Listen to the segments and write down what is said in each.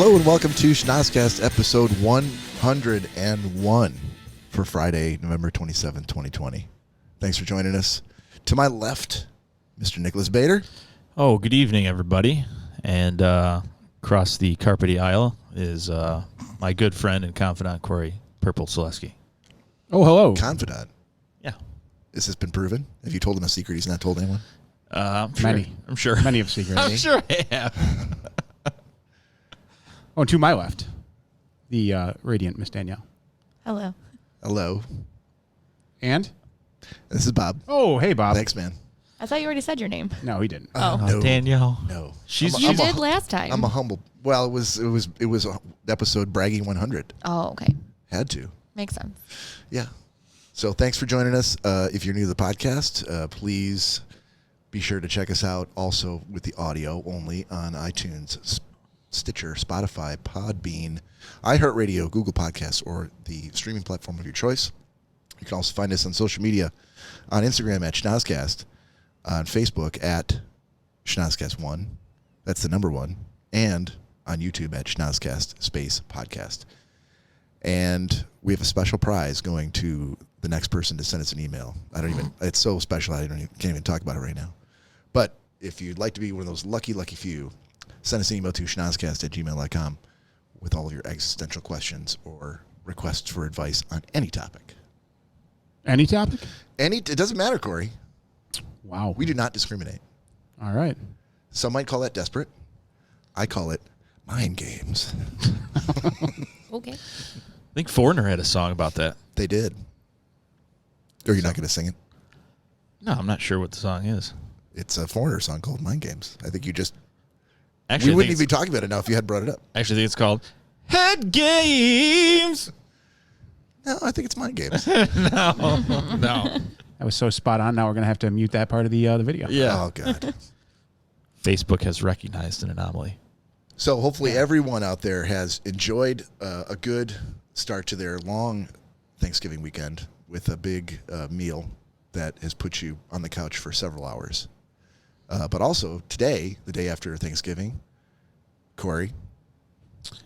Hello and welcome to Schnozzcast episode 101 for Friday, November 27th, 2020. Thanks for joining us. To my left, Mr. Nicholas Bader. Oh, good evening, everybody. And across the carpety aisle is my good friend and confidant, Cory Purple Selesky. Oh, hello. Confidant. Yeah. Has this been proven? Have you told him a secret he's not told anyone? I'm sure. Many of secrets. I'm sure I have. Oh, and to my left, the radiant Miss Danielle. Hello. Hello. And? This is Bob. Oh, hey, Bob. Thanks, man. I thought you already said your name. No, he didn't. Oh. No. Danielle. No. You did last time. I'm a humble. Well, it was a episode bragging 100. Oh, okay. Had to. Makes sense. Yeah. So thanks for joining us. If you're new to the podcast, please be sure to check us out also with the audio only on iTunes, Stitcher, Spotify, Podbean, iHeartRadio, Google Podcasts, or the streaming platform of your choice. You can also find us on social media on Instagram at Schnozzcast, on Facebook at Schnozzcast1, that's the number 1, and on YouTube at Schnozzcast space podcast. And we have a special prize going to the next person to send us an email. It's so special can't even talk about it right now. But if you'd like to be one of those lucky few, send us an email to schnozzcast@gmail.com with all of your existential questions or requests for advice on any topic. Any topic? It doesn't matter, Cory. Wow. We do not discriminate. All right. Some might call that desperate. I call it mind games. Okay. I think Foreigner had a song about that. They did. Or you're not going to sing it? No, I'm not sure what the song is. It's a Foreigner song called Mind Games. I think you just... Actually, we wouldn't even be talking about it now if you had brought it up. Actually, I think it's called Head Games. No, I think it's Mind Games. No. That was so spot on. Now we're going to have to mute that part of the video. Yeah. Oh, God. Facebook has recognized an anomaly. So hopefully everyone out there has enjoyed a good start to their long Thanksgiving weekend with a big meal that has put you on the couch for several hours. But also today, the day after Thanksgiving, Cory,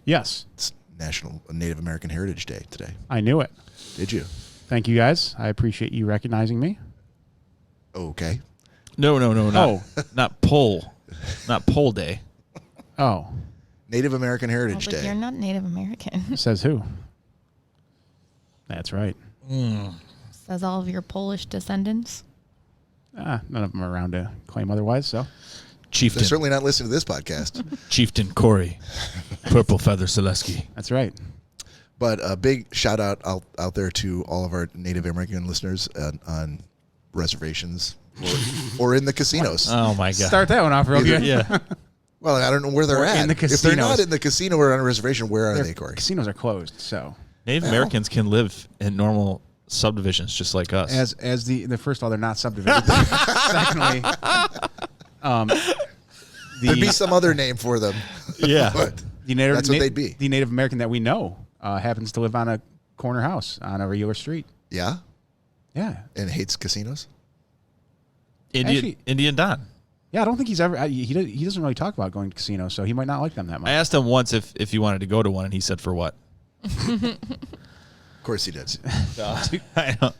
Yes. it's National Native American Heritage Day today. I knew it. Did you? Thank you, guys. I appreciate you recognizing me. Okay. No. Not poll. Not poll day. Oh. Native American Heritage But Day. you're not Native American. Says who? That's right. Says all of your Polish descendants. None of them are around to claim otherwise, so. They're Chieftain. certainly not listening to this podcast. Chieftain Cory Purple Feather Selesky. That's right. But a big shout out there to all of our Native American listeners on reservations or in the casinos. Oh, my God. Start that one off real good. Yeah. Well, I don't know where they're Or at. in the If they're not casinos. in the casino or on a reservation, where are Their they, Cory? Casinos are closed, so. Native Americans can live in normal subdivisions just like us. As the first of all, they're not subdivided. Secondly, There'd be some other name for them. Yeah. But Native, that's what they'd be. The Native American that we know happens to live on a corner house on a regular street. Yeah? Yeah. And hates casinos? Indian Don. Yeah, I don't think he's ever. He doesn't really talk about going to casinos, so he might not like them that much. I asked him once if he wanted to go to one, and he said, for what? Of course he did. I know.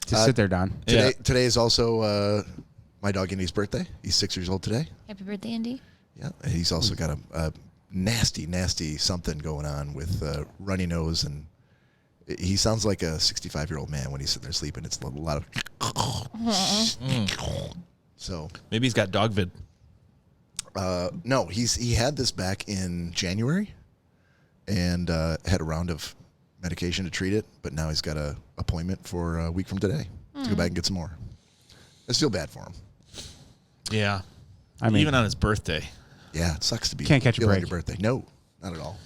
Just sit there, Don. Today is also my dog Indy's birthday. He's 6 years old today. Happy birthday, Indy. Yeah. And he's also got a nasty something going on with runny nose, and he sounds like a 65-year-old man when he's sitting there sleeping. It's a lot of... So Maybe he's got dog vid. no, he had this back in January and had a round of medication to treat it, but now he's got an appointment for a week from today to go back and get some more. I just feel bad for him. Yeah. I mean, even on his birthday. Yeah, it sucks to be Can't catch a ill on break. your birthday. No, not at all.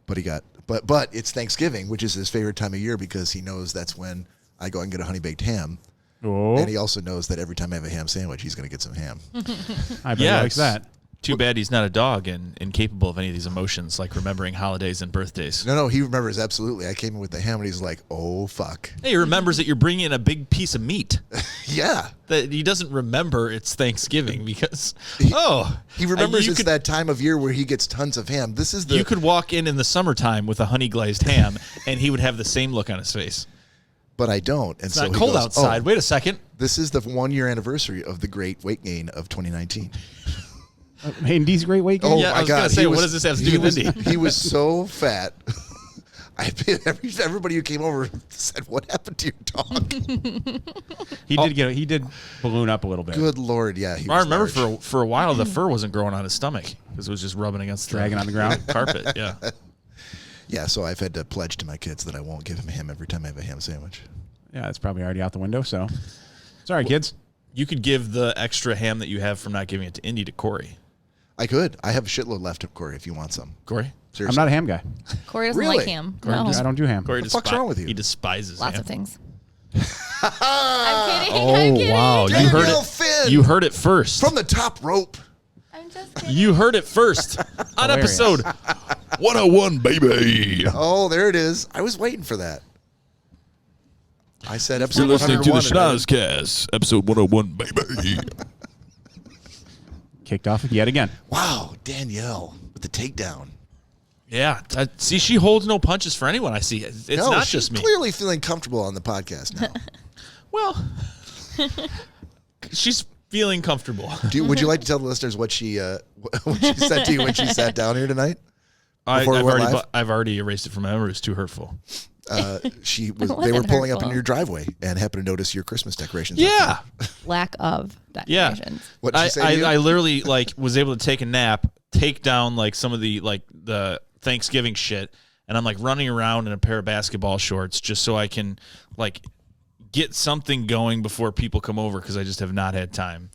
But it's Thanksgiving, which is his favorite time of year because he knows that's when I go and get a honey baked ham. Oh, And he also knows that every time I have a ham sandwich, he's going to get some ham. I bet he likes that. Too bad he's not a dog and incapable of any of these emotions, like remembering holidays and birthdays. No, he remembers absolutely. I came in with the ham, and he's like, "Oh fuck." Hey, he remembers that you're bringing in a big piece of meat. Yeah. That he doesn't remember it's Thanksgiving because he remembers it's that time of year where he gets tons of ham. This is you could walk in the summertime with a honey glazed ham, and he would have the same look on his face. But I don't. And It's so not he cold goes, outside. "Oh, Wait a second. this is the 1 year anniversary of the Great Weight Gain of 2019." Indy's Great Weight-Gain? Oh Yeah, I my was gonna God! say, what does this have to do with Indy? He was so fat. Everybody who came over said, "What happened to your dog?" He did balloon up a little bit. Good Lord, yeah. I remember for a while the fur wasn't growing on his stomach because it was just rubbing against Dragging on the ground. carpet. Yeah. Yeah, so I've had to pledge to my kids that I won't give him a ham every time I have a ham sandwich. Yeah, it's probably already out the window, so. Sorry, kids. You could give the extra ham that you have from not giving it to Indy to Cory. I could. I have a shitload left of Cory if you want some. Cory? Seriously. I'm not a ham guy. Cory doesn't Really? like ham. I don't do ham. Cory the fuck's wrong with you? He despises Lots ham. of things. I'm kidding. I'm Oh kidding. wow! You heard Danielle it. Finn! You heard it first. From the top rope. I'm just kidding. You heard it first on Hilarious. episode 101, baby. Oh, there it is. I was waiting for that. I said episode You're listening to the 101. Schnozzcast, episode 101, baby. Kicked off yet again. Wow, Danielle with the takedown. Yeah. See, she holds no punches for anyone I see. It's No, not she's just me. clearly feeling comfortable on the podcast now. Well, she's feeling comfortable. Would you like to tell the listeners what she said to you when she sat down here tonight? Before we went live? I've already erased it from my memory. It was too hurtful. They were wasn't pulling up hurtful. in your driveway and happened to notice your Christmas decorations. Yeah. Lack of Yeah. decorations. What did she say to you? I literally was able to take a nap, take down some of the the Thanksgiving shit, and I'm running around in a pair of basketball shorts just so I can get something going before people come over because I just have not had time.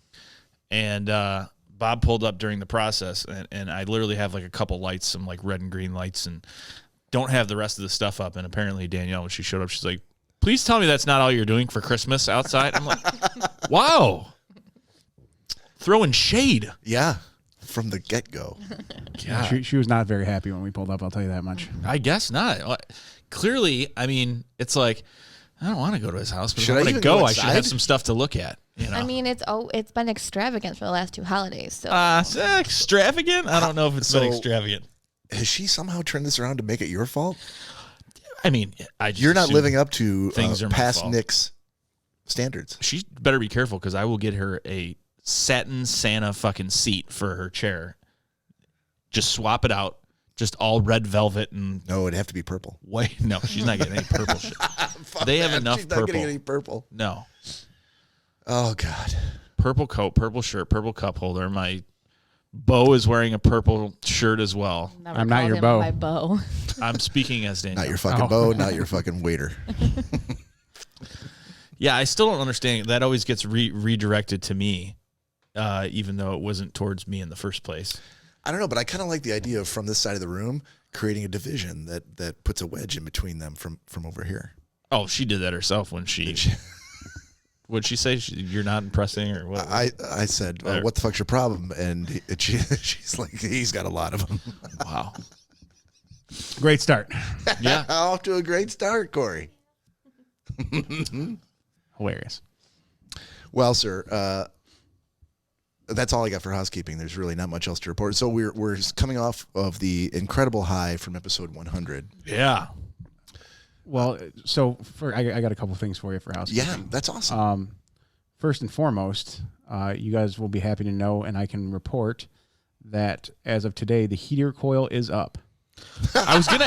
And Bob pulled up during the process, and I literally have a couple lights, some red and green lights, and don't have the rest of the stuff up. And apparently Danielle, when she showed up, she's like, "Please tell me that's not all you're doing for Christmas outside." I'm like, wow. Throwing shade. Yeah, from the get-go. God. She was not very happy when we pulled up, I'll tell you that much. I guess not. Clearly, it's I don't want to go to his house, but Should if I I want to even go, go I should inside? have some stuff to look at. You know? I mean, it's been extravagant for the last 2 holidays. So extravagant? I don't know if it's been So- extravagant. Has she somehow turned this around to make it your fault? I mean, I just You're not assume living up to things are my past fault. Nick's standards. She better be careful because I will get her a satin Santa fucking seat for her chair. Just swap it out. Just all red velvet and No, it'd have to be purple. white. No, she's not getting any purple shit. They have enough She's not purple. getting any purple. No. Oh, God. Purple coat, purple shirt, purple cup holder. My beau is wearing a purple shirt as well. never I'm not called your him beau. My beau. I'm speaking as Danielle. Not your fucking Oh. beau, not your fucking waiter. Yeah, I still don't understand. That always gets redirected to me, even though it wasn't towards me in the first place. I don't know, but I kind of like the idea of from this side of the room creating a division that puts a wedge in between them from over here. Oh, she did that herself when she. What'd she say? You're not impressing, or what? I said, "What the fuck's your problem?" And she's like, "He's got a lot of them." Wow. Great start. Yeah. Off to a great start, Cory. Hilarious. Well, sir, that's all I got for housekeeping. There's really not much else to report. So we're coming off of the incredible high from episode 100. Yeah. Well, so I got a couple things for you for housekeeping. Yeah, that's awesome. First and foremost, you guys will be happy to know, and I can report that as of today, the heater coil is up. I was gonna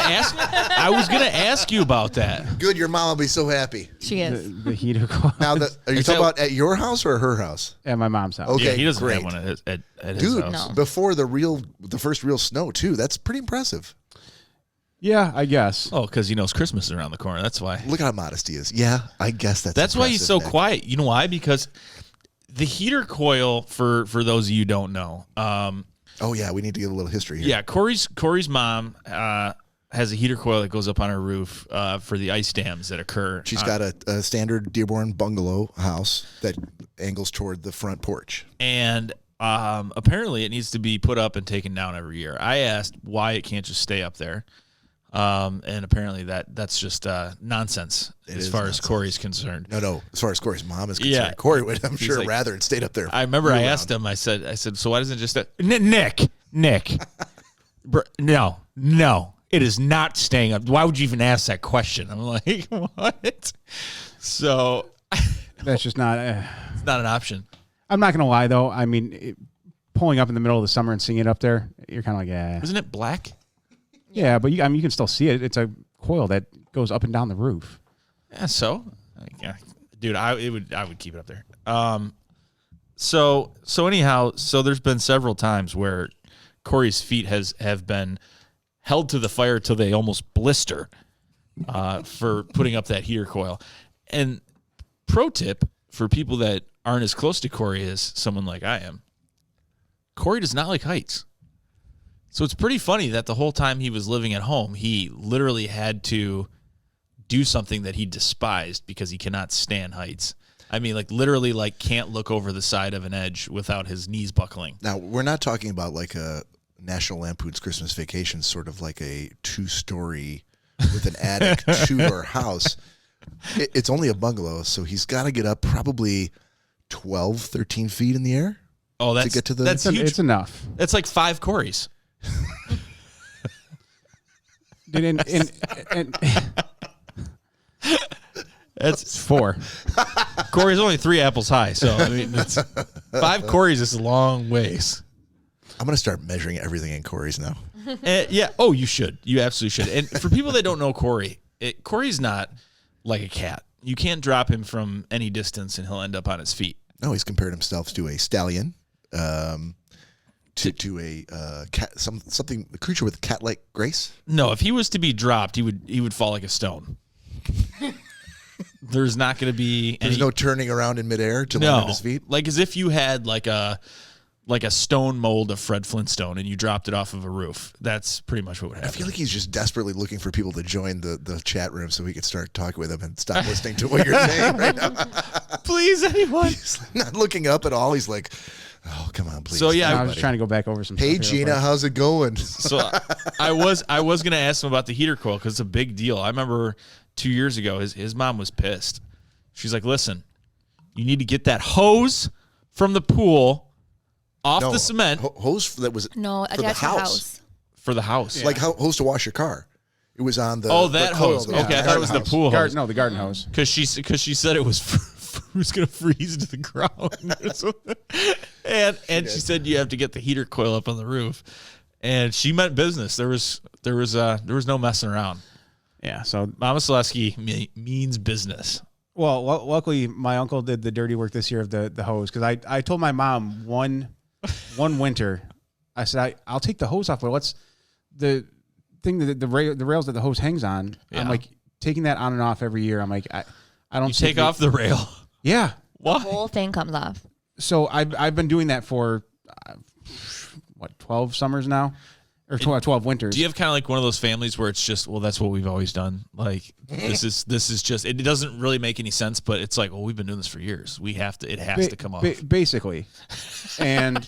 ask you about that. Good, your mom will be so happy. She is. The heater coil Now, are you Is talking that- about at your house or her house? at my mom's house. Okay. Yeah, he doesn't great. have one at his Dude, house. No. before the first real snow, too. That's pretty impressive. Yeah, I guess. Oh, because he knows Christmas is around the corner. That's why. Look how modest he is. Yeah, I guess that's Why he's so impressive, Nick. quiet. You know why? Because the heater coil, for those of you who don't know, Oh, yeah, we need to give a little history here. yeah, Cory's mom has a heater coil that goes up on her roof for the ice dams that occur. She's got a standard Dearborn bungalow house that angles toward the front porch. And Apparently, it needs to be put up and taken down every year. I asked why it can't just stay up there, and apparently that's just nonsense as far as Corey's concerned. No. As far as Corey's mom is concerned, Yeah. Corey would, I'm sure, like, rather it stayed up there. I remember I asked him. I said, so why doesn't it just Nick? No, it is not staying up. Why would you even ask that question? I'm like, what? So That's just not. it's not an option. I'm not gonna lie though. I mean, pulling up in the middle of the summer and seeing it up there, you're kind of like, yeah. Isn't it black? Yeah, but you can still see it. It's a coil that goes up and down the roof. Yeah, so dude, I would keep it up there. So anyhow, there's been several times where Corey's feet have been held to the fire till they almost blister for putting up that heater coil. And pro tip for people that aren't as close to Corey as someone like I am, Corey does not like heights. So it's pretty funny that the whole time he was living at home, he literally had to do something that he despised because he cannot stand heights. I mean, like literally, like can't look over the side of an edge without his knees buckling. Now, we're not talking about like a National Lampoon's Christmas Vacation, sort of like a 2-story with an attic 2-door house. It's only a bungalow, so he's got to get up probably 12, 13 feet in the air. Oh, to get to the. that's huge. It's enough. That's like 5 Corys. And That's 4. Corey's only 3 apples high, so I mean, 5 Corys is a long ways. I'm going to start measuring everything in Corey's now. Yeah. Oh, you should. You absolutely should. And for people that don't know Corey, Corey's not like a cat. You can't drop him from any distance and he'll end up on his feet. No, he's compared himself to a stallion, to a cat, a creature with cat-like grace. No, if he was to be dropped, he would fall like a stone. There's not going to be There's no turning around in midair to land on his feet. Like as if you had like a stone mold of Fred Flintstone and you dropped it off of a roof. That's pretty much what would happen. I feel like he's just desperately looking for people to join the chat room so we can start talking with him and stop listening to what you're saying right now. Please, anyone. He's not looking up at all. He's like, oh, come on, please. So, yeah, I was just trying to go back over some Hey, stuff here real Gina, quick. how's it going? So I was going to ask him about the heater coil because it's a big deal. I remember 2 years ago, his mom was pissed. She's like, listen, you need to get that hose from the pool off the cement. Hose that was No, for the attached to house. For the house. Like hose to wash your car. It was on the that the coil hose. that was Okay, I on thought it was the house. pool hose. No, the garden hose. Because she said it was going to freeze to the ground. and she said you have to get the heater coil up on the roof. And she meant business. There was no messing around. Yeah, so Mama Selesky means business. well, luckily my uncle did the dirty work this year of the hose because I told my mom one winter, I said I'll take the hose off, but what's the thing that the rails that the hose hangs on? Yeah. I'm like taking that on and off every year. I'm like I don't You take off the rail. Yeah. The Why? whole thing comes off. So I've been doing that for 12 summers now, or 12 winters. Do you have kind of like one of those families where it's just, well, that's what we've always done? Like this is just, it doesn't really make any sense, but it's like, well, we've been doing this for years. It has to come off. Basically. And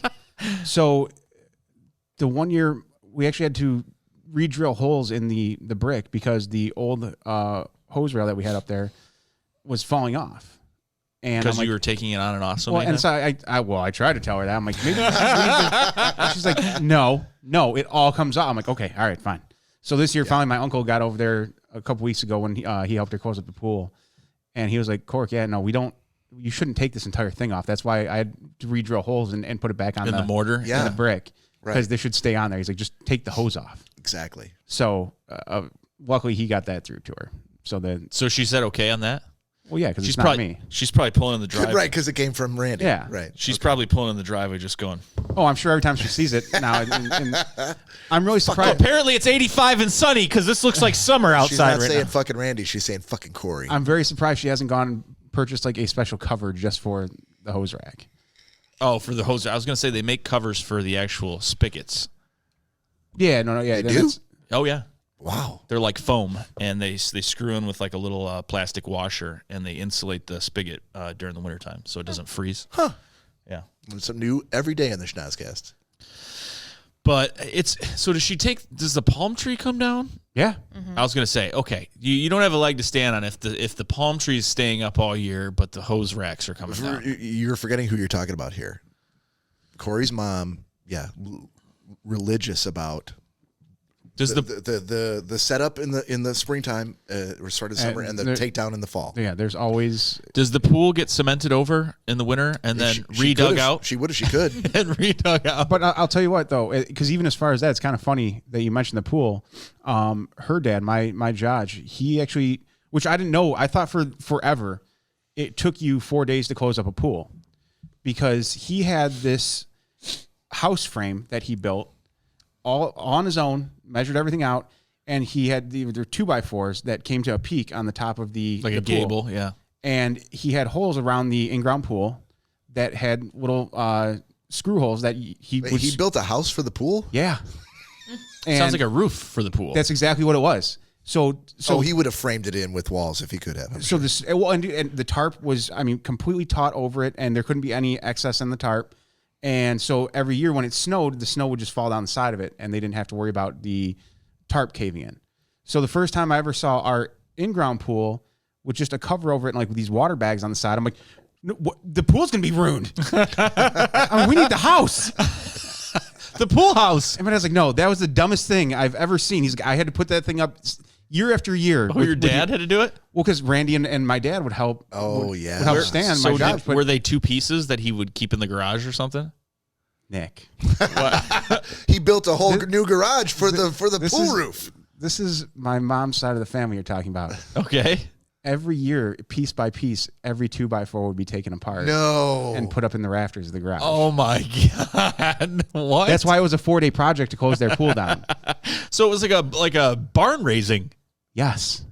so the 1 year we actually had to re-drill holes in the brick because the old hose rail that we had up there was falling off. And Because I'm you were taking it on and off so well, many and times? so I tried to tell her that. I'm like, maybe she's like, no, it all comes off. I'm like, okay, all right, fine. So this year, finally, my uncle got over there a couple weeks ago when he helped her close up the pool, and he was like, Cork, yeah, no, you shouldn't take this entire thing off. That's why I had to re-drill holes and put it back on in the mortar? Yeah. in the brick because Right. they should stay on there. He's like, just take the hose off. Exactly. So luckily, he got that through to her. So then, So she said okay on that? well, yeah, because She's it's not probably me. She's probably pulling in the driveway. Right, because it came from Randy. Yeah. Right. She's probably pulling in the driveway just going, Oh, I'm sure every time she sees it now, and I'm really surprised. apparently it's 85 and sunny because this looks like summer She's outside not right saying now. fucking Randy. She's saying fucking Corey. I'm very surprised she hasn't gone and purchased like a special cover just for the hose rack. Oh, for the hose. I was going to say they make covers for the actual spigots. Yeah, no, yeah. They do? that's- Oh, yeah. Wow. They're like foam, and they screw in with like a little plastic washer, and they insulate the spigot during the wintertime so it doesn't freeze. Huh. Yeah. Something new every day in the Schnozzcast. But does the palm tree come down? Yeah. I was going to say, okay, you don't have a leg to stand on if the palm tree is staying up all year, but the hose racks are coming down. You're forgetting who you're talking about here. Corey's mom, religious about the setup in the springtime, or start of summer, and the takedown in the fall. Yeah, there's always. Does the pool get cemented over in the winter and then redug out? She could. And redug out. But I'll tell you what, though, because even as far as that, it's kind of funny that you mentioned the pool. Her dad, my Judge, he actually, which I didn't know, I thought for forever, it took you 4 days to close up a pool, because he had this house frame that he built all on his own, measured everything out, and he had there were 2x4s that came to a peak on the top of the a pool. gable, yeah. And he had holes around the in-ground pool that had little screw holes that he built a house for the pool. Yeah, sounds like a roof for the pool. That's exactly what it was. So he would have framed it in with walls if he could have. So this, well, and the tarp was, completely taut over it, and there couldn't be any excess in the tarp. And so every year when it snowed, the snow would just fall down the side of it, and they didn't have to worry about the tarp caving in. So the first time I ever saw our in-ground pool with just a cover over it and like with these water bags on the side, I'm like, no, the pool's gonna be ruined. We need the house. The pool house. And I was like, no, that was the dumbest thing I've ever seen. He's like, I had to put that thing up year after year. Oh, your dad had to do it? Well, because Randy and my dad would help. Would help stand so my job. Were they two pieces that he would keep in the garage or something? Nick. He built a whole new garage for the pool roof. This is my mom's side of the family you're talking about. Okay. Every year, piece by piece, every 2x4 would be taken apart. No. And put up in the rafters of the garage. Oh my God. What? That's why it was a 4-day project to close their pool down. So it was like a barn raising. Yes.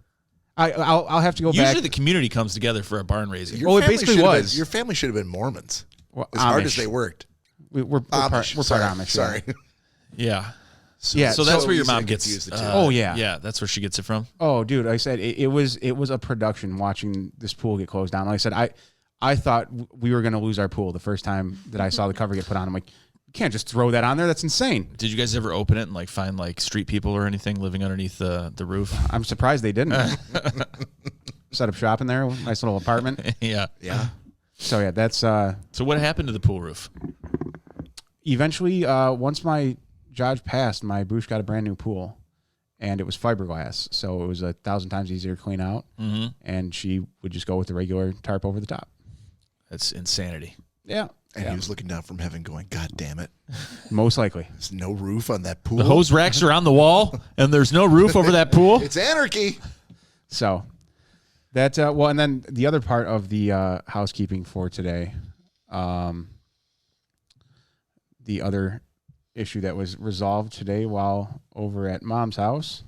I'll have to go back. Usually the community comes together for a barn raising. It basically was. Your family should have been Mormons. Well, as hard as they worked. We're part Amish. Sorry. Yeah. So that's where your mom gets. Yeah, that's where she gets it from. Oh, dude, like I said it was a production watching this pool get closed down. Like I said, I thought we were going to lose our pool the first time that I saw the cover get put on. I'm like, you can't just throw that on there. That's insane. Did you guys ever open it and like find like street people or anything living underneath the roof? I'm surprised they didn't. Set up shop in there, nice little apartment. Yeah. So yeah, that's. So what happened to the pool roof? Eventually, once my Judge passed, my Bruce got a brand new pool, and it was fiberglass, so it was 1,000 times easier to clean out. Mm-hmm. And she would just go with the regular tarp over the top. That's insanity. Yeah. And he was looking down from heaven going, God damn it. Most likely. There's no roof on that pool. The hose racks are on the wall, and there's no roof over that pool. It's anarchy. So that, and then the other part of the housekeeping for today, the other issue that was resolved today while over at Mom's house,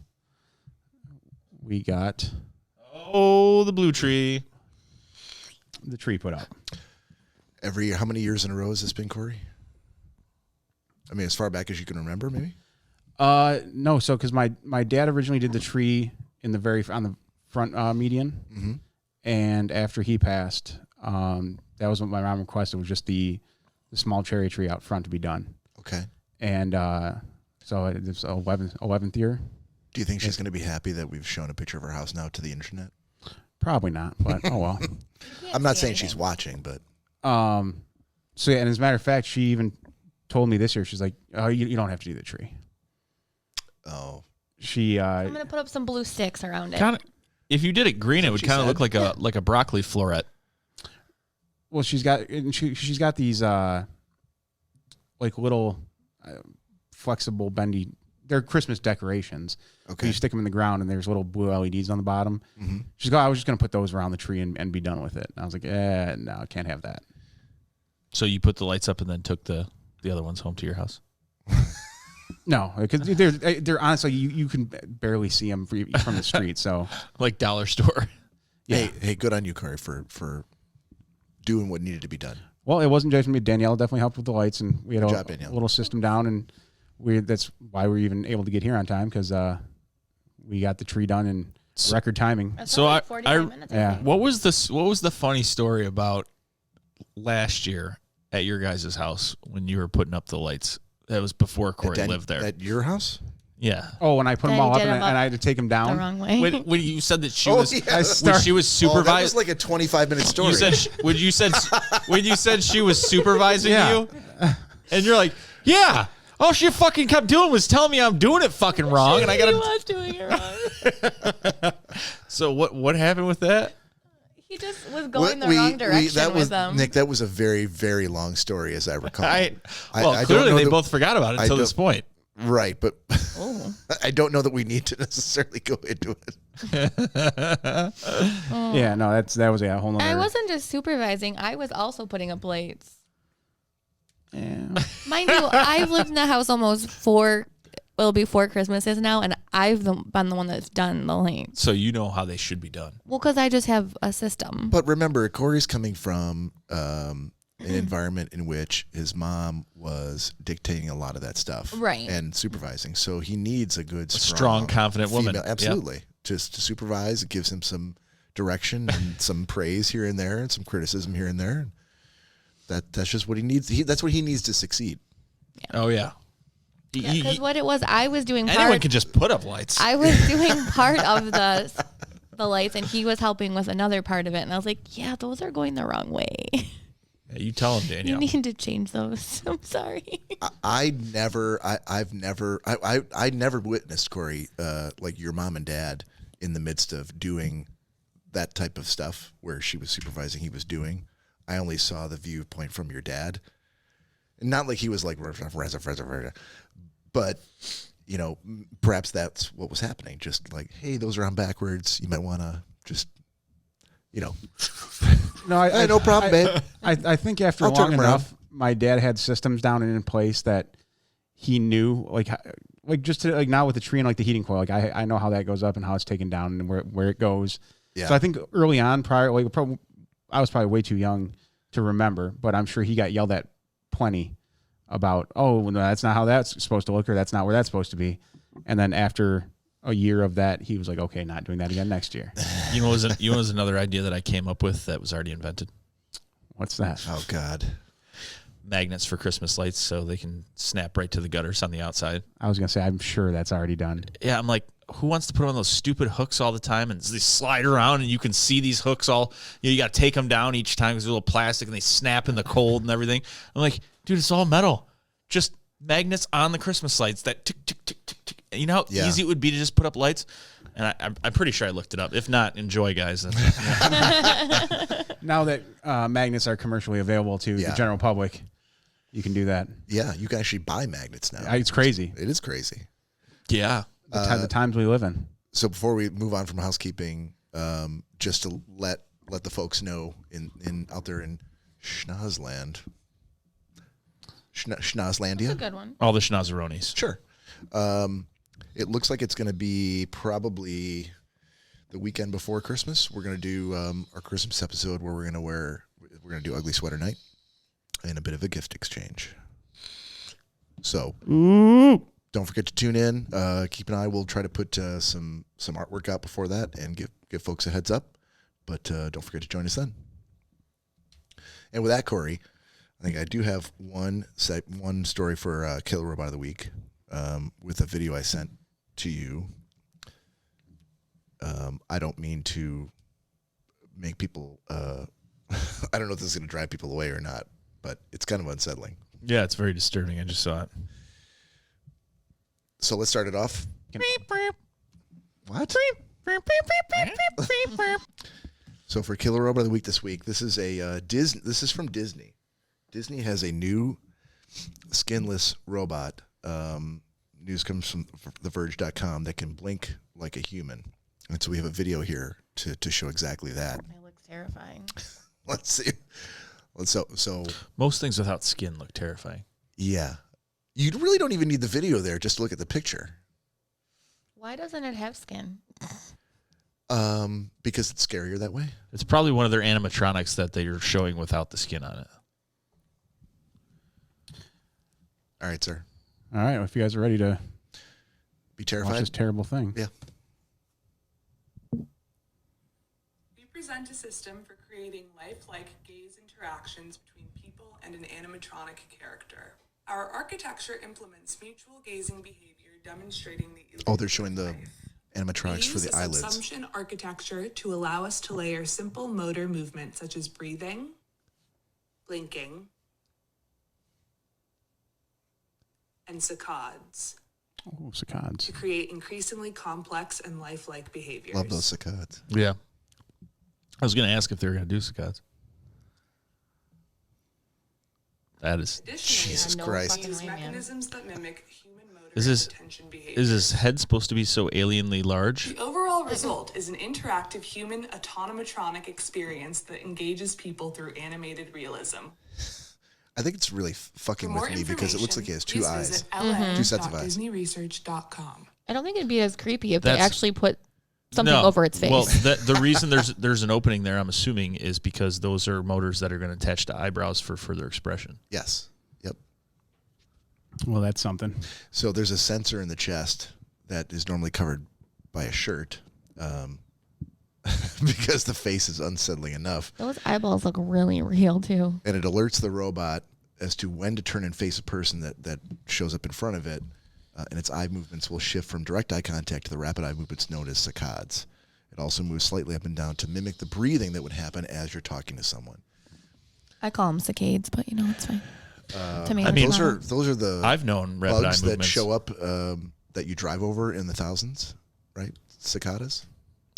we got the blue tree. The tree put up. Every year. How many years in a row has this been, Cory? I mean, as far back as you can remember, maybe? No. So, because my dad originally did the tree on the front median. Mm-hmm. And after he passed, that was what my mom requested, was just the small cherry tree out front to be done. Okay. And so it's 11th year. Do you think she's going to be happy that we've shown a picture of her house now to the internet? Probably not, but oh well. I'm not saying she's watching, but. So yeah, and as a matter of fact, she even told me this year, she's like, oh, you don't have to do the tree. Oh. I'm going to put up some blue sticks around it. Kinda, if you did it green, it would kind of look like a broccoli floret. Well, she's got these like little flexible bendy. They're Christmas decorations. Okay. You stick them in the ground, and there's little blue LEDs on the bottom. Mm-hmm. She's like, I was just going to put those around the tree and be done with it. And I was like, no, I can't have that. So you put the lights up and then took the other ones home to your house? No, because they're honestly, you can barely see them from the street. So like dollar store. Yeah. Hey, good on you, Cory, for doing what needed to be done. Well, it wasn't just me. Danielle definitely helped with the lights, and we had a little system down, and that's why we were even able to get here on time, because we got the tree done in record timing. So like 45 minutes, yeah. think. What was the funny story about last year at your guys' house when you were putting up the lights. That was before Cory lived there. At your house? Yeah. Oh, when I put them Then all you up did and them I had to take them down. the wrong way. When you said that she Oh, was, yeah. when she was Oh, that supervising, was like a 25-minute story. you said when you said she was supervising you, and you're like, yeah. All she fucking kept doing was telling me I'm doing it fucking wrong, and I gotta. He was doing it wrong. So what happened with that? He just was going the wrong direction with them. Nick, that was a very, very long story, as I recall. I don't clearly know they that- both forgot about it until this point. Right, but Oh. I don't know that we need to necessarily go into it. Yeah, no, that was a whole nother. I wasn't just supervising. I was also putting up lights. Yeah. Mind you, I've lived in the house almost it'll be 4 Christmases now, and I've been the one that's done the lights. So you know how they should be done. Well, because I just have a system. But remember, Cory's coming from an environment in which his mom was dictating a lot of that stuff, Right. and supervising. So he needs a good, strong, confident woman. female- Absolutely, just to supervise. It gives him some direction and some praise here and there, and some criticism here and there. That's just what he needs. That's what he needs to succeed. Oh yeah. Because what it was, I was doing Anyone can just put up lights. I was doing part of the lights, and he was helping with another part of it. And I was like, yeah, those are going the wrong way. Yeah, you tell him, You Danielle. need to change those. I'm sorry. I've never witnessed Cory, like your mom and dad, in the midst of doing that type of stuff where she was supervising, he was doing. I only saw the viewpoint from your dad. And not like he was like, but, you know, perhaps that's what was happening. Just like, hey, those are on backwards. You might want to just, you know. No, Hey, no problem, babe. I think after I'll turn long him around. enough, my dad had systems down and in place that he knew, like just to, like now with the tree and like the heating coil, like I know how that goes up and how it's taken down and where it goes. Yeah. So I think early on, I was probably way too young to remember, but I'm sure he got yelled at plenty about, oh, no, that's not how that's supposed to look, or that's not where that's supposed to be. And then after a year of that, he was like, okay, not doing that again next year. You know, what was another idea that I came up with that was already invented? What's that? Oh, God. Magnets for Christmas lights so they can snap right to the gutters on the outside. I was going to say, I'm sure that's already done. Yeah, I'm like, who wants to put on those stupid hooks all the time and they slide around and you can see these hooks all, you got to take them down each time because they're a little plastic and they snap in the cold and everything. I'm like, dude, it's all metal. Just magnets on the Christmas lights that tick, tick, tick, tick, tick. You know how easy it would be to just put up lights? And I'm pretty sure I looked it up. If not, enjoy, guys. Now that magnets are commercially available to the general public, you can do that. Yeah, you can actually buy magnets now. It's crazy. It is crazy. Yeah. The times we live in. So before we move on from housekeeping, just to let the folks know in out there in Schnozzland, Schnozzlandia. That's a good one. All the schnozzeronis. Sure. It looks like it's going to be probably the weekend before Christmas. We're going to do our Christmas episode where we're going to do Ugly Sweater Night and a bit of a gift exchange. So don't forget to tune in. Keep an eye. We'll try to put some artwork out before that and give folks a heads up. But don't forget to join us then. And with that, Cory, I think I do have one story for Killer Robot of the Week with a video I sent to you. I don't mean to make people. I don't know if this is going to drive people away or not, but it's kind of unsettling. Yeah, it's very disturbing. I just saw it. So let's start it off. What? So for Killer Robot of the Week this week, this is a This is from Disney. Disney has a new skinless robot. News comes from TheVerge.com that can blink like a human, and so we have a video here to show exactly that. It looks terrifying. Let's see. So Most things without skin look terrifying. yeah, you really don't even need the video there. Just look at the picture. Why doesn't it have skin? Because it's scarier that way. It's probably one of their animatronics that they are showing without the skin on it. All right, sir. All right, well, if you guys are ready to Be watch terrified. this terrible thing. Yeah. We present a system for creating lifelike gaze interactions between people and an animatronic character. Our architecture implements mutual gazing behavior, demonstrating the Oh, they're showing the life. animatronics for We the use eyelids. subsumption architecture to allow us to layer simple motor movements such as breathing, blinking, and saccades Oh, saccades. to create increasingly complex and lifelike behaviors. Love those saccades. Yeah. I was going to ask if they were going to do saccades. That is. Additionally, Jesus no Christ. fucking use way, man. mechanisms that mimic human motor Is and this- attention behavior. Is his head supposed to be so alienly large? The overall result is an interactive human autonomatronic experience that engages people through animated realism. I think it's really fucking with me because it looks like he has two eyes. Two sets of eyes. LA.DisneyResearch.com. I don't think it'd be as creepy if That's- they actually put something over its face. Well, the reason there's an opening there, I'm assuming, is because those are motors that are going to attach to eyebrows for further expression. Yes. Yep. Well, that's something. So there's a sensor in the chest that is normally covered by a shirt because the face is unsettling enough. Those eyeballs look really real too. And it alerts the robot as to when to turn and face a person that shows up in front of it. And its eye movements will shift from direct eye contact to the rapid eye movements known as saccades. It also moves slightly up and down to mimic the breathing that would happen as you're talking to someone. I call them saccades, but it's fine. To me, I mean, Those are the I've known rapid eye bugs that movements. show up that you drive over in the thousands, right? Cicadas?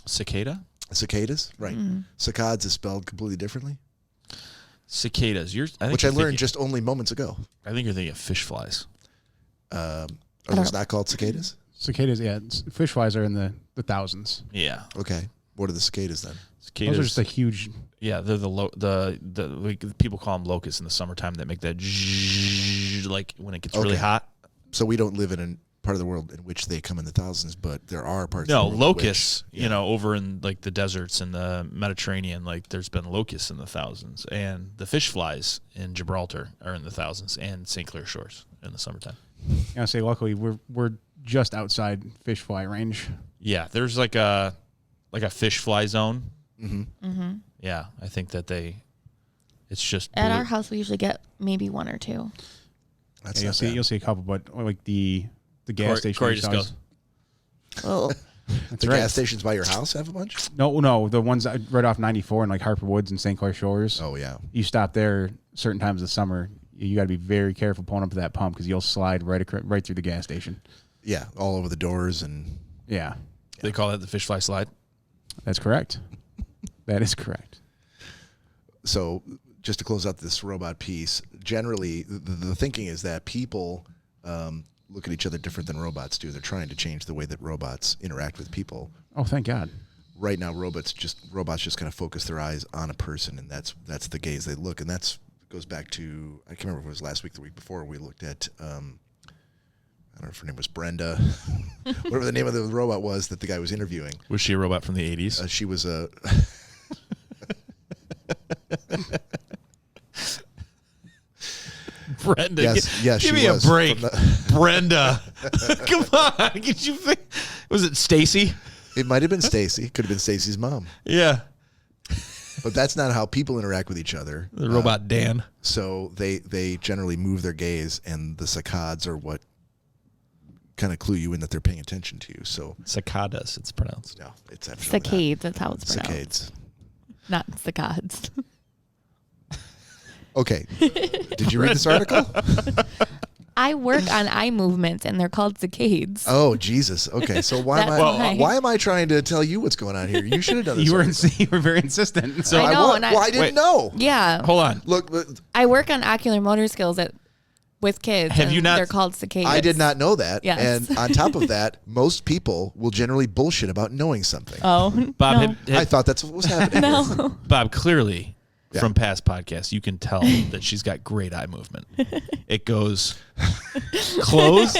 Cicada? Cicadas, right. Saccades is spelled completely differently, Cicadas. which I learned just only moments ago. I think you're thinking of fish flies. Are those not called cicadas? Cicadas, yeah. Fish flies are in the thousands. Yeah. Okay. What are the cicadas then? Cicadas. Those are just a huge. Yeah, they're the people call them locusts in the summertime that make that like when it gets really Okay. hot. So we don't live in a part of the world in which they come in the thousands, but there are parts No, of the world locusts, in which, over in like the deserts in the Mediterranean, like there's been locusts in the thousands, and the fish flies in Gibraltar are in the thousands, and St. Clair Shores in the summertime. I say, luckily, we're just outside fish fly range. Yeah, there's like a fish fly zone. Yeah, I think that it's just At blue. our house, we usually get maybe one or two. That's Yeah, not bad. you'll see a couple, but like the gas station. Corey next just to goes. us- Oh, That's The right. gas stations by your house have a bunch? No, the ones right off 94 in like Harper Woods and St. Clair Shores. Oh, yeah. You stop there certain times of the summer. You got to be very careful pulling up to that pump because you'll slide right through the gas station. Yeah, all over the doors. And Yeah, They call that the fish fly slide. that's correct. That is correct. so just to close out this robot piece, generally the thinking is that people look at each other different than robots do. They're trying to change the way that robots interact with people. Oh, thank God. Right now, robots just kind of focus their eyes on a person, and that's the gaze they look. And that's goes back to, I can't remember if it was last week, the week before, we looked at, I don't know if her name was Brenda, whatever the name of the robot was that the guy was interviewing. Was she a robot from the 80s? She was a. Brenda, Yes, give she me a was break, from the- Brenda. Come on, could you think? Was it Stacy? It might have been Stacy. Could have been Stacy's mom. Yeah, But that's not how people interact with each other. the robot Dan. So they generally move their gaze, and the saccades are what kind of clue you in that they're paying attention to you. So Cicadas, it's pronounced. no, it's actually not. saccades. That's how it's pronounced. Saccades. Not saccades. Okay. Did you read this article? I work on eye movements, and they're called saccades. Oh Jesus. Okay. So why am That's I why. why am I trying to tell you what's going on here? You should have done this. You article. were very insistent. So I know, wa- and well, I didn't Wait. know. Yeah, Hold on. Look, I work on ocular motor skills with kids. Have and you not- They're called cicadas. I did not know that. Yes. And on top of that, most people will generally bullshit about knowing something. Oh, Bob, no. I thought that's what was happening. here. No. Bob, clearly Yeah. from past podcasts, you can tell that she's got great eye movement. It goes closed,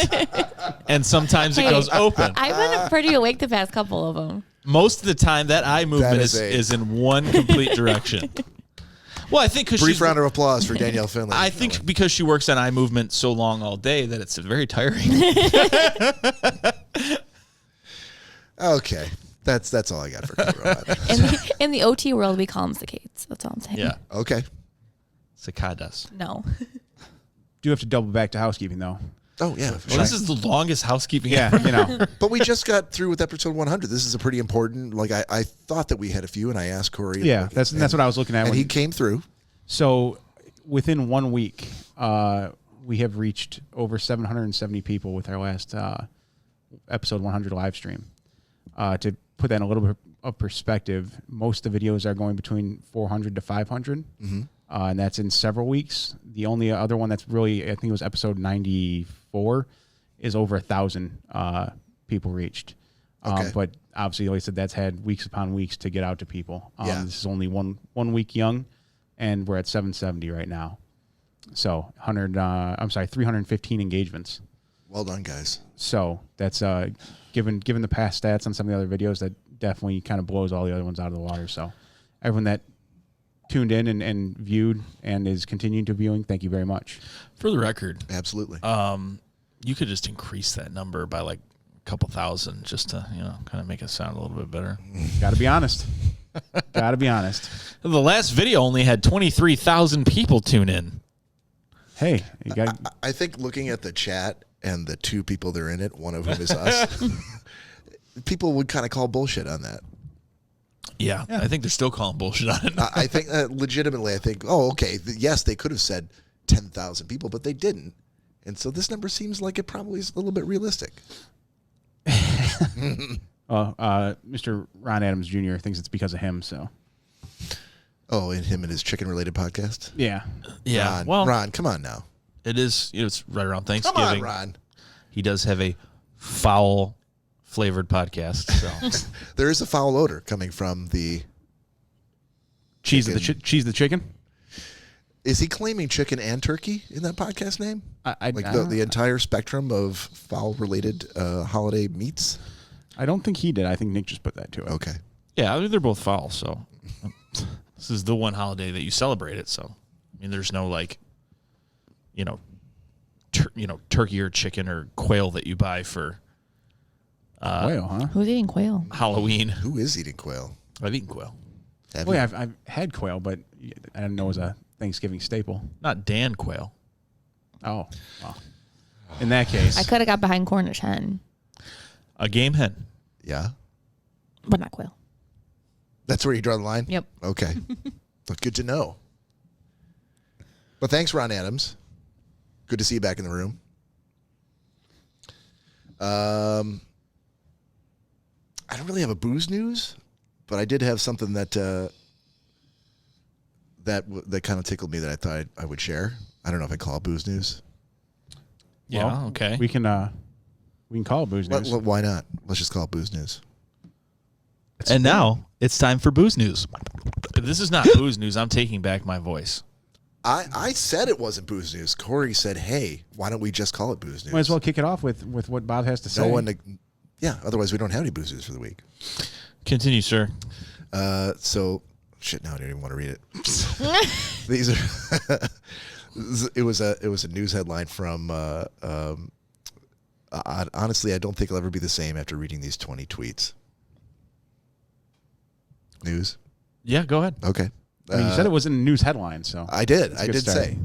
and sometimes it Hey, goes open. I've been pretty awake the past couple of them. Most of the time, that eye movement is is a- in one complete direction. Well, I think because Brief round of applause for Danielle Finley. I think because she works on eye movement so long all day that it's very tiring. Okay. That's all I got for Cory Robot. In the OT world, we call them cicadas. That's all I'm saying. Yeah. Okay. Cicadas. No. Do have to double back to housekeeping though. Oh, yeah. For Well, this is the longest housekeeping Yeah, ever. you know. But we just got through with episode 100. This is a pretty important. Like I thought that we had a few, and I asked Cory. Yeah, that's what I was looking at. And when- he came through. So within 1 week, we have reached over 770 people with our last episode 100 live stream. To put that in a little bit of perspective, most of the videos are going between 400 to 500, and that's in several weeks. The only other one that's really, I think it was episode 94, is over 1,000 people reached. Okay. But obviously, like I said, that's had weeks upon weeks to get out to people. Yeah. This is only one week young, and we're at 770 right now. So 315 engagements. Well done, guys. So that's given the past stats on some of the other videos, that definitely kind of blows all the other ones out of the water. So everyone that tuned in and viewed and is continuing to viewing, thank you very much. For the record, Absolutely. you could just increase that number by like a couple thousand just to, kind of make it sound a little bit better. Got to be honest. Got to be honest. The last video only had 23,000 people tune in. Hey, you got I think looking at the chat and the two people that are in it, one of whom is us, people would kind of call bullshit on that. Yeah, I think they're still calling bullshit on it. I think legitimately, okay, yes, they could have said 10,000 people, but they didn't. And so this number seems like it probably is a little bit realistic. Mr. Ron Adams Jr. thinks it's because of him. So Oh, and him and his chicken-related podcast? yeah, Yeah, Ron, come on now. it is. It's right around Come Thanksgiving. on, Ron. He does have a foul flavored podcast. So There is a foul odor coming from the... cheese the chicken. Is he claiming chicken and turkey in that podcast name? I Like don't- the entire spectrum of foul-related holiday meats? I don't think he did. I think Nick just put that to it. Okay. yeah, I mean, they're both foul. So this is the one holiday that you celebrate it. So I mean, there's no like, turkey or chicken or quail that you buy for Quail, huh? Who's eating quail? Halloween. Who is eating quail? I've eaten quail. Have Well, you? yeah, I've had quail, but I didn't know it was a Thanksgiving staple. Not Dan quail. Oh, well. In that case, I could have got behind Cornish hen, A game hen. Yeah? but not quail. That's where you draw the line? Yep. Okay. Well, good to know. But thanks, Ron Adams. Good to see you back in the room. I don't really have a booze news, but I did have something that that kind of tickled me that I thought I would share. I don't know if I call it booze news. Yeah. Well, Okay. we can call it booze news. Why not? Let's just call it booze news. And now it's time for booze news. This is not booze news. I'm taking back my voice. I said it wasn't booze news. Cory said, "Hey, why don't we just call it booze news?" Might as well kick it off with what Bob has to say. Yeah. Otherwise, we don't have any booze news for the week. Continue, sir. So shit. Now I don't even want to read it. These are. It was a news headline from. Honestly, I don't think I'll ever be the same after reading these 20 tweets. News. Yeah, go ahead. Okay. I mean, you said it was in a news headline, so I did. That's a I good did start. say.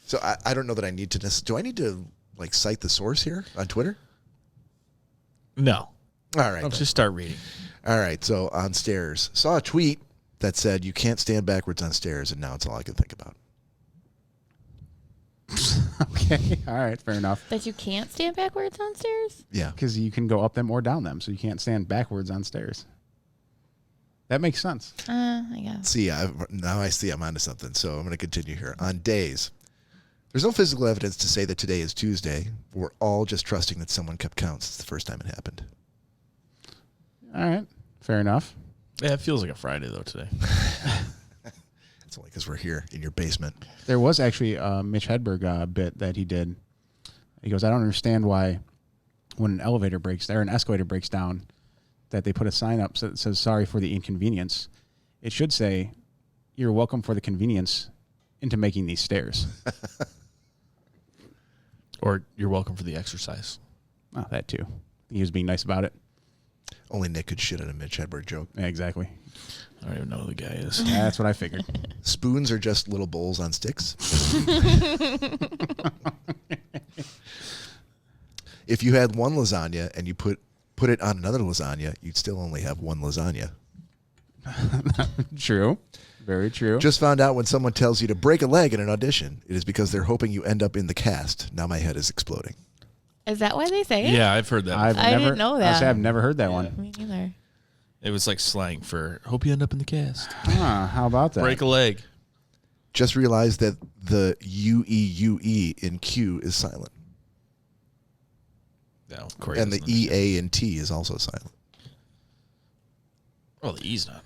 So I don't know that I need to. Do I need to like cite the source here on Twitter? No. All right. Let's then. just start reading. All right. So on stairs, saw a tweet that said you can't stand backwards on stairs, and now it's all I can think about. okay, all right, fair enough. That you can't stand backwards on stairs? Yeah. Because you can go up them or down them, so you can't stand backwards on stairs. That makes sense. I guess. See, now I see I'm onto something. So I'm going to continue here. On days, there's no physical evidence to say that today is Tuesday. We're all just trusting that someone kept count since the first time it happened. All right, fair enough. Yeah, it feels like a Friday though today. It's only because we're here in your basement. There was actually a Mitch Hedberg bit that he did. He goes, I don't understand why when an elevator breaks or an escalator breaks down that they put a sign up that says sorry for the inconvenience. It should say you're welcome for the convenience into making these stairs. Or you're welcome for the exercise. Oh, that too. He was being nice about it. Only Nick could shit at a Mitch Hedberg joke. Yeah, exactly. I don't even know who the guy is. That's what I figured. Spoons are just little bowls on sticks. If you had one lasagna and you put it on another lasagna, you'd still only have one lasagna. True. Very true. Just found out when someone tells you to break a leg in an audition, it is because they're hoping you end up in the cast. Now my head is exploding. Is that why they say it? Yeah, I've heard that. I didn't know that. I've never heard that one. Me neither. It was like slang for hope you end up in the cast. How about that? Break a leg. Just realized that the U-E-U-E in Q is silent. No, Cory And the doesn't understand. E-A in T is also silent. Oh, the E's not.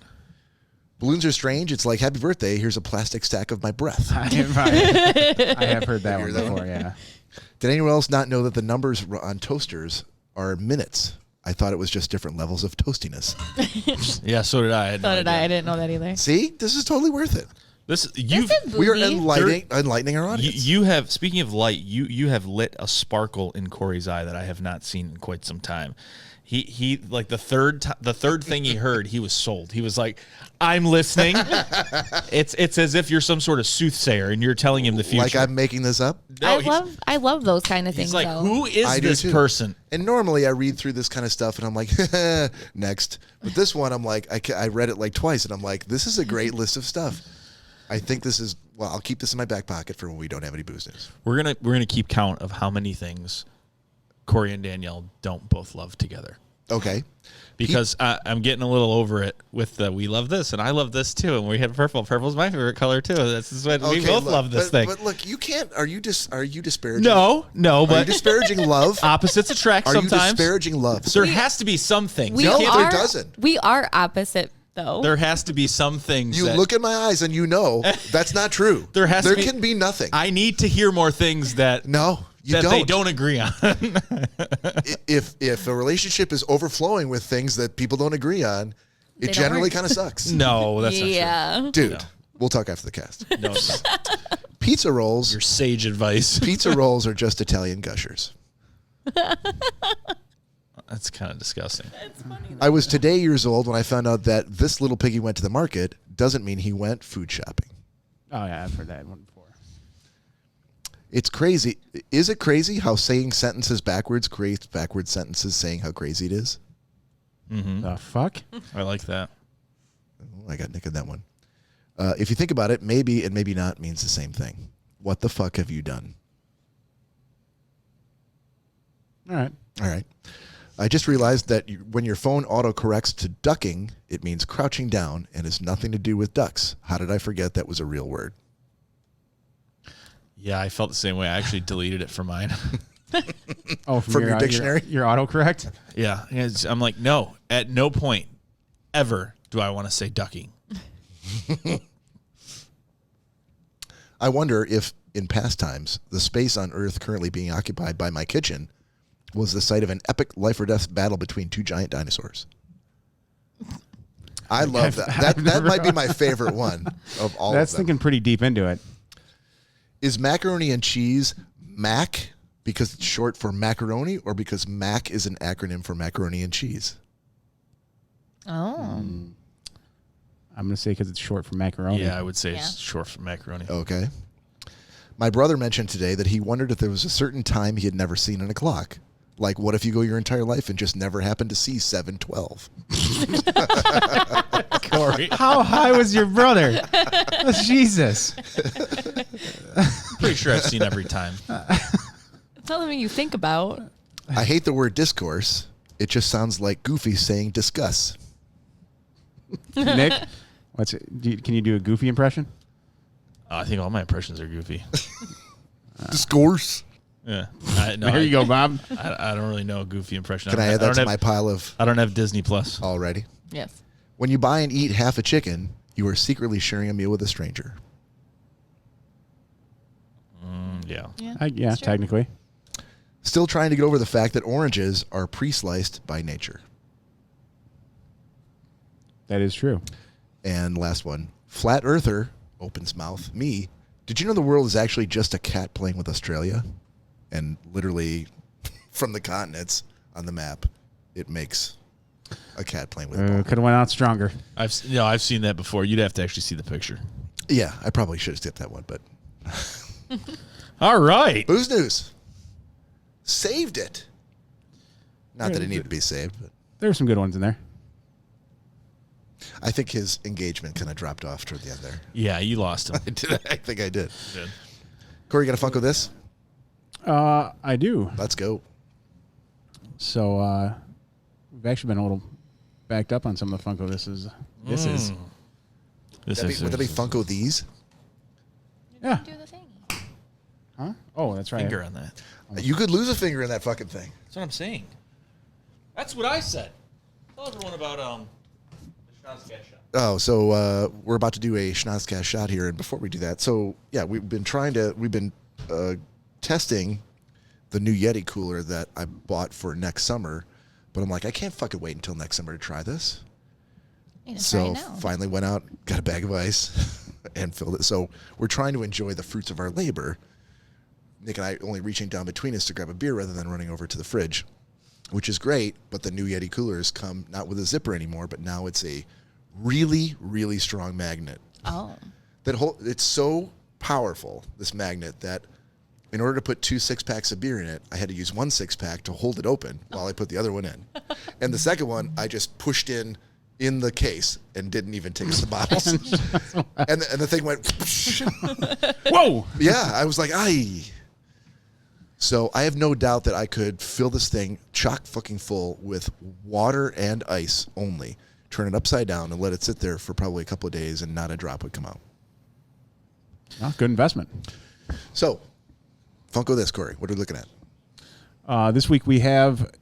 Balloons are strange. It's like, happy birthday, here's a plastic stack of my breath. I have heard that one before, yeah. Did anyone else not know that the numbers on toasters are minutes? I thought it was just different levels of toastiness. Yeah, so did I. So did I. I didn't know that either. See? This is totally worth it. You've We are Bougie. enlightening our audience. you have, speaking of light, you have lit a sparkle in Cory's eye that I have not seen in quite some time. He like the third thing he heard, he was sold. He was like, "I'm listening." It's as if you're some sort of soothsayer and you're telling him the future. Like I'm making this up? No, I love those kind of things. he's like, though. "Who is I do this too. person?" And normally I read through this kind of stuff and I'm like, next. But this one, I'm like, I read it like twice and I'm like, this is a great list of stuff. I think this is, well, I'll keep this in my back pocket for when we don't have any booze news. We're gonna keep count of how many things Cory and Danielle don't both love together. Okay. Because I'm getting a little over it with the we love this and I love this too, and we had purple. Purple's my favorite color too. This is what we both love this thing. But look, you can't. Are you disparaging? No, Are you but disparaging love? opposites attract Are sometimes. you disparaging love? There has to be some things. we No, You there can't- doesn't. We are opposite though. There has to be some things. You that look in my eyes and you know that's not true. There can be nothing. I need to hear more things that No, you that don't. they don't agree on. If a relationship is overflowing with things that people don't agree on, it don't generally work. kind of sucks. No, that's yeah. Dude, No. we'll talk after the cast. not true. No, it's not. Pizza rolls. Your sage advice. Pizza rolls are just Italian gushers. That's kind of disgusting. I was today years old when I found out that this little piggy went to the market doesn't mean he went food shopping. Oh, yeah, I've heard that one before. It's crazy. Is it crazy how saying sentences backwards creates backwards sentences saying how crazy it is? The fuck? I like that. Oh, I got Nick in that one. If you think about it, maybe and maybe not means the same thing. What the fuck have you done? All right. All right. I just realized that when your phone autocorrects to ducking, it means crouching down and has nothing to do with ducks. How did I forget that was a real word? Yeah, I felt the same way. I actually deleted it from mine. Oh, From your dictionary? Your autocorrect? Yeah, I'm like, no. At no point ever do I want to say ducking. I wonder if, in past times, the space on Earth currently being occupied by my kitchen was the site of an epic life-or-death battle between two giant dinosaurs. I love that. That might be my favorite one of all That's of them. thinking pretty deep into it. Is macaroni and cheese MAC because it's short for macaroni or because MAC is an acronym for macaroni and cheese? Oh. I'm going to say because it's short for macaroni. Yeah, I would say Yeah. it's short for macaroni. Okay. My brother mentioned today that he wondered if there was a certain time he had never seen in a clock. Like, what if you go your entire life and just never happen to see 7:12? Cory. How high was your brother? Jesus. Pretty sure I've seen every time. It's not something you think about. I hate the word discourse. It just sounds like Goofy saying discuss. Nick, can you do a Goofy impression? I think all my impressions are goofy. Discourse. Yeah. There you go, Bob. I don't really know a goofy impression. Can I add that to my pile of I don't have Disney Plus. already? Yes. When you buy and eat half a chicken, you are secretly sharing a meal with a stranger. Yeah. Yeah, that's true. technically. Still trying to get over the fact that oranges are pre-sliced by nature. That is true. And last one, flat earther, opens mouth, me. Did you know the world is actually just a cat playing with Australia? And literally from the continents on the map, it makes a cat playing with a ball. Could have went out stronger. I've seen that before. You'd have to actually see the picture. Yeah, I probably should have skipped that one, but All right. Booze News saved it. Not that it needed to be saved, but There were some good ones in there. I think his engagement kind of dropped off toward the end there. Yeah, you lost him. I think I did. Good. Corey, you got a Funko This? I do. Let's go. So we've actually been a little backed up on some of the Funko This is. Would that be Funko These? Yeah. Do the thing. Huh? Oh, that's right. Finger on that. You could lose a finger in that fucking thing. That's what I'm saying. That's what I said. Tell everyone about the Schnozzcast shot. Oh, so we're about to do a Schnozzcast shot here, and before we do that, so yeah, we've been testing the new Yeti cooler that I bought for next summer, but I'm like, I can't fucking wait until next summer to try this. So finally went out, got a bag of ice, and filled it. So we're trying to enjoy the fruits of our labor. Nick and I only reaching down between us to grab a beer rather than running over to the fridge, which is great. But the new Yeti coolers come not with a zipper anymore, but now it's a really, really strong magnet. Oh. It's so powerful, this magnet, that in order to put 2 6-packs of beer in it, I had to use 1 6-pack to hold it open while I put the other one in. And the second one, I just pushed in the case and didn't even take the bottles. and the thing went, Whoa! yeah, I was like, aye. So I have no doubt that I could fill this thing chock fucking full with water and ice only, turn it upside down and let it sit there for probably a couple of days and not a drop would come out. Oh, good investment. So, Funko This, Corey, what are we looking at? This week we have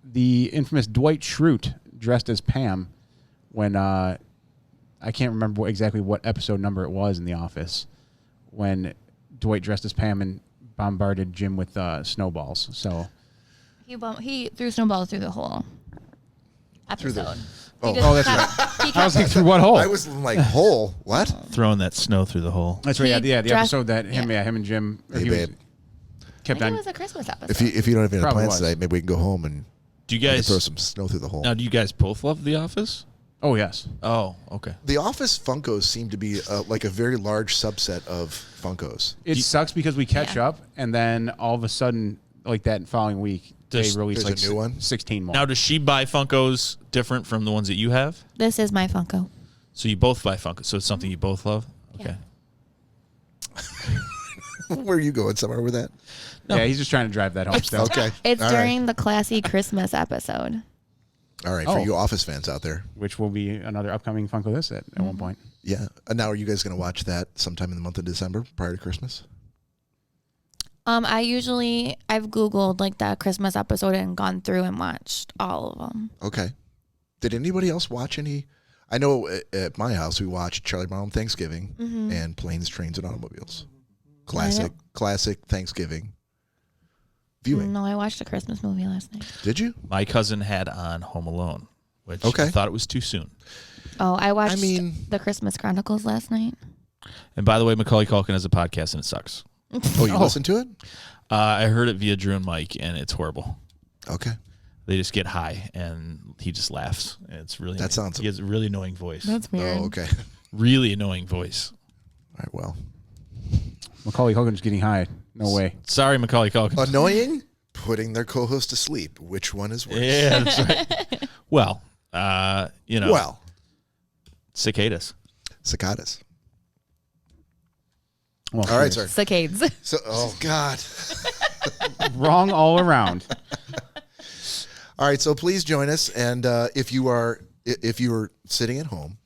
the infamous Dwight Schrute dressed as Pam when I can't remember exactly what episode number it was in The Office when Dwight dressed as Pam and bombarded Jim with snowballs. So He threw snowballs through the whole episode. that's right. I was like, through what hole? I was like, hole? What? Throwing that snow through the hole. That's right. He Yeah, the dressed- episode that him yeah. and Jim Hey, babe. kept I on. think it was a Christmas episode. If you don't have any Probably plans was. tonight, maybe we can go home and Do you we can guys throw some snow through the hole. now? Do you guys both love The Office? Oh yes. Oh, okay. The Office Funkos seem to be like a very large subset of Funkos. It sucks because we catch Yeah. up and then all of a sudden, like that following week, they release there's like a new one? 16 more. Now, does she buy Funkos different from the ones that you have? This is my Funko. So you both buy Funkos. So it's something you both love. Okay. Where are you going? Somewhere with that? Yeah, he's just trying to drive that home still. Okay. It's All right. during the classy Christmas episode. All right, for Oh. you Office fans out there. Which will be another upcoming Funko This at one point. Yeah. Now, are you guys going to watch that sometime in the month of December prior to Christmas? I've Googled like that Christmas episode and gone through and watched all of them. Okay. Did anybody else watch any? I know at my house we watched Charlie Brown Thanksgiving and Planes, Trains, and Automobiles. Classic Thanksgiving viewing. No, I watched a Christmas movie last night. Did you? My cousin had on Home Alone, which Okay. I thought it was too soon. Oh, I watched mean- the Christmas Chronicles last night. And by the way, Macaulay Culkin has a podcast and it sucks. Oh, you listened to it? I heard it via Drew and Mike, and it's horrible. Okay. They just get high, and he just laughs. And it's really That sounds- He has a really annoying voice. That's weird. Oh, okay. Really annoying voice. All right, well. Macaulay Culkin's getting high. No way. Sorry, Macaulay Culkin. Annoying? Putting their co-host to sleep. Which one is worse? Yeah, that's right. Well, Well, cicadas. cicadas. Well, All right, sir. Cicadas. So, oh, God. Wrong all around. All right, so please join us. And if you are sitting at home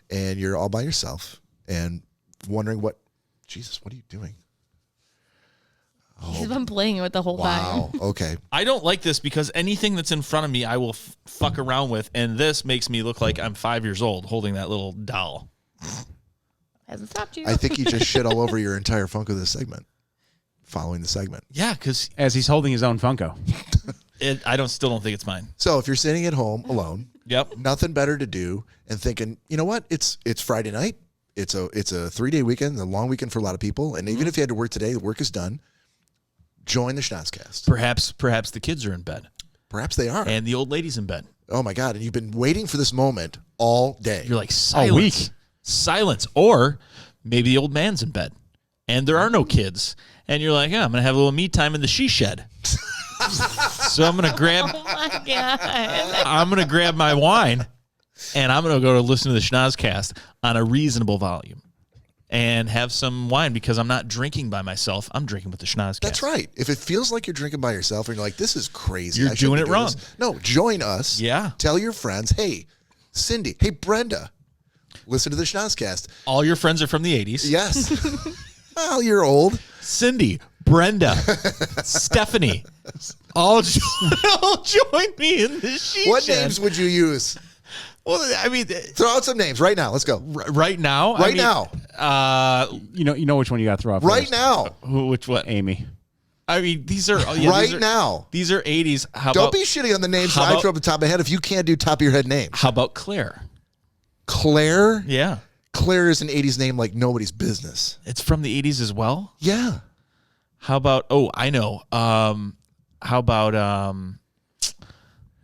and you're all by yourself and wondering Jesus, what are you doing? He's been playing it with the whole Wow. time. Okay. I don't like this because anything that's in front of me, I will fuck around with, and this makes me look like I'm 5 years old holding that little doll. Hasn't stopped you. I think you just shit all over your entire Funko This segment. Following the segment. Yeah, because As he's holding his own Funko. I still don't think it's mine. So if you're sitting at home alone, Yep. nothing better to do, and thinking, you know what? It's Friday night. It's a 3-day weekend, a long weekend for a lot of people. And even if you had to work today, the work is done. Join the Schnozzcast. Perhaps the kids are in bed Perhaps they are. and the old lady's in bed. Oh my God. And you've been waiting for this moment all day. You're like, silence. Silence. Or maybe the old man's in bed and there are no kids. And you're like, I'm going to have a little me time in the she shed. So I'm going to grab Oh my God. I'm going to grab my wine and I'm going to go to listen to the Schnozzcast on a reasonable volume and have some wine because I'm not drinking by myself. I'm drinking with the Schnozzcast. That's right. If it feels like you're drinking by yourself and you're like, this is crazy. You're I shouldn't doing be it wrong. this. No, join us. Yeah. Tell your friends, hey, Cindy, hey, Brenda, listen to the Schnozzcast. All your friends are from the 80s. Yes. Well, you're old. Cindy, Brenda, Stephanie, all join me in the she What shed. names would you use? Well, I mean, Throw out some names right now. Let's go. right now. Right now. You know which one you got to throw out Right first. now. Which what? Amy. I mean, these are Right now. These are 80s. How Don't about be shitting on the names how that I about- throw up the top of my head if you can't do top of your head names. how about Claire? Claire? Yeah, Claire is an 80s name like nobody's business. it's from the 80s as well. Yeah. How about? Oh, I know. How about?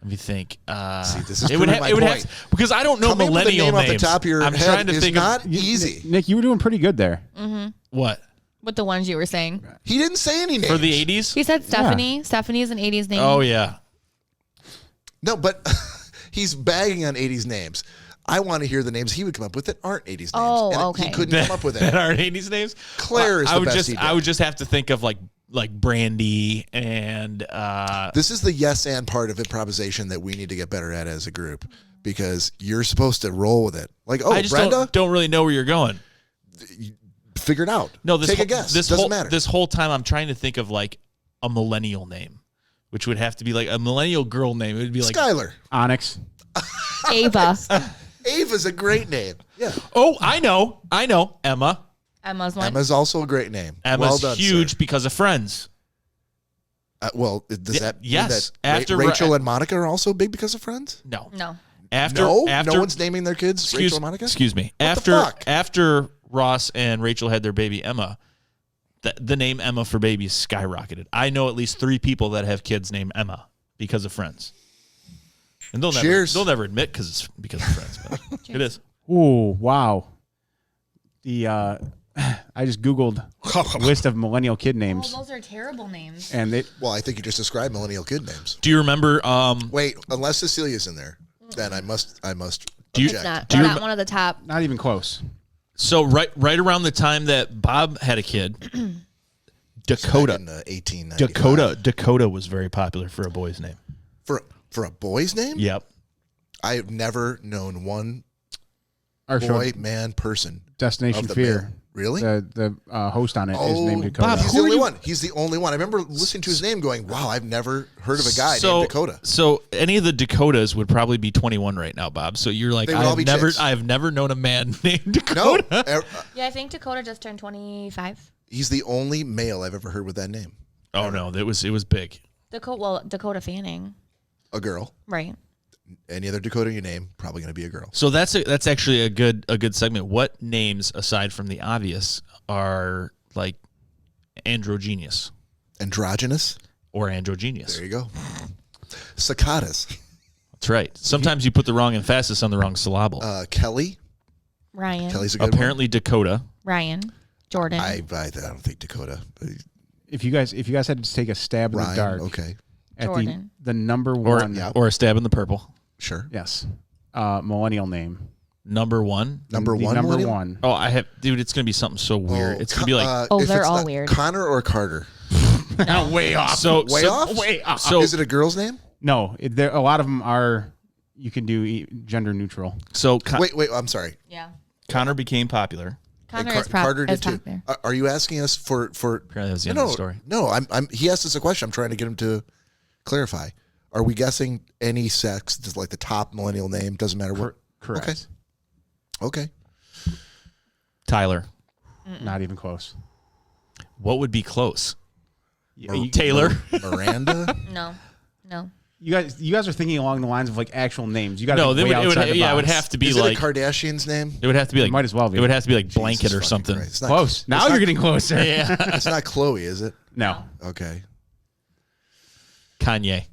Let me think. See, this is it would proving have. my It would point. have because I don't know Coming up with a millennial name off names. the top of your I'm head trying to is think not of easy. Nick, you were doing pretty good there. what With the ones you were saying. He didn't say any names. for the 80s. He said Stephanie. Stephanie is an 80s name. Oh yeah. No, but he's bagging on 80s names. I want to hear the names he would come up with that aren't 80s names. Oh, and okay. He couldn't come up with that any. aren't 80s names. Claire is I the would best just he did. I would just have to think of like Brandy and This is the yes and part of improvisation that we need to get better at as a group because you're supposed to roll with it. Like, oh, I just Brenda, don't really know where you're going. figure it out. No, this Take whole, a guess. This Doesn't whole matter. this whole time I'm trying to think of like a millennial name, which would have to be like a millennial girl name. It would be like Skylar. Onyx. Ava. Ava's a great name. Yeah. oh, I know, Emma. Emma's one. Emma's also a great name. Emma's well done, huge sir. because of Friends. Well, does that mean yes. that After Rachel and Monica are also big because of Friends? No, No. After No after one's naming their kids Rachel and Monica. Excuse me. What the after fuck? after Ross and Rachel had their baby Emma, the name Emma for babies skyrocketed. I know at least 3 people that have kids named Emma because of Friends. And Cheers. they'll never admit because it's because of Friends, but it is. Ooh, wow. The I just Googled list of millennial kid names, those are terrible names. and it Well, I think you just described millennial kid names. Do you remember? Wait, unless Cecilia's in there, then I must. Do you- It's not. Do you Not rem- one of the top. not even close. So right around the time that Bob had a kid, Dakota, In 1895. Dakota was very popular for a boy's name. For a boy's name. Yep. I have never known one Our show, boy, man, person. Destination of the Fear. male. Really? The host on it is Oh, named Dakota. Bob, He's Who the are only you- one. He's the only one. I remember listening to his name, going, "Wow, I've never heard of a guy so, named Dakota." So any of the Dakotas would probably be 21 right now, Bob. So you're like, They would all be chicks. I've never known a man named No, Dakota. Yeah, I think Dakota just turned 25. he's the only male I've ever heard with that name. Oh no, it was big. Dakota Fanning. A girl. Right. Any other Dakota you name, probably going to be a girl. So that's actually a good segment. What names aside from the obvious are like androgynous Androgynous. or androgynous? There you go. Cicadas. That's right. Sometimes you put the wrong emphasis on the wrong syllable. Kelly. Ryan. Kelly's a good Apparently Dakota. Ryan. Jordan. one. I don't think Dakota. If you guys had to take a stab in the Ryan. dark Okay. at Jordan. the number Or one, yeah. or a stab in the purple. Sure. yes, millennial name. Number one. Number The one. number millennial? one. Oh, it's gonna be something so weird. It's gonna be like Oh, if they're it's all not weird. Connor or Carter. Way off. so Way off? Way off. So Is it a girl's name? No, a lot of them are. You can do gender neutral. so Wait. I'm sorry. Yeah. Connor became popular. Connor Hey, is Carter is did too. popular. Are you asking us for? Apparently that was the end no, of the story. No, I'm. He asked us a question. I'm trying to get him to clarify. Are we guessing any sex? Just like the top millennial name doesn't matter what. Correct. Okay. Tyler. Not even close. What would be close? You, Taylor. Miranda. No. you guys are thinking along the lines of like actual names. You got No, to it would have to be Is like it a Kardashian's name? it would have to be like might as well be. It would have to be like blanket Jesus or fucking something. Christ. It's not- close. it's Now not- you're getting closer. Yeah. It's not Chloe, is it? No. Okay. Kanye.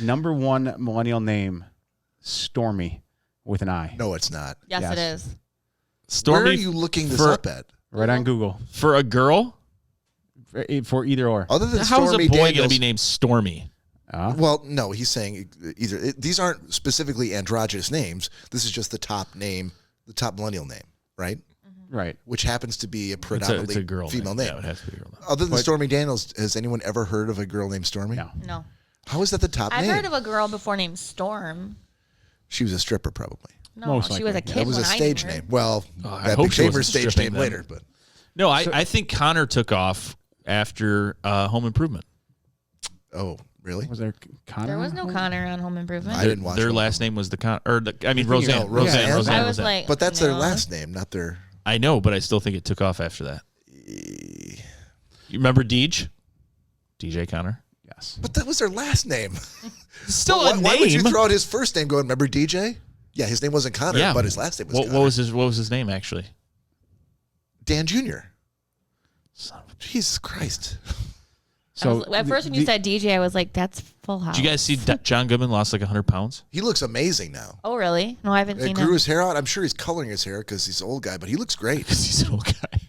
number one millennial name, Stormy, with an I. No, it's not. Yes, Yes. it is. Stormy Where are you looking this for- up at? Right on Google. for a girl? For either or. Other than How is a Stormy boy going Daniels. to be named Stormy? Well, no, he's saying either. These aren't specifically androgynous names. This is just the top name, the top millennial name, right? Right. Which happens to be a It's predominantly a girl female name. name. Yeah, it has to be a girl name. Other than Stormy Daniels, has anyone ever heard of a girl named Stormy? No. No. How is that the top I've name? heard of a girl before named Storm. She was a stripper, probably. No, Most she was a likely. kid That was a when I stage knew her. name. Well, I that hope she became her wasn't stage stripping name then. later. But No, I think Connor took off after Home Improvement. oh, really? Was there Connor? There was no Connor on Home Improvement. I didn't watch Their Home last name was Improvement. Roseanne. Oh, Roseanne. Roseanne. I was like, But that's their no. last name, not their. I know, but I still think it took off after that. You remember Deej? DJ Connor? Yes. But that was their last name. Still why, a name. why would you throw out his first name? Going, remember DJ? Yeah, his name wasn't Connor, Yeah. but his last name was what Connor. was his name actually? Dan Jr. Son of a- Jesus Christ. At first, when you said DJ, I was like, "That's Full House." Did you guys see John Goodman lost like 100 pounds? He looks amazing now. Oh, really? No, I haven't It seen grew him. his hair out. I'm sure he's coloring his hair because he's an old guy, but he looks great. He's an old guy.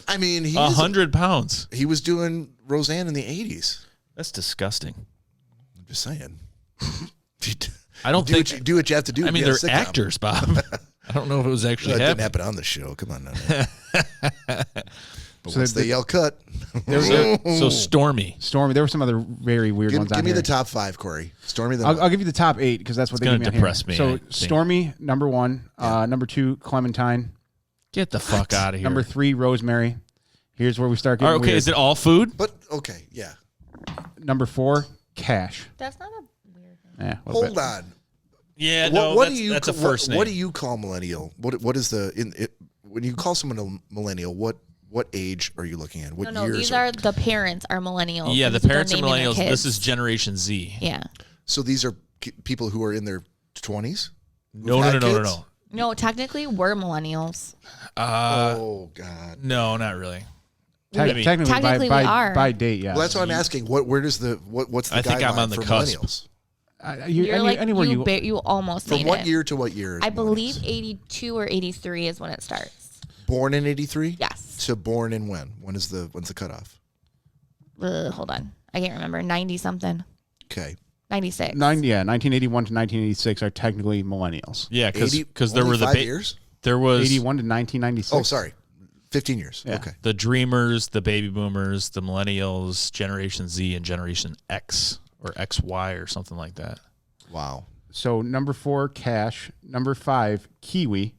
I mean, 100 pounds. he was doing Roseanne in the 80s. That's disgusting. I'm just saying. I don't do think. do what you have to do. I to mean, be on a they're sitcom. actors, Bob. I don't know if it was actually It didn't happening. happen on the show. Come on now. But So once they yell cut, So Stormy. Stormy. There were some other very weird ones on give me here. the top 5, Corey. Stormy the I'll give you the top 8 because that's what they gonna give me on depress here. me, I So think. Stormy, number 1. Number 2, Clementine. Get the fuck out of here. Number 3, Rosemary. Here's where we start All getting right, okay, weird. is it all food? But okay, yeah. Number 4, Cash. That's not a weird name. Yeah, a little Hold bit. on. Yeah, What that's a first name. What do you call millennial? What is when you call someone a millennial? What age are you looking at? What No, years? these are the parents are millennials. Yeah, and the they're parents are naming their millennials. This kids. is Generation Z. Yeah. So these are people who are in their 20s. No. No, technically, we're millennials. Oh God. No, not really. Technically, Technically, by, we are. by date, yeah. Well, that's what I'm asking. Where does what's the I think I'm guideline on the for cusp. millennials? You're like anywhere you almost From made what it. year to what year? is I believe millennials? 82 or 83 is when it starts. Born in 83. Yes. So born in when? When's the cutoff? Hold on. I can't remember. 90 something. Okay. 96. 1981 to 1986 are technically millennials. Yeah, 80 because there only were the 5 years. there was 81 to 1996. Oh, sorry. 15 years. Yeah. Okay. the Dreamers, the Baby Boomers, the Millennials, Generation Z, and Generation X or XY or something like that. Wow. So number 4, Cash. Number 5, Kiwi.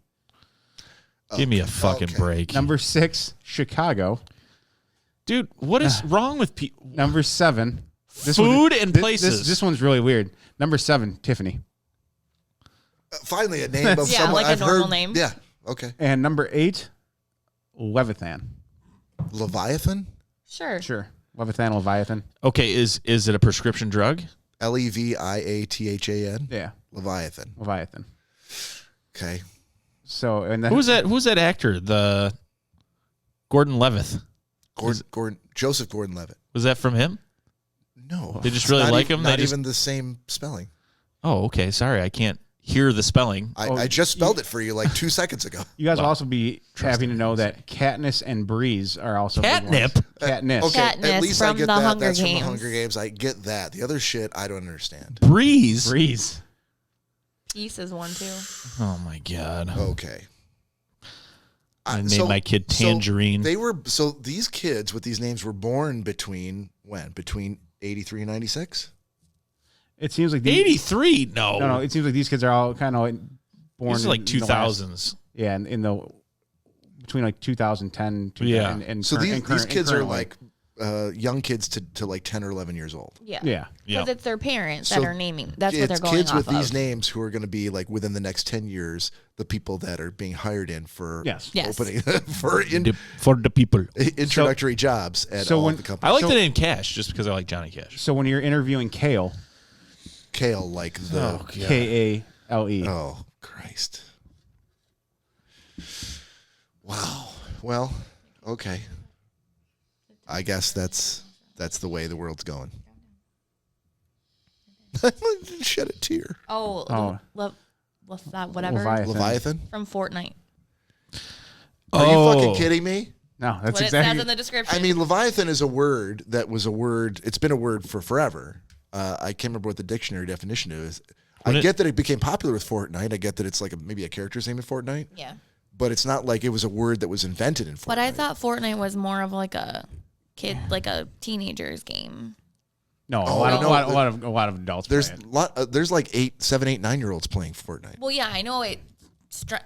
Give me a fucking Okay. break, Number 6, Chicago. dude. What is wrong with people? Number 7, Food and places. This one's really weird. Number 7, Tiffany. Finally, a name of Yeah, someone like a I've normal heard. name. Yeah. Okay. And number 8, Leviathan. Leviathan. Sure. Sure. Leviathan. Okay, is it a prescription drug? Leviathan. Yeah. Leviathan. Okay. So, and then Who's that actor? The Gordon Levitt. Joseph Gordon-Levitt. Was that from him? No. They just It's really not like even, him? They Not just- even the same spelling. Oh, okay. Sorry, I can't hear the spelling. I just spelled it for you like 2 seconds ago. You guys will also be having to know that Katniss and Breeze are also big Catnip? ones. Katniss. Okay, at Katniss least I from get the that. Hunger That's from Games. the Hunger Games. I get that. The other shit, I don't understand. Breeze. Breeze. Peace is one too. Oh my god. Okay. I named my kid Tangerine. These kids with these names were born between when? Between 83 and 96? It seems like these, 83? No. No, it seems like these kids are all kind of born These are like in the last- 2000s. Yeah, in the between like 2010 to Yeah. and So current- these and kids are currently. like young kids to like 10 or 11 years old. Yeah. Yeah. Because Yeah. it's their parents So that are naming. That's what they're It's going kids off with these of. names who are going to be like within the next 10 years, the people that are being hired in for Yes. Yes. opening for For the people. introductory jobs at so all when- of the I companies. like the name Cash just because I like Johnny Cash. So when you're interviewing Kale, Kale, like the Kale. Oh, Christ. Wow. Well, okay. I guess that's the way the world's going. Shed a tear. Oh. Whatever. Leviathan? From Fortnite. Are you fucking kidding me? No, that's What it exactly. says in the description. I mean, Leviathan is a word that was a word. It's been a word for forever. I can't remember what the dictionary definition is. I get that it became popular with Fortnite. I get that it's like maybe a character's name in Fortnite. Yeah. But it's not like it was a word that was invented in Fortnite. But I thought Fortnite was more of like a kid, like a teenager's game. No, a lot of adults. There's play it. there's like 7, 8, 9-year-olds playing Fortnite. Well, yeah, I know it.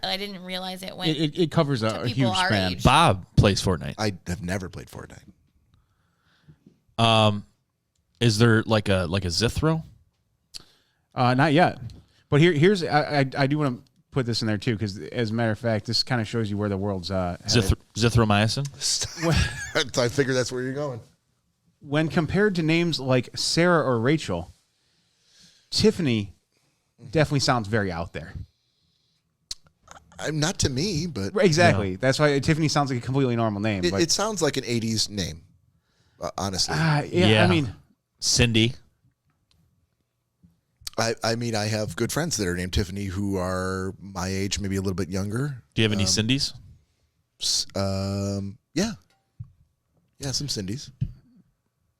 I didn't realize it went. It covers a people huge our span. age. Bob plays Fortnite. I have never played Fortnite. Is there like a Zithro? Not yet. But here's I do want to put this in there too, because as a matter of fact, this kind of shows you where the world's headed. Zithromycin? I figured that's where you're going. When compared to names like Sarah or Rachel, Tiffany definitely sounds very out there. Not to me, but Exactly. That's why Tiffany sounds like a completely normal name. But it sounds like an 80s name, honestly. yeah, I mean, Cindy. I mean, I have good friends that are named Tiffany who are my age, maybe a little bit younger. Do you have any Cindy's? Yeah, some Cindy's.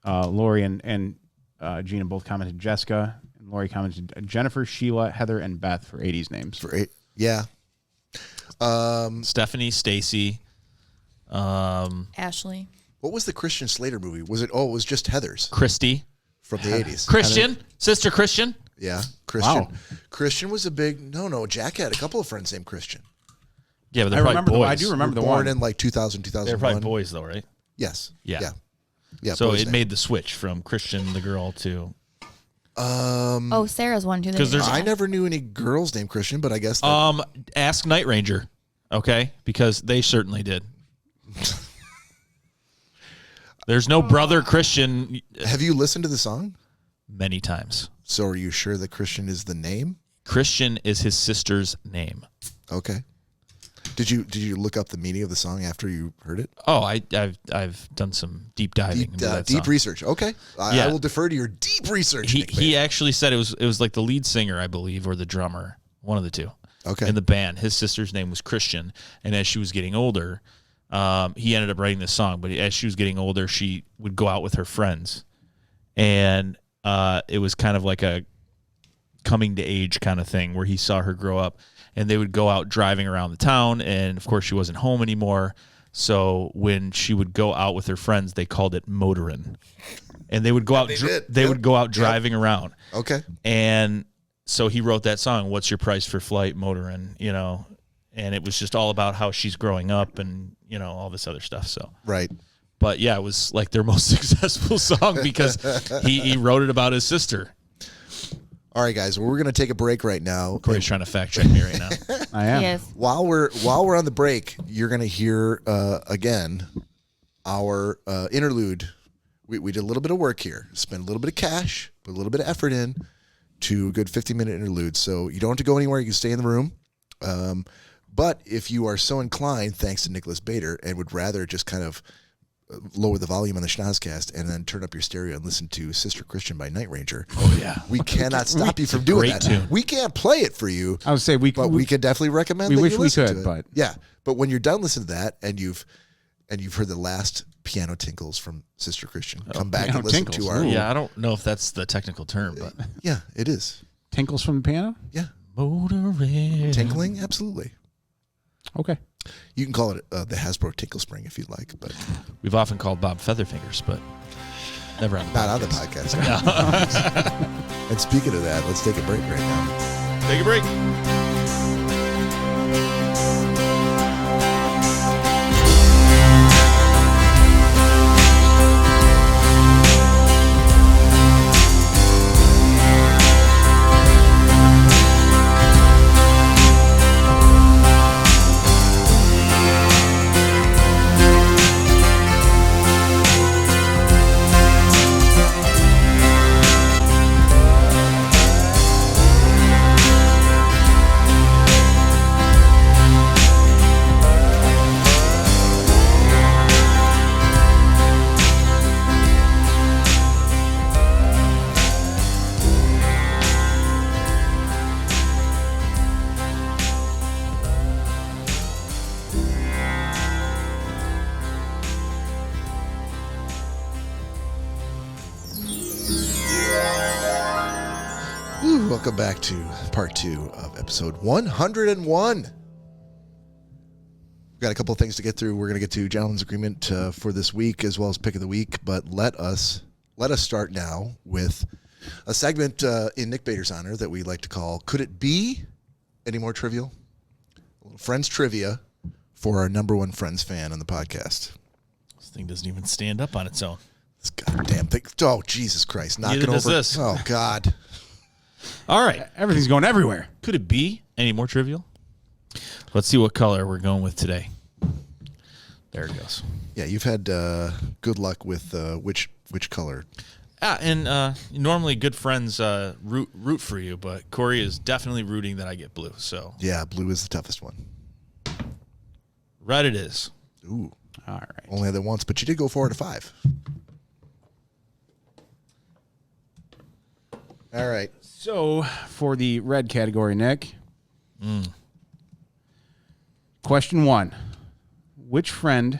Lori and Gina both commented Jessica, and Lori commented Jennifer, Sheila, Heather, and Beth for 80s names. Yeah. Stephanie, Stacy. Ashley. What was the Christian Slater movie? Was it? Oh, it was just Heather's Christy. from the 80s. Christian. Sister Christian. Yeah, Christian. Wow. Christian was a big. No. Jack had a couple of friends named Christian. Yeah, but they're probably boys. I do remember the Born one. in like 2000, 2001. They're probably boys, though, right? Yes. Yeah. Yeah. So boys it name. made the switch from Christian, the girl, to... Oh, Sarah's one too. 'Cause there's- I never knew any girls named Christian, but I guess. That, Ask Night Ranger, okay? Because they certainly did. There's no brother Christian have you listened to the song? many times. So are you sure that Christian is the name? Christian is his sister's name. Okay. Did you look up the meaning of the song after you heard it? Oh, I've done some deep diving into that Deep song. research. Okay. Yeah. I will defer to your deep research. He actually said it was like the lead singer, I believe, or the drummer, one of the two. Okay. In the band, his sister's name was Christian, and as she was getting older, he ended up writing this song. But as she was getting older, she would go out with her friends, and it was kind of like a coming to age kind of thing where he saw her grow up, and they would go out driving around the town, and of course she wasn't home anymore. So when she would go out with her friends, they called it motorin', and they would go out. They would go out driving around. Okay. And so he wrote that song, "What's Your Price for Flight, Motorin'," and it was just all about how she's growing up and, all this other stuff. So, Right. but yeah, it was like their most successful song because he wrote it about his sister. All right, guys. Well, we're going to take a break right now. Corey's trying to fact check me right now. I am. Yes. While we're on the break, you're going to hear again our interlude. We did a little bit of work here, spent a little bit of cash, put a little bit of effort in to a good 50-minute interlude. So you don't have to go anywhere. You can stay in the room. But if you are so inclined, thanks to Nicholas Bader, and would rather just kind of lower the volume on the Schnozzcast and then turn up your stereo and listen to Sister Christian by Night Ranger. Oh yeah, We cannot stop you from doing great that. tune. We can't play it for you. I would say we could definitely recommend. we that wish you we listen could, to it. but- yeah. But when you're done listening to that and you've heard the last piano tinkles from Sister Christian, come back piano and listen tinkles. to our. Ooh. yeah. I don't know if that's the technical term, but Yeah, it is. Tinkles from the piano. Yeah, motorin'. tinkling, absolutely. Okay. You can call it the Hasbro Tinkle Spring if you'd like, but We've often called Bob Featherfingers, but never on the not on the podcast. And speaking of that, let's take a break right now. Take a break. Welcome back to part 2 of episode 101. We've got a couple of things to get through. We're going to get to gentleman's agreement for this week as well as pick of the week, but let us start now with a segment in Nick Bader's honor that we like to call Could It Be Any More Trivial? A little Friends trivia for our number one Friends fan on the podcast. This thing doesn't even stand up on its own. This goddamn thing. Oh, Jesus Christ. Knocking Neither does over. this. Oh, God. All right. Everything's going everywhere. Could it be any more trivial? Let's see what color we're going with today. There it goes. Yeah, you've had good luck with which color. And normally good friends root for you, but Cory is definitely rooting that I get blue. So Yeah, blue is the toughest one. red it is. Ooh. All right. Only had it once, but you did go 4 out of 5. All right. So for the red category, Nick. Question 1. Which friend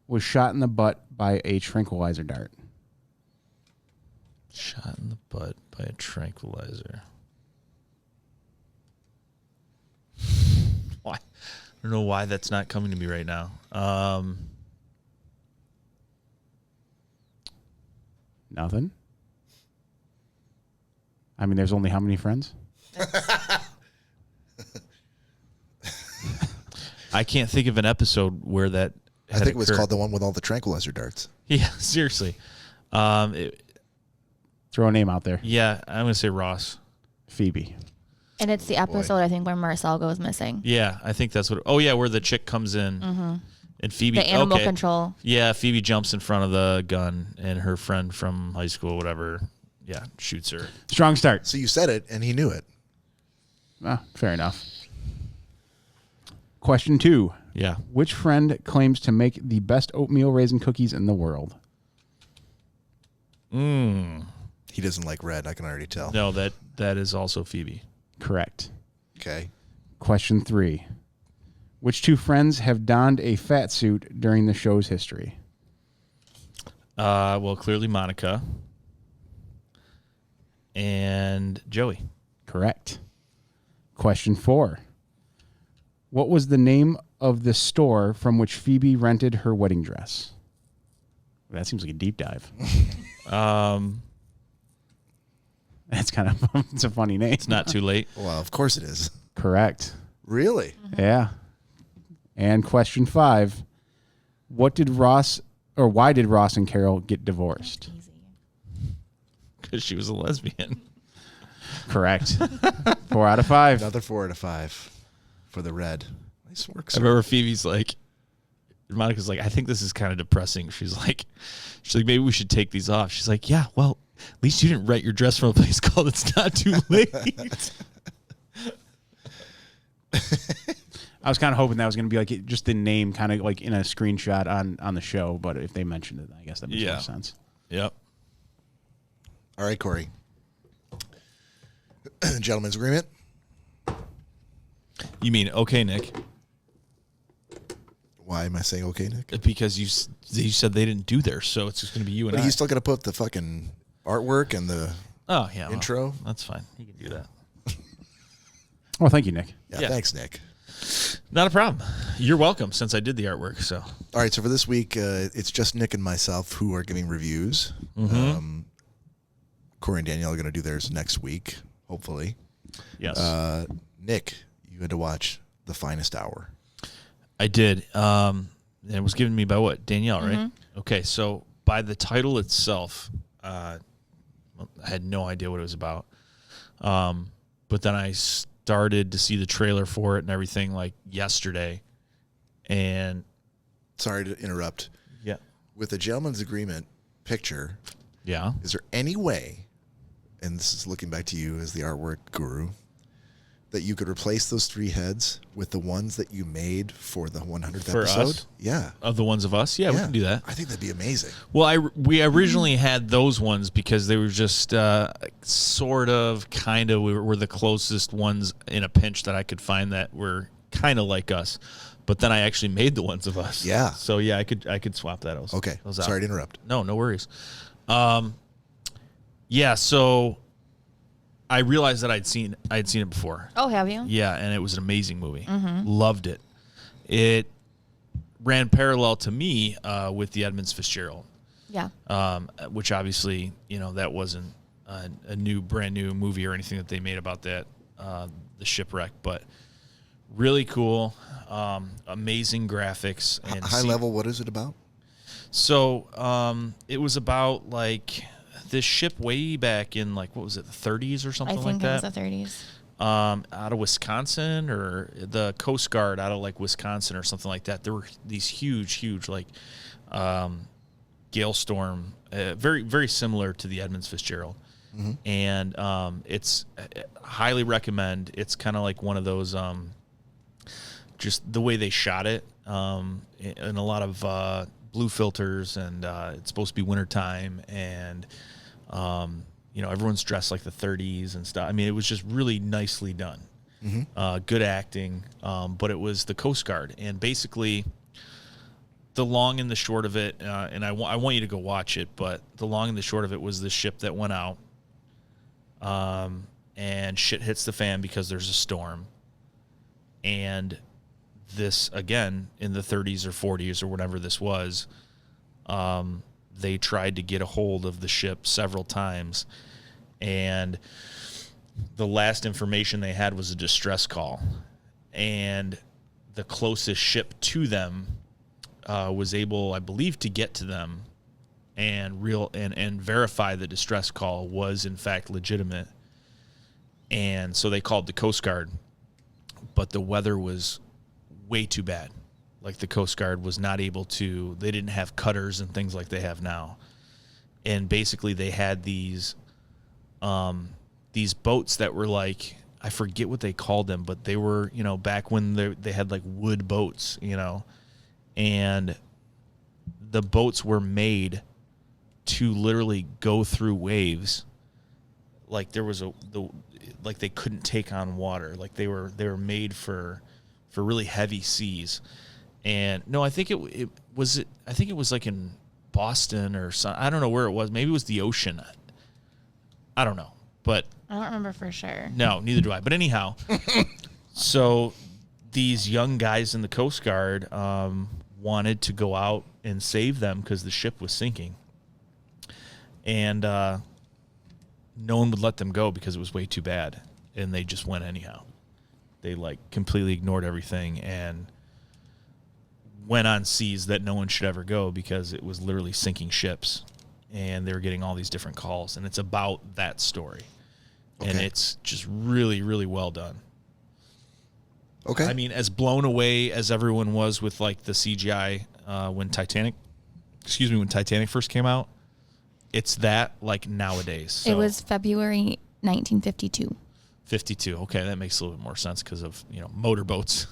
was shot in the butt by a tranquilizer dart? Shot in the butt by a tranquilizer. Why? I don't know why that's not coming to me right now. Nothing? I mean, there's only how many friends? I can't think of an episode where that I think it was called the one with all the tranquilizer darts. Yeah, seriously. Throw a name out there. Yeah, I'm going to say Ross. Phoebe. And it's the episode, I think, where Marcel goes missing. Yeah, I think that's what. Oh, yeah, where the chick comes in and Phoebe. The animal okay. control. Yeah, Phoebe jumps in front of the gun and her friend from high school, whatever, shoots her. Strong start. So you said it, and he knew it. Fair enough. Question 2. Yeah. Which friend claims to make the best oatmeal raisin cookies in the world? He doesn't like red, I can already tell. No, that is also Phoebe. Correct. Okay. Question 3. Which 2 friends have donned a fat suit during the show's history? Well, clearly Monica and Joey. Correct. Question 4. What was the name of the store from which Phoebe rented her wedding dress? That seems like a deep dive. That's kind of it's a funny name. It's not too late. Well, of course it is. Correct. Really? Yeah. And question 5. Why did Ross and Carol get divorced? Because she was a lesbian. Correct. 4 out of 5. Another 4 out of 5 for the red. Nice work, I sir. remember Phoebe's Monica's like, I think this is kind of depressing. She's like, maybe we should take these off. She's like, yeah, well, at least you didn't rent your dress from a place called It's Not Too Late. I was kind of hoping that was going to be like just the name kind of like in a screenshot on the show, but if they mentioned it, I guess that makes more sense. Yep. All right, Cory. Gentleman's agreement. You mean, okay, Nick? Why am I saying okay, Nick? Because you said they didn't do theirs, so it's just going to be you and But I. he's still going to put the fucking artwork and the intro. Well, that's fine. He can do that. Well, thank you, Nick. Yeah, thanks, Nick. Not a problem. You're welcome, since I did the artwork. So, all right, so for this week, it's just Nick and myself who are giving reviews. Cory and Danielle are going to do theirs next week, hopefully. yes, Nick, you had to watch The Finest Hour. I did. And it was given to me by what? Danielle, right? Okay, so by the title itself, I had no idea what it was about. But then I started to see the trailer for it and everything like yesterday. And sorry to interrupt. Yeah. With a gentleman's agreement picture, Yeah. is there any way, and this is looking back to you as the artwork guru, that you could replace those 3 heads with the ones that you made for the 100th For episode? us? Yeah. Of the ones of us? Yeah, we can do that. I think that'd be amazing. Well, we originally had those ones because they were just sort of, kind of, we were the closest ones in a pinch that I could find that were kind of like us. But then I actually made the ones of us. Yeah. So yeah, I could swap that out. Okay. Those out. Sorry to interrupt. No worries. Yeah. So I realized that I'd seen it before. Oh, have you? Yeah, and it was an amazing movie. Loved it. It ran parallel to me with the Edmunds Fitzgerald. Yeah. Which obviously, that wasn't a brand new movie or anything that they made about that, the shipwreck, but really cool, amazing graphics. And High level, what is it about? So it was about like this ship way back in like, what was it, the 30s or something like that? I think it was the 30s. Out of Wisconsin, or the Coast Guard out of like Wisconsin or something like that. There were these huge like gale storm, very, very similar to the Edmunds Fitzgerald. And it's highly recommend. It's kind of like one of those, just the way they shot it, and a lot of blue filters, and it's supposed to be wintertime, and everyone's dressed like the 30s and stuff. I mean, it was just really nicely done. Good acting, but it was the Coast Guard, and basically the long and the short of it, and I want you to go watch it, but the long and the short of it was this ship that went out, and shit hits the fan because there's a storm, and this, again, in the 30s or 40s or whatever this was, they tried to get a hold of the ship several times, and the last information they had was a distress call, and the closest ship to them was able, I believe, to get to them and verify the distress call was in fact legitimate. And so they called the Coast Guard, but the weather was way too bad. Like, the Coast Guard was not able to, they didn't have cutters and things like they have now. And basically they had these boats that were like, I forget what they called them, but they were, back when they had like wood boats, and the boats were made to literally go through waves. Like, there was like they couldn't take on water. Like, they were made for really heavy seas. And no, I think it was like in Boston or something. I don't know where it was. Maybe it was the ocean. I don't know, but I don't remember for sure. No, neither do I. But anyhow, so these young guys in the Coast Guard wanted to go out and save them because the ship was sinking. And no one would let them go because it was way too bad. And they just went anyhow. They like completely ignored everything and went on seas that no one should ever go because it was literally sinking ships. And they were getting all these different calls. And it's about that story. Okay. And it's just really, really well done. Okay. I mean, as blown away as everyone was with like the CGI when Titanic first came out, it's that like nowadays. So. It was February 1952. 52. Okay, that makes a little bit more sense because of, motorboats,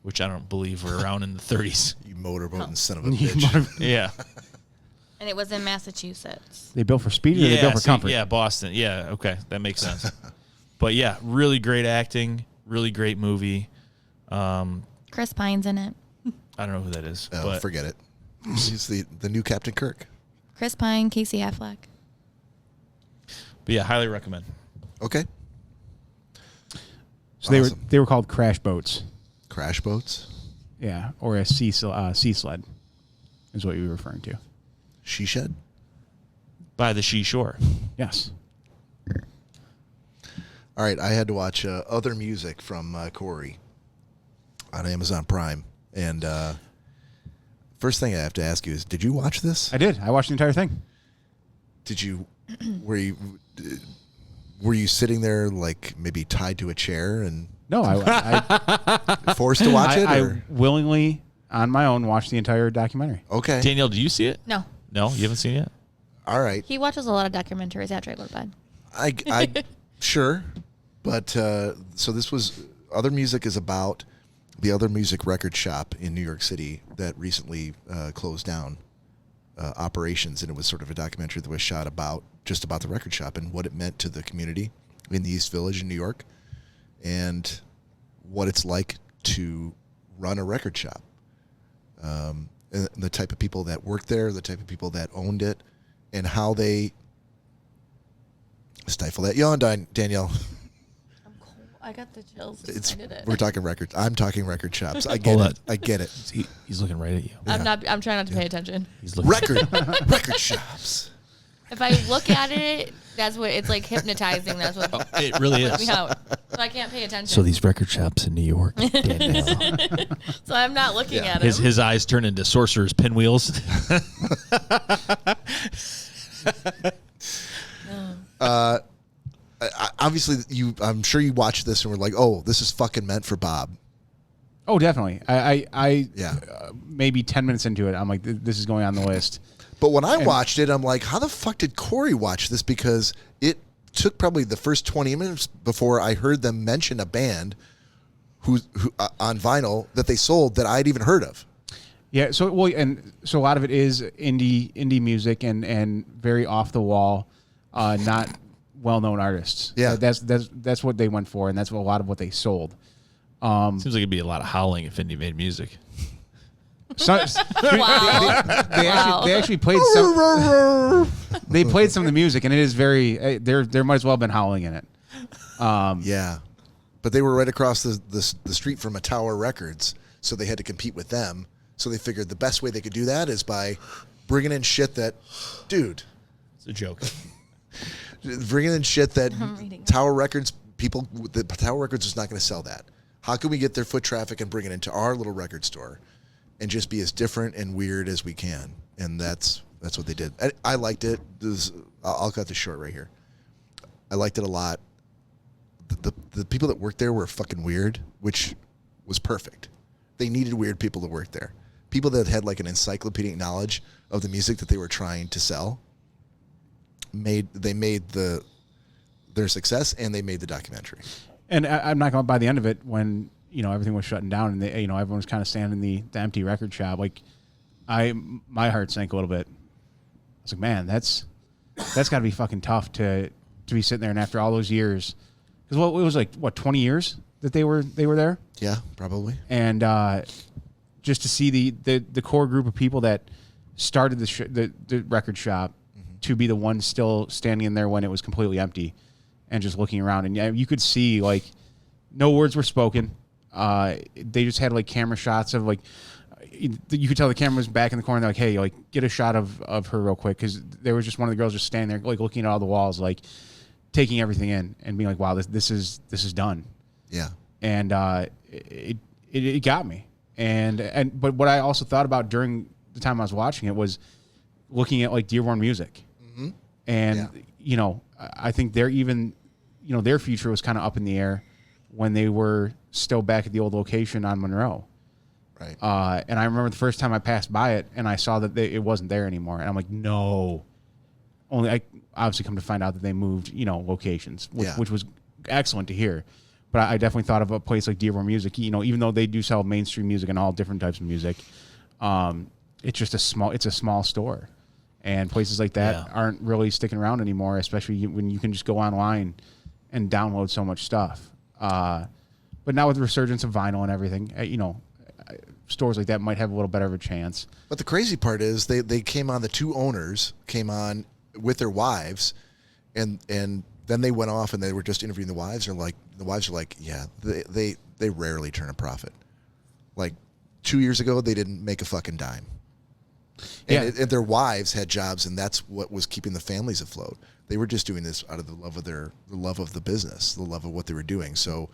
which I don't believe were around in the 30s. You motorboating son of a bitch. Yeah. And it was in Massachusetts. They built for speed or they built for comfort? Yeah, Boston. Yeah, okay, that makes sense. But yeah, really great acting, really great movie. Chris Pine's in it. I don't know who that is. Oh, but forget it. He's the new Captain Kirk. Chris Pine, Casey Affleck. But yeah, highly recommend. Okay. So awesome. they were called crash boats. Crash boats? Yeah, or a sea sled is what you were referring to. She shed? By the shore. Yes. All right, I had to watch Other Music from Cory on Amazon Prime. And first thing I have to ask you is, did you watch this? I did. I watched the entire thing. Did you? Were you sitting there like maybe tied to a chair and? No, I forced to watch it. I willingly, on my own, watched the entire documentary. Okay. Danielle, do you see it? No. No, you haven't seen it yet? All right. He watches a lot of documentaries after I go to bed. I sure, but so this was Other Music is about the Other Music record shop in New York City that recently closed down operations, and it was sort of a documentary that was shot about the record shop and what it meant to the community in the East Village in New York, and what it's like to run a record shop. And the type of people that worked there, the type of people that owned it, and how they Stifle that yawn, Danielle. I'm cold. I got the chills. It's I did it. we're talking records. I'm talking record shops. I get it. I get it. He's looking right at you. I'm trying not to pay attention. He's looking Record shops. If I look at it, that's what it's like hypnotizing. That's what It really puts is. me out. So I can't pay attention. So these record shops in New York, Danielle. So I'm not looking at him. His eyes turn into sorcerer's pinwheels. Obviously, I'm sure you watched this and were like, "Oh, this is fucking meant for Bob." Oh, definitely. I Yeah. Maybe 10 minutes into it, I'm like, this is going on the list. But when I watched it, I'm like, how the fuck did Cory watch this? Because it took probably the first 20 minutes before I heard them mention a band who on vinyl that they sold that I'd even heard of. Yeah. So a lot of it is indie music and very off the wall, not well known artists. Yeah. That's what they went for, and that's a lot of what they sold. Seems like it'd be a lot of howling if Indy made music. So, Wow. they actually played some. They played some of the music, and it is very. There might as well have been howling in it. Yeah. But they were right across the street from a Tower Records, so they had to compete with them. So they figured the best way they could do that is by bringing in shit that, dude, It's a joke. bringing in shit that I'm reading. Tower Records people, the Tower Records is not going to sell that. How can we get their foot traffic and bring it into our little record store and just be as different and weird as we can? And that's what they did. I liked it. I'll cut this short right here. I liked it a lot. The people that worked there were fucking weird, which was perfect. They needed weird people to work there. People that had like an encyclopedic knowledge of the music that they were trying to sell. Made their success, and they made the documentary. And I'm not going to, by the end of it, when everything was shutting down and everyone was kind of standing in the empty record shop, like my heart sank a little bit. I was like, man, that's got to be fucking tough to be sitting there, and after all those years, because it was like 20 years that they were there, Yeah, probably. and just to see the core group of people that started the record shop to be the ones still standing in there when it was completely empty. And just looking around, and you could see like no words were spoken. They just had like camera shots of like you could tell the camera was back in the corner. They're like, hey, like get a shot of her real quick, because there was just one of the girls just standing there like looking at all the walls, like taking everything in and being like, wow, this is done. Yeah. And it got me. But what I also thought about during the time I was watching it was looking at like Dearborn Music, and I think they're even. Their future was kind of up in the air when they were still back at the old location on Monroe. Right. And I remember the first time I passed by it and I saw that it wasn't there anymore. And I'm like, no. Only I obviously come to find out that they moved, locations, which was excellent to hear. But I definitely thought of a place like Dearborn Music, even though they do sell mainstream music and all different types of music. It's just a small store. And places like that aren't really sticking around anymore, especially when you can just go online and download so much stuff. But now with the resurgence of vinyl and everything, stores like that might have a little better of a chance. But the crazy part is they came on, the two owners came on with their wives, and then they went off and they were just interviewing the wives. The wives are like, yeah, they rarely turn a profit. Like 2 years ago, they didn't make a fucking dime. And their wives had jobs, and that's what was keeping the families afloat. They were just doing this out of the love of the business, the love of what they were doing. So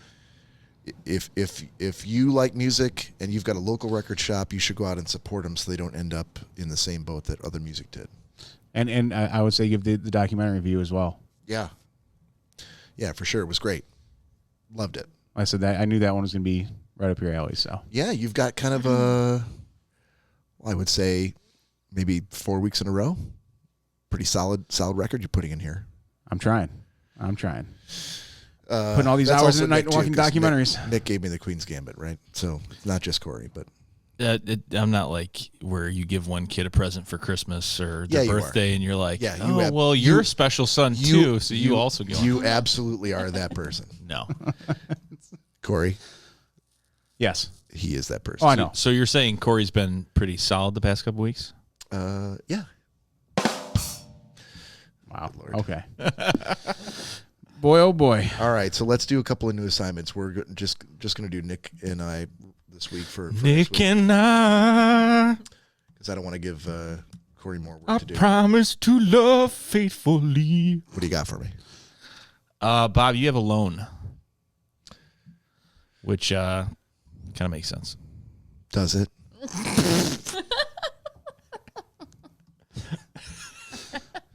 if you like music and you've got a local record shop, you should go out and support them so they don't end up in the same boat that other music did. And I would say give the documentary review as well. Yeah. Yeah, for sure. It was great. Loved it. I said that I knew that one was going to be right up your alley. So yeah, you've got kind of I would say maybe 4 weeks in a row. Pretty solid record you're putting in here. I'm trying. Putting all these hours in the night watching documentaries. Nick gave me the Queen's Gambit, right? So it's not just Cory, but I'm not like where you give one kid a present for Christmas or their birthday, and you're like, you're a special son too, so you also go. You absolutely are that person. No, Cory. Yes, he is that person. Oh, I know. So you're saying Cory's been pretty solid the past couple weeks? Yeah. Wow. Lord. Okay. Boy, oh boy. All right, so let's do a couple of new assignments. We're just going to do Nick and I this week for Nick and I. because I don't want to give Cory more work to do. Promise to love faithfully. What do you got for me? Bob, you have a loan, which kind of makes sense. Does it?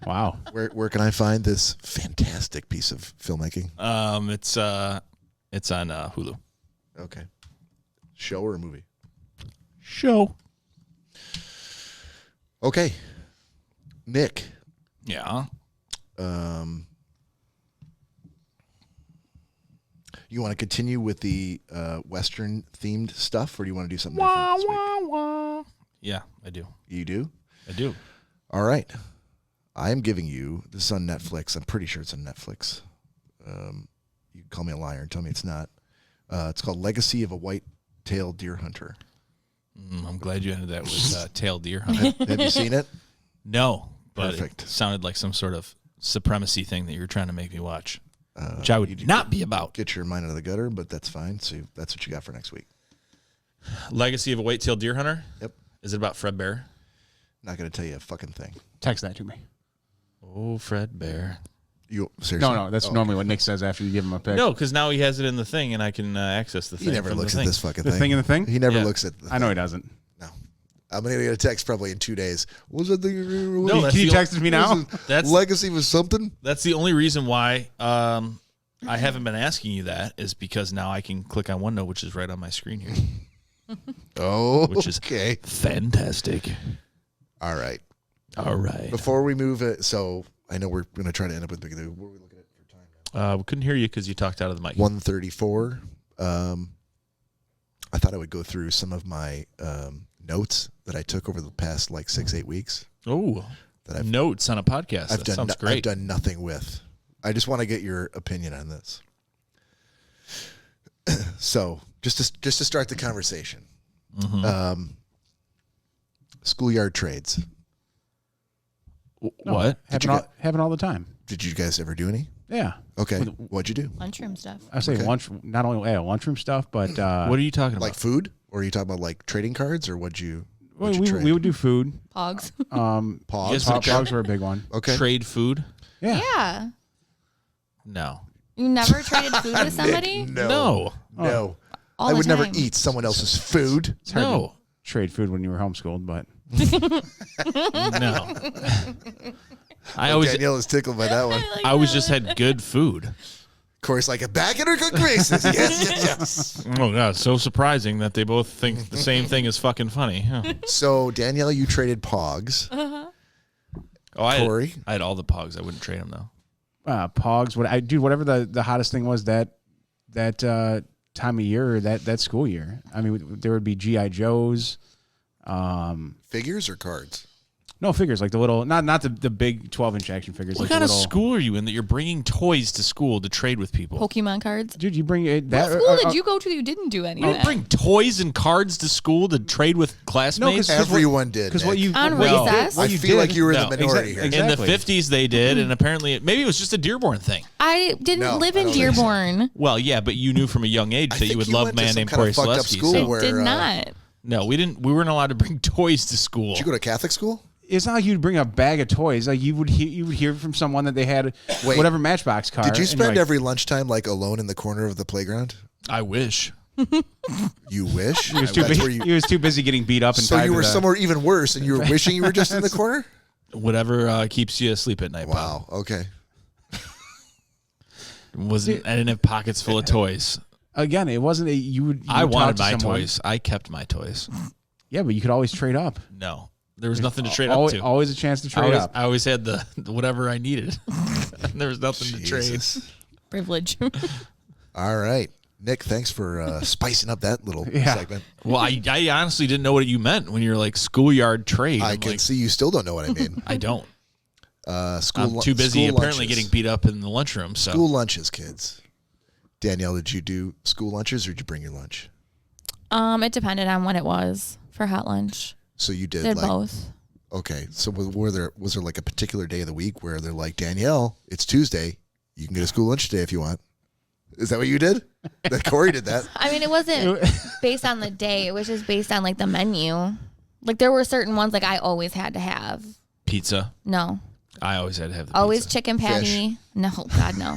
Wow. Where can I find this fantastic piece of filmmaking? It's on Hulu. Okay. Show or a movie? Show. Okay. Nick. Yeah. You want to continue with the Western themed stuff, or do you want to do something different this week? Yeah, I do. You do? I do. All right. I am giving you, this is on Netflix. I'm pretty sure it's on Netflix. You can call me a liar and tell me it's not. It's called Legacy of a White-Tailed Deer Hunter. I'm glad you ended that with tail deer hunter. Have you seen it? No, but Perfect. it sounded like some sort of supremacy thing that you're trying to make me watch, which I would not be about. Get your mind out of the gutter, but that's fine. So that's what you got for next week. Legacy of a White-Tailed Deer Hunter? Yep. Is it about Fred Bear? Not going to tell you a fucking thing. Text that to me. Oh, Fred Bear. You seriously? No, that's normally what Nick says after you give him a pick. No, because now he has it in the thing, and I can access the thing. He never from the looks at thing. this fucking The thing. thing in the thing? He never Yeah. looks at the I know he thing. doesn't. No. I'm going to get a text probably in 2 days. What's that thing? No, that's Can you the- text me now? That's Legacy was something? That's the only reason why I haven't been asking you that is because now I can click on OneNote, which is right on my screen here. Oh, Which is okay. Fantastic. All right. All right. Before we move it, so I know we're going to try to end up with what are we looking at for time now? We couldn't hear you because you talked out of the mic. 1:34. I thought I would go through some of my notes that I took over the past like 6-8 weeks. Oh, That I've notes on a podcast. That sounds great. I've done nothing with. I just want to get your opinion on this. So just to start the conversation, schoolyard trades. What? Happen all the time. Did you guys ever do any? Yeah. Okay, what'd you do? Lunchroom stuff. I say Okay. lunch, not only lunchroom stuff, but What are you talking about? Like food, or are you talking about like trading cards, or what'd you trade? we would do food. Pogs. Pogs. Yes, Pogs were a big one. Okay. Trade food? Yeah. Yeah. No. You never traded food with somebody? No. All I the would never time. eat someone else's food. It's hard No. to trade food when you were homeschooled, but No. I always Danielle is tickled by that one. I always just had good food. Cory's like a back in her good graces. Yes. Oh god, so surprising that they both think the same thing is fucking funny. Huh. So Danielle, you traded Pogs. Oh, I Cory? had all the Pogs. I wouldn't trade them though. Pogs. Whatever the hottest thing was that time of year, that school year. I mean, there would be GI Joes. Figures or cards? No figures, like the little, not the big 12-inch action figures. What like kind the of little, school are you in that you're bringing toys to school to trade with people? Pokemon cards. Dude, you bring it. That, What school did you go to? You didn't do any You of didn't that. bring toys and cards to school to trade with classmates? Everyone did. Because what Nick. you On well, recess? what I you feel like did- you were No. the minority Exactly. here. In the Exactly. 50s they did, and apparently maybe it was just a Dearborn thing. I didn't No, live I in don't think so. Dearborn. Well, yeah, but you knew from a young age I that you think would you love went a to man some named kind of Cory fucked up Selesky. school. So- Where, Did not. No, we weren't allowed to bring toys to school. Did you go to Catholic school? It's not like you'd bring a bag of toys. Like you would hear from someone that they had Wait. whatever Matchbox car. Did you and you're spend like, every lunchtime like alone in the corner of the playground? I wish. You wish? He was too That's busy. where you- He was too busy getting beat up and so tied you to were the- somewhere even worse, and you were wishing you were just in the corner? Whatever keeps you asleep at night. Bob. Wow. Okay. I didn't have pockets full of toys. Again, it wasn't a you would. I would talk wanted to my someone. toys. I kept my toys. Yeah, but you could always trade up. No, there was nothing to trade always, up to. Always a chance to trade up. I always had the whatever I needed. There was nothing to trade. Jesus. Privilege. All right. Nick, thanks for spicing up that little Yeah. segment. Well, I honestly didn't know what you meant when you're like schoolyard trade. I I'm can like, see you still don't know what I mean. I don't. School I'm too busy school apparently lunches. getting beat up in the lunchroom. So School lunches, kids. Danielle, did you do school lunches or did you bring your lunch? It depended on what it was for hot lunch. So you did Did like both. Okay, so was there like a particular day of the week where they're like, Danielle, it's Tuesday, you can get a school lunch today if you want? Is that what you did? That Cory did that? I mean, it wasn't based on the day. It was just based on like the menu. Like there were certain ones like I always had to have. Pizza. No. I always had to have the Always pizza. chicken patty. Fish. No, God, no.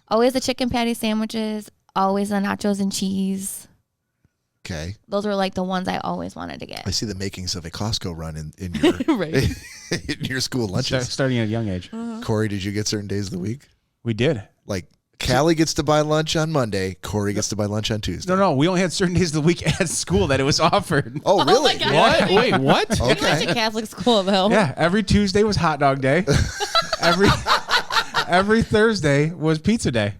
Always the chicken patty sandwiches. Always the nachos and cheese. Okay. Those were like the ones I always wanted to get. I see the makings of a Costco run in your Right. in your school lunches. Starting at a young age. Cory, did you get certain days of the week? We did. Like Callie gets to buy lunch on Monday, Cory gets to buy lunch on Tuesday. No, we only had certain days of the week at school that it was offered. Oh, really? my God. What? Wait, what? I went to Okay. Catholic school though. Yeah, every Tuesday was hot dog day. every Thursday was pizza day.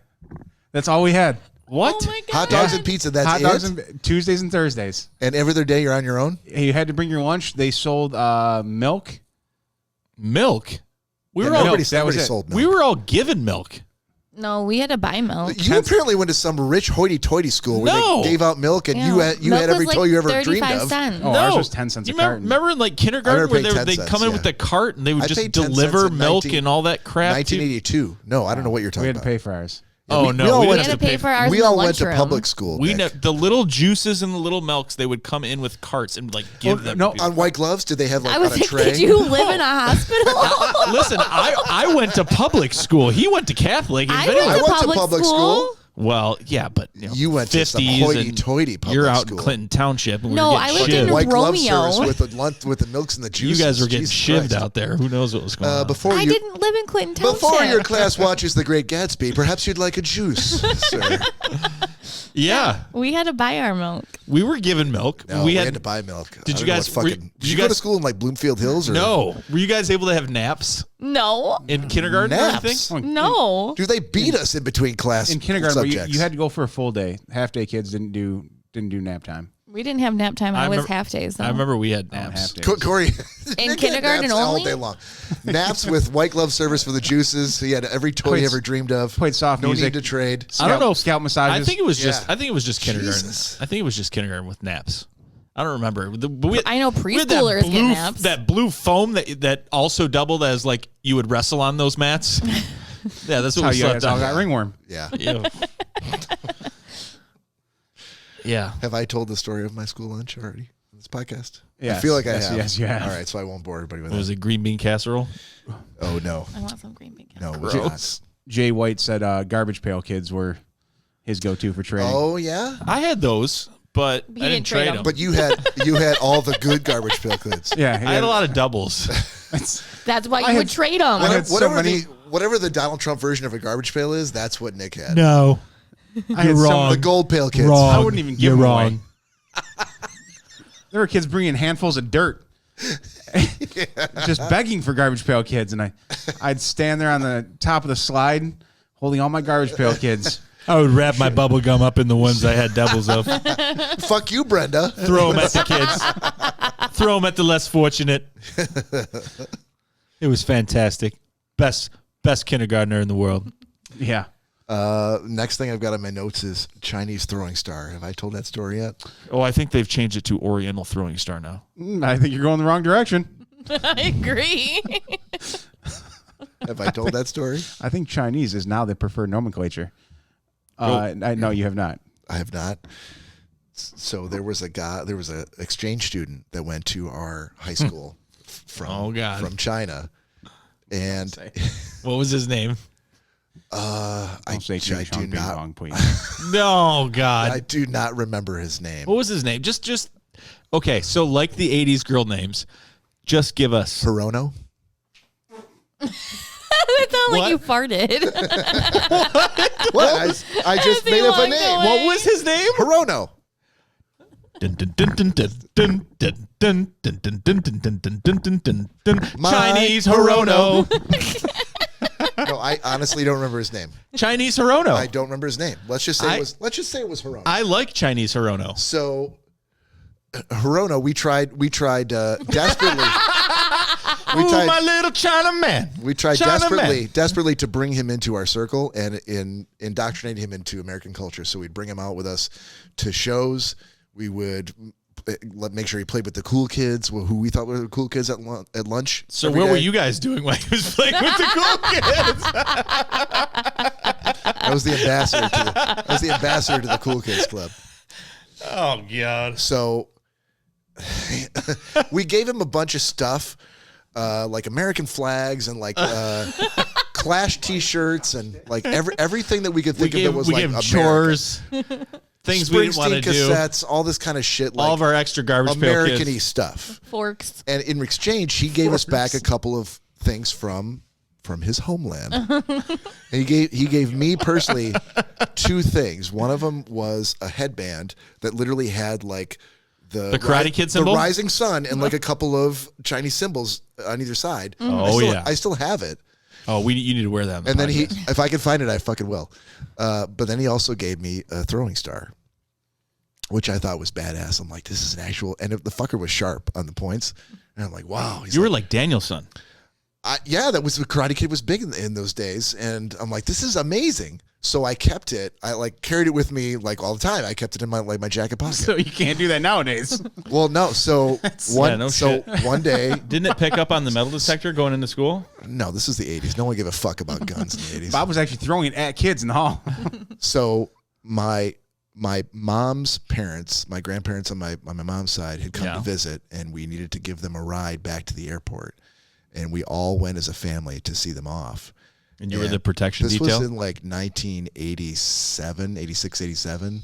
That's all we had. What? Oh my God. Hot dogs and pizza, that's hot it? dogs and Tuesdays and Thursdays. And every other day you're on your own? You had to bring your lunch. They sold milk. Milk? We Yeah, were all that was everybody it. sold milk. we were all given milk. No, we had to buy milk. You apparently went to some rich hoity-toity school where No. they gave out milk and you had Milk every was toy like you ever dreamed 35 of. cents. Oh, ours was 10 cents You a remember, carton. remember in like I kindergarten never where paid 10 they cents, come in yeah. with the cart and they would I just paid 10 deliver cents in milk 19 and all that crap? to- 1982. No, I don't know what you're We talking had to about. pay for ours. Oh, we no. all We went We didn't had to pay for ours We in the all went to lunchroom. public school. We Nick. the little juices and the little milks, they would come in with carts and like give them. no, to people. On white gloves, did they have like I was on a like, tray? did you live in a hospital? Listen, I went to public school. He went to Catholic. If I anyone- I went went to to public school. Well, yeah, but You went to some 50s hoity-toity and public You're out school. in Clinton Township. And No, we were I getting lived in shivved. White glove Romeo. service with the lunch, with the milks and the You juices. guys were getting Jesus shivved Christ. out there. Who knows what was going on? Before I you, didn't live in Clinton Township. Before your class watches The Great Gatsby, perhaps you'd like a juice, sir. Yeah, We had to buy our milk. we were given milk. No, we had to buy milk. Did I you don't know guys- what were- fucking? did Did you you go to guys- school in like Bloomfield Hills? Or No. Were you guys able to have naps No. in kindergarten or Naps? anything? No. Dude, they beat us in between class In kindergarten, but subjects. you had to go for a full day. Half day kids didn't do nap time. We didn't have nap time. I I was remember- half days. Though. I remember we had Half naps. days. Cory In Nick had kindergarten naps all only? day long. Naps with white glove service for the juices. He had every toy he Played- ever dreamed of. played soft no music. need to trade. I don't know. Scalp massages. I think it was just. Yeah. I think it was just kindergarten. Jesus. I think it was just kindergarten with naps. I don't remember. I know we had that preschoolers get blue- naps. That blue foam that also doubled as like you would wrestle on those mats. Yeah, that's what how we you slept guys all on. got ringworm. Yeah. Yeah. Yeah. Have I told the story of my school lunch already on this podcast? I Yes. feel like I Yes, have. yes, you have. All right, so I won't bore everybody with Was that. it green bean casserole? Oh, no. I want some green bean. No, it was Gross. Jay White said garbage pail kids were his go-to for not. training. Oh, yeah? I had those, but He I didn't didn't trade trade them. them. But you had all the good garbage pail kids. Yeah, I had a lot of doubles. That's why I you had- would trade them. I had so Whatever many. whatever the Donald Trump version of a garbage pail is, that's what Nick had. No, I had so The gold pail kids. I wouldn't even give them away. There were kids bringing handfuls of dirt, just begging for garbage pail kids, and I'd stand there on the top of the slide, holding all my garbage pail kids. I would wrap my bubble gum up in the ones I had doubles of. Fuck you, Brenda. Throw them at the kids. Throw them at the less fortunate. It was fantastic. Best kindergartner in the world. Yeah, Next thing I've got on my notes is Chinese throwing star. Have I told that story yet? Oh, I think they've changed it to Oriental Throwing Star now. I think you're going the wrong direction. I agree. Have I told that story? I think Chinese is now the preferred nomenclature. No, you have not. I have not. So there was a exchange student that went to our high school from China, and What was his name? Don't say I do Ping not. Pong, please. No, God. I do not remember his name. What was his name? Just okay. So like the '80s girl names, just give us. Hirono? It sounded like you farted. What? I just made up a walked name. away. What was his name? Hirono. Chinese Hirono. No, I honestly don't remember his name. Chinese Hirono. I don't remember his name. Let's just say it was Hirono. I like Chinese Hirono. So Hirono, we tried desperately. Ooh, my little China man. We tried China man. desperately to bring him into our circle and indoctrinate him into American culture. So we'd bring him out with us to shows. We would make sure he played with the cool kids, who we thought were the cool kids at lunch. So what were you guys doing while he was playing with the cool kids? I was the ambassador to the cool kids club. Oh God! So we gave him a bunch of stuff, like American flags and like Clash T-shirts and like everything that we could think of that was like American. Chores, things we didn't want to do, cassettes, all this kind of shit. Like all of our extra garbage pail American-y kids. stuff, Forks. and in exchange, he gave us back a couple of things from his homeland. And he gave me personally 2 things. One of them was a headband that literally had like the Karate Kid symbol, the rising sun, and like a couple of Chinese symbols on either side. I still have it. Oh, you need to wear that. And then if I can find it, I fucking will. But then he also gave me a throwing star, which I thought was badass. I'm like, this is an actual, and the fucker was sharp on the points. And I'm like, wow. You were like Daniel's son. Yeah, that was, the Karate Kid was big in those days. And I'm like, this is amazing. So I kept it. I like carried it with me like all the time. I kept it in my jacket pocket. So you can't do that nowadays. Well, no. So one day, didn't it pick up on the metal detector going into school? No, this is the 80s. No one gave a fuck about guns in the 80s. Bob was actually throwing it at kids in the hall. So my mom's parents, my grandparents on my mom's side had come to visit, and we needed to give them a ride back to the airport. And we all went as a family to see them off. And you were the protection detail? This was in like 1987, 86, 87.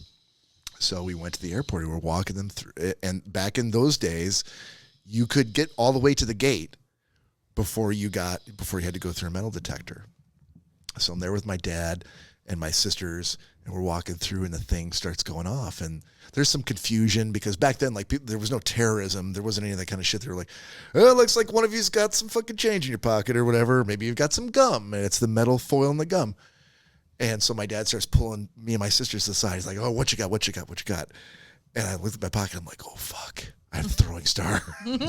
So we went to the airport. We were walking them through. And back in those days, you could get all the way to the gate before you had to go through a metal detector. So I'm there with my dad and my sisters, and we're walking through, and the thing starts going off. And there's some confusion because back then, like, there was no terrorism. There wasn't any of that kind of shit. They were like, oh, it looks like one of you's got some fucking change in your pocket or whatever. Maybe you've got some gum, and it's the metal foil in the gum. And so my dad starts pulling me and my sisters to the side. He's like, oh, what you got? What you got? What you got? And I looked at my pocket. I'm like, oh, fuck. I have a throwing star. and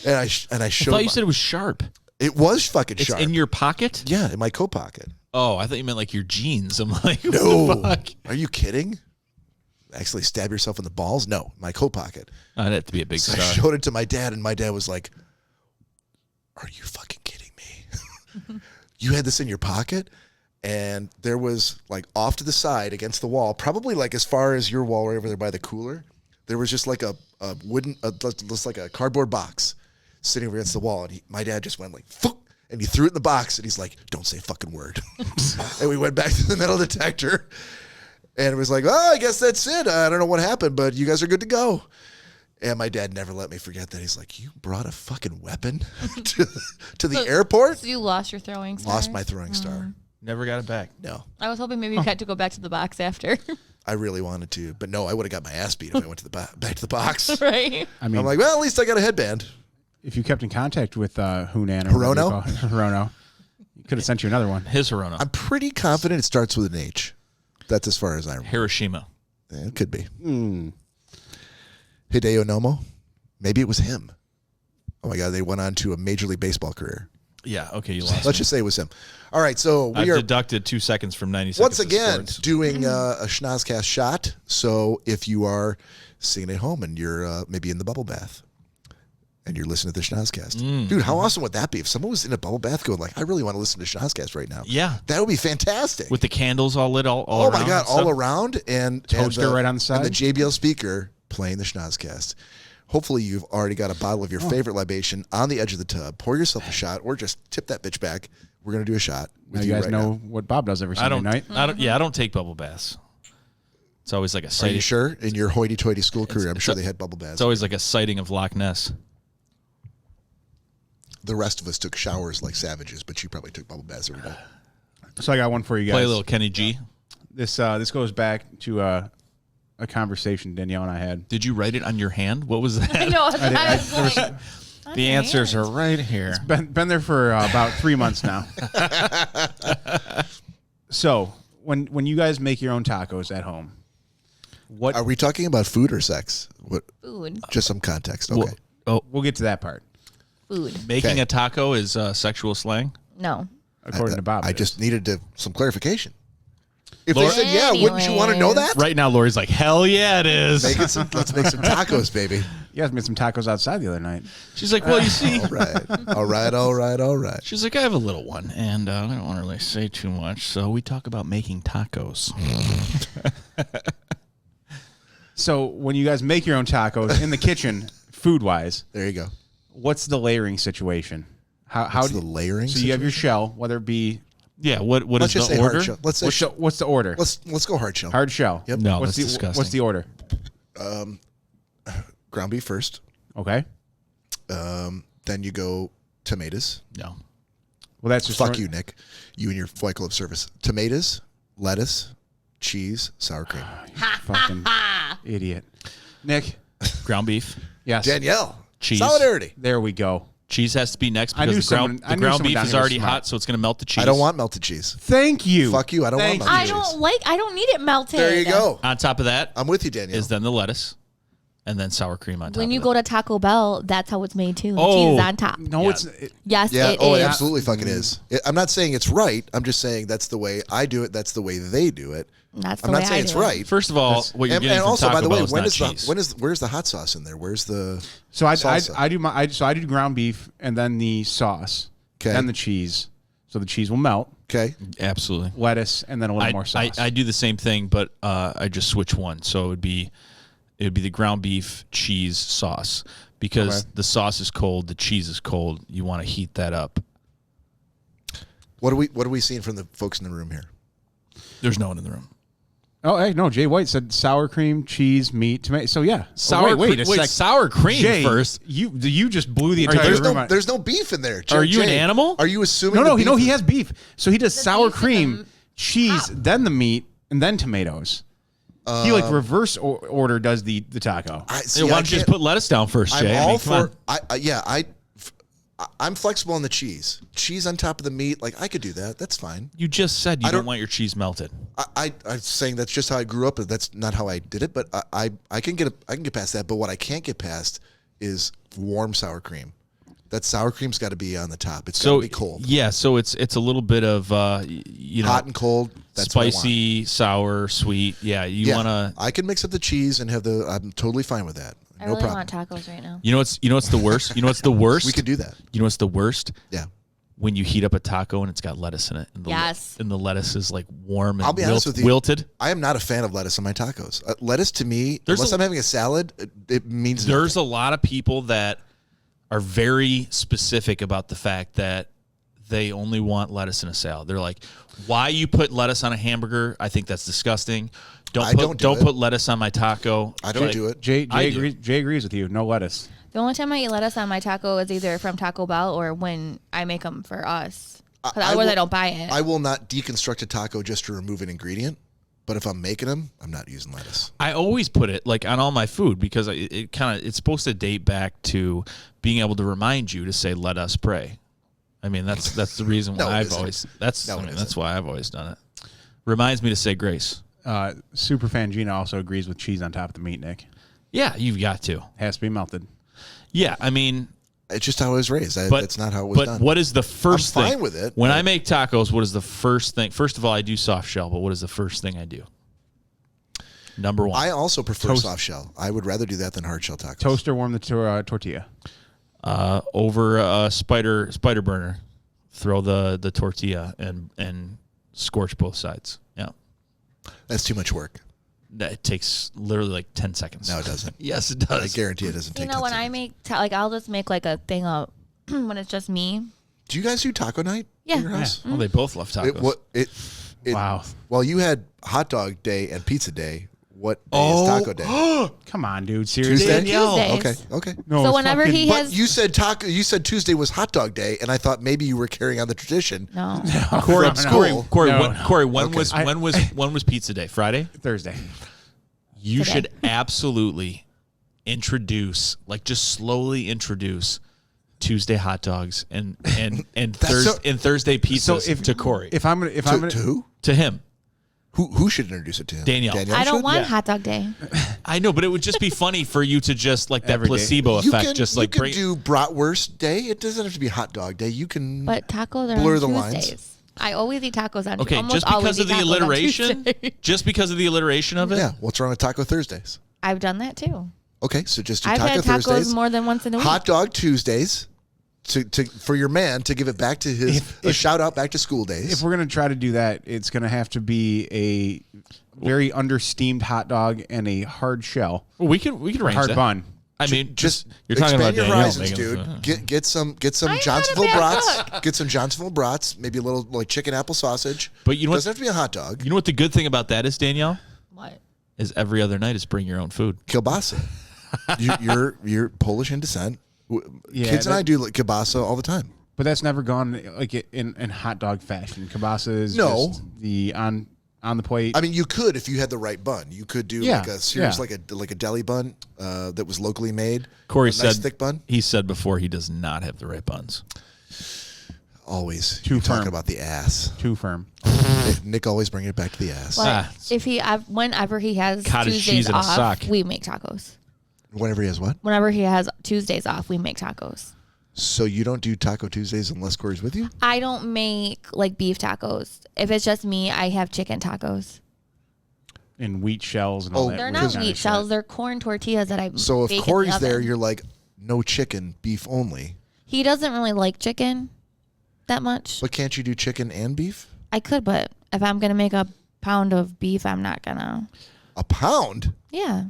I showed I thought you said it was sharp. It was fucking sharp. It's in your pocket? Yeah, in my coat pocket. Oh, I thought you meant like your jeans. I'm like, no. What the fuck? Are you kidding? Actually stab yourself in the balls? No, my coat pocket. I'd have to be a big so star. I showed it to my dad, and my dad was like, are you fucking kidding me? You had this in your pocket? And there was, like, off to the side against the wall, probably like as far as your wall right over there by the cooler, there was just like a wooden, just like a cardboard box sitting over against the wall. And my dad just went like, fuck, and he threw it in the box, and he's like, don't say a fucking word. And we went back to the metal detector, and it was like, oh, I guess that's it. I don't know what happened, but you guys are good to go. And my dad never let me forget that. He's like, you brought a fucking weapon to the airport? So you lost your throwing star? Lost my throwing star. Never got it back. No. I was hoping maybe you had to go back to the box after. I really wanted to, but no, I would have got my ass beat if I went to back to the box. Right. I mean, I'm like, well, at least I got a headband. If you kept in contact with Hunan or Hirono? Hirono, he could have sent you another one. His Hirono. I'm pretty confident it starts with an H. That's as far as I remember. Hiroshima. Yeah, it could be. Hideo Nomo? Maybe it was him. Oh my God, they went on to a Major League Baseball career. Yeah, okay, you lost. Let's just say it was him. All right, so I've we are deducted 2 seconds from 90 seconds. once again doing a Schnozzcast shot. So if you are sitting at home and you're maybe in the bubble bath and you're listening to the Schnozzcast, dude, how awesome would that be if someone was in a bubble bath going like, I really want to listen to Schnozzcast right now? Yeah. That would be fantastic. With the candles all lit all oh around. my God, all around and Toaster right on the side. and the JBL speaker playing the Schnozzcast. Hopefully you've already got a bottle of your favorite libation on the edge of the tub. Pour yourself a shot or just tip that bitch back. We're going to do a shot with Now you guys right know now. what Bob does every Sunday night. I don't take bubble baths. It's always like a Are sighting. you sure? In your hoity-toity school career, I'm sure they had bubble baths. It's always like a sighting of Loch Ness. The rest of us took showers like savages, but you probably took bubble baths every day. So I got one for you guys. Play a little Kenny G. This goes back to a conversation Danielle and I had. Did you write it on your hand? What was that? I know. I was like, The answers are right here. Been there for about 3 months now. So when you guys make your own tacos at home, what Are we talking about food or sex? What? food. Just some context. Okay. we'll get to that part. Food. Making Okay. a taco is sexual slang? No. According to Bob, I it just needed some clarification. If they said yeah, wouldn't you want to know that? Right now, Lori's like, hell yeah, it is. Let's make some tacos, baby. You guys made some tacos outside the other night. She's like, well, you see. All right. She's like, I have a little one, and I don't want to really say too much, so we talk about making tacos. So when you guys make your own tacos in the kitchen, food-wise, There you go. what's the layering situation? How the layering? So you have your shell, whether it be Yeah, what Let's is just the say order? hard shell. Let's say what's the order? let's go hard shell. Hard shell. Yep. No, What's that's the disgusting. what's the order? Ground beef first. Okay. Then you go tomatoes. No. Well, that's just Fuck you, Nick. You and your Fight Club service. Tomatoes, lettuce, cheese, sour cream. Fucking idiot. Nick. Ground beef. Yes. Danielle. Cheese. Solidarity. There we go. Cheese has to be next I knew because someone- the I knew ground someone beef down is here was already smart. hot, so it's going to melt the cheese. I don't want melted cheese. Thank you. Fuck you. I don't want melted I cheese. I don't need it melted. There you go. On top of that I'm with you, Danielle. is then the lettuce and then sour cream on top When of you it. go to Taco Bell, that's how it's made too. The Oh. cheese is on top. No, Yeah. it's Yes, Yeah. it Oh, is. it absolutely fucking is. I'm not saying it's right. I'm just saying that's the way I do it. That's the way they do it. That's the I'm way not saying I it's do it. right. First of all, what you're And getting from also, Taco by the way, Bell is when not is cheese. where's the hot sauce in there? Where's the so I salsa? do ground beef and then the sauce, Okay. then the cheese. So the cheese will melt, Okay. Absolutely. lettuce, and then a little more sauce. I do the same thing, but I just switch one. So it would be the ground beef cheese sauce because Okay. the sauce is cold, the cheese is cold. You want to heat that up. What are we seeing from the folks in the room here? There's no one in the room. Oh, hey, no, Jay White said sour cream, cheese, meat, tomato. So yeah, wait a sec. sour cream Jay, first. You just blew the Are you- entire There's room. no there's no beef in there. Are you an Jay, animal? Are you assuming? no, the he beef has beef. So he does sour beef in cream, the cheese, then the meat, and then tomatoes. He like reverse order does the taco. I, Hey, see, why I don't you just can't- put lettuce down first, I'm Jay? all come for. I'm flexible on the cheese. Cheese on top of the meat, like I could do that. That's fine. You just said you I don't don't- want your cheese melted. I'm saying that's just how I grew up. That's not how I did it. But I can get past that. But what I can't get past is warm sour cream. That sour cream's got to be on the top. It's got So to be cold. Yeah, so it's a little bit of you know, Hot and cold. That's what I want. spicy, sour, sweet. Yeah, you Yeah, want to. I can mix up the cheese and have the. I'm totally fine with that. I No really problem. want tacos right now. You know what's the worst? You know what's the worst? We could do that. You know what's the worst? Yeah. When you heat up a taco and it's got lettuce in it, and the Yes. and the lettuce is like warm and I'll be honest with you. wilted. I am not a fan of lettuce on my tacos. Lettuce to me, unless I'm having a salad, it means There's nothing. a lot of people that are very specific about the fact that they only want lettuce in a salad. They're like, "Why you put lettuce on a hamburger? I think that's disgusting. I don't do it. put lettuce on my taco." I don't Like, do it. Jay I do. agrees with you. No lettuce. The only time I eat lettuce on my taco is either from Taco Bell or when I make them for us. Because otherwise I don't buy it. I will not deconstruct a taco just to remove an ingredient. But if I'm making them, I'm not using lettuce. I always put it like on all my food because it's supposed to date back to being able to remind you to say "Let us pray." I mean that's the reason why No, it I've isn't. always that's No, I it mean, that's isn't. why I've always done it. Reminds me to say grace. Superfan Gina also agrees with cheese on top of the meat, Nick. Yeah, you've got to. Has to be melted. Yeah, I mean, It's just how I was raised. but That's not how it was but done. what is the first I'm thing? fine with it, When but- I make tacos, what is the first thing? First of all, I do soft shell, but what is the first thing I do? Number one. I also prefer Toast. soft shell. I would rather do that than hard shell tacos. Toaster warm the tortilla. Over a spider burner, throw the tortilla and scorch both sides. Yeah, That's too much work. it takes literally like 10 seconds. No, it doesn't. Yes, it I does. guarantee it doesn't you take know, 10 when I seconds. make, I'll just make like a thing up when it's just me. Do you guys do taco night Yeah. at your house? Well, they both love tacos. It, Wow. Well, you had hot dog day and pizza day. What day is taco day? Come on, dude. Seriously. Tuesday? Danielle. Tuesdays. Okay. No, So it's whenever fucking- he But has you said taco. You said Tuesday was hot dog day, and I thought maybe you were carrying on the tradition. no. Corey, from school. Corey, No, when, no. Corey, when Okay. was pizza day? Friday. Thursday. You Today. should absolutely introduce, like, just slowly introduce Tuesday hot dogs and Thursday pizzas to Corey. If I'm gonna To who? To him. Who should introduce it to him? Danielle. I don't should? want Yeah. hot dog day. I know, but it would just be funny for you to just like that Every day. placebo You effect, can, just you like can do bratwurst day. It doesn't have to be hot dog day. You can But tacos are blur on the lines. Tuesdays. I always eat tacos on Okay, almost just because always of eat the tacos on alliteration? Tuesday. Just because of the alliteration of it? Yeah, what's wrong with Taco Thursdays? I've done that too. Okay, so just do I've Taco had tacos Thursdays. more than once in a week. Hot Dog Tuesdays to for your man to give it back to his a shout out back to school days. If we're gonna try to do that, it's gonna have to be a very understeamed hot dog and a hard shell, Well, we can arrange hard that. bun. I mean, just you're talking about expand your Danielle horizons, making dude. Get some I'm Johnsonville not a bad brats. cook. Get some Johnsonville brats. Maybe a little like chicken apple sausage. But you know what- doesn't have to be a hot dog. You know what the good thing about that is, Danielle? What? Is every other night is bring your own food. Kielbasa. you're Polish in descent. Yeah, Kids and that- I do like kielbasa all the time. But that's never gone like in hot dog fashion. Kielbasa is No. just the on the plate. I mean, you could if you had the right bun. You could do Yeah, like a serious yeah. like a deli bun that was locally made. Corey a said nice thick bun. He said before he does not have the right buns. Always Too You're talking firm. about the ass. Too firm. Nick always bringing it back to the ass. But whenever he has Cottage Tuesdays cheese in a off, sock. we make tacos. Whenever he has what? Whenever he has Tuesdays off, we make tacos. So you don't do Taco Tuesdays unless Corey's with you? I don't make like beef tacos. If it's just me, I have chicken tacos. And wheat shells and all Oh, that. They're weird not kinda wheat shit. shells. They're corn tortillas that I So if bake in the Corey's there, oven. you're like, no chicken, beef only. He doesn't really like chicken that much. But can't you do chicken and beef? I could, but if I'm gonna make a pound of beef, I'm not gonna. A pound? Yeah.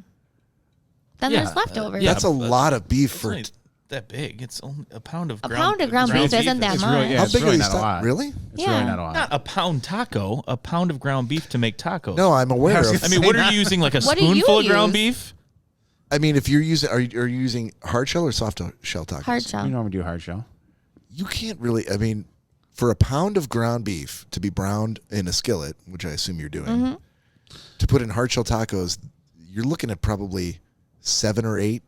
Then Yeah, there's leftovers. yeah. That's a but lot of beef It's for. not that big. It's only a pound of A ground. pound of ground beef isn't that It's much. really, yeah, How it's big really are these? not a lot. Really? It's Yeah. really not a lot. Not a pound taco, a pound of ground beef to make tacos. No, I'm aware of. I mean, what are you using? Like a What do you spoonful of ground use? beef? I mean, if you're using, are you using hard shell or soft shell tacos? Hard We shell. normally do hard shell. You can't really. I mean, for a pound of ground beef to be browned in a skillet, which I assume you're doing, Mm-hmm. to put in hard shell tacos, you're looking at probably 7 or 8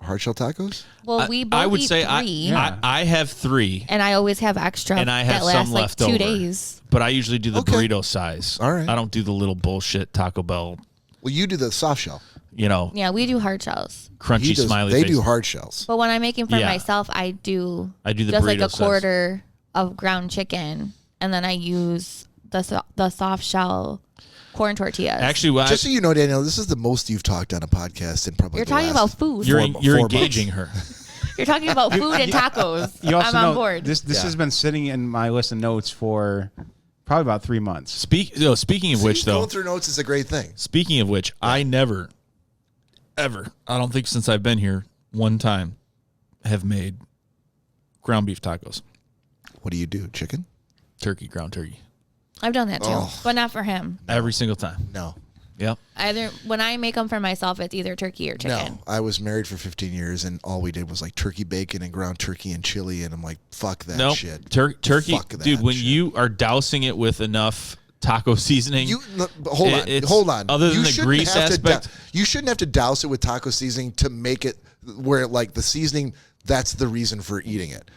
hard shell tacos. Well, we both I would eat say 3, Yeah. I have 3, and I always have extra and I have that lasts some like left 2 over. days. But I usually do the Okay. burrito size. All right. I don't do the little bullshit Taco Bell, Well, you do the soft shell. Yeah, we do hard shells. crunchy smiley They face. do hard shells. But when I'm making for Yeah. myself, I do I do the just like burrito a size. quarter of ground chicken, and then I use the soft shell corn tortillas. Actually, what Just so you know, Danielle, this is the most you've talked on a podcast in probably. you're the talking last- about food. you're four engaging months. her. You're talking about food and tacos. You also I'm know on board. this Yeah. has been sitting in my list of notes for probably about 3 months. Speaking of which, though, going through notes is a great thing. speaking of which, I never, ever, I don't think since I've been here, one time, have made ground beef tacos. What do you do? Chicken? Ground turkey. I've done that too, Oh. but not for him. Every single time. No. Yep. Either when I make them for myself, it's either turkey or chicken. No, I was married for 15 years, and all we did was like turkey bacon and ground turkey and chili, and I'm like, fuck that No, shit. turkey, Fuck that dude. When shit. you are dousing it with enough taco seasoning, Hold on, it's- hold on. other than You the shouldn't grease have to aspect- you shouldn't have to douse it with taco seasoning to make it where like the seasoning. That's the reason for eating it.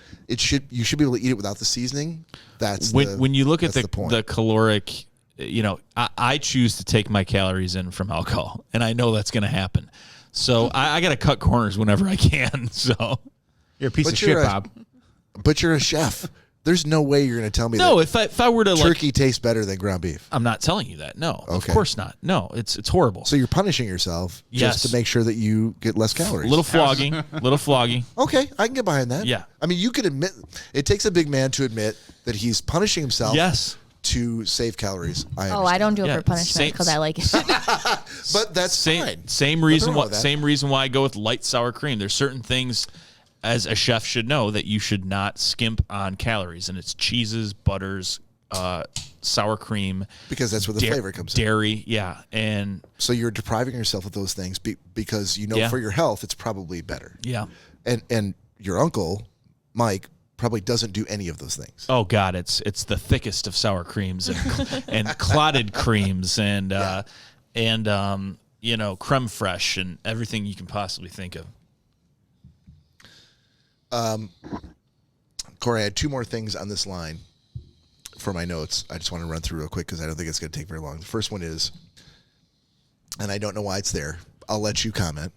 You should be able to eat it without the seasoning. That's when you look at that's point. the caloric, I choose to take my calories in from alcohol, and I know that's going to happen. So I got to cut corners whenever I can. So You're a piece But of you're shit, a- Bob. But you're a chef. There's no way you're going to tell me no, that if I were to like, turkey tastes better than ground beef. I'm not telling you that. No, of Okay. course not. No, it's horrible. So you're punishing yourself Yes. just to make sure that you get less calories. Little flogging, little flogging. Okay, I can get behind that. Yeah. I mean, you can admit it takes a big man to admit that he's punishing himself. Yes. To save calories. I don't do it Yeah, for punishment because I like it. But that's fine. Same reason wrong why with that. same reason why I go with light sour cream. There's certain things as a chef should know that you should not skimp on calories, and it's cheeses, butters, sour cream, Because that's where the flavor comes in. dairy, yeah, and So you're depriving yourself of those things because you know Yeah. for your health it's probably better. yeah. And your uncle, Mike, probably doesn't do any of those things. Oh God, it's the thickest of sour creams and clotted creams and creme fraiche and everything you can possibly think of. Corey, I had 2 more things on this line for my notes. I just want to run through real quick because I don't think it's going to take very long. The first one is, and I don't know why it's there. I'll let you comment.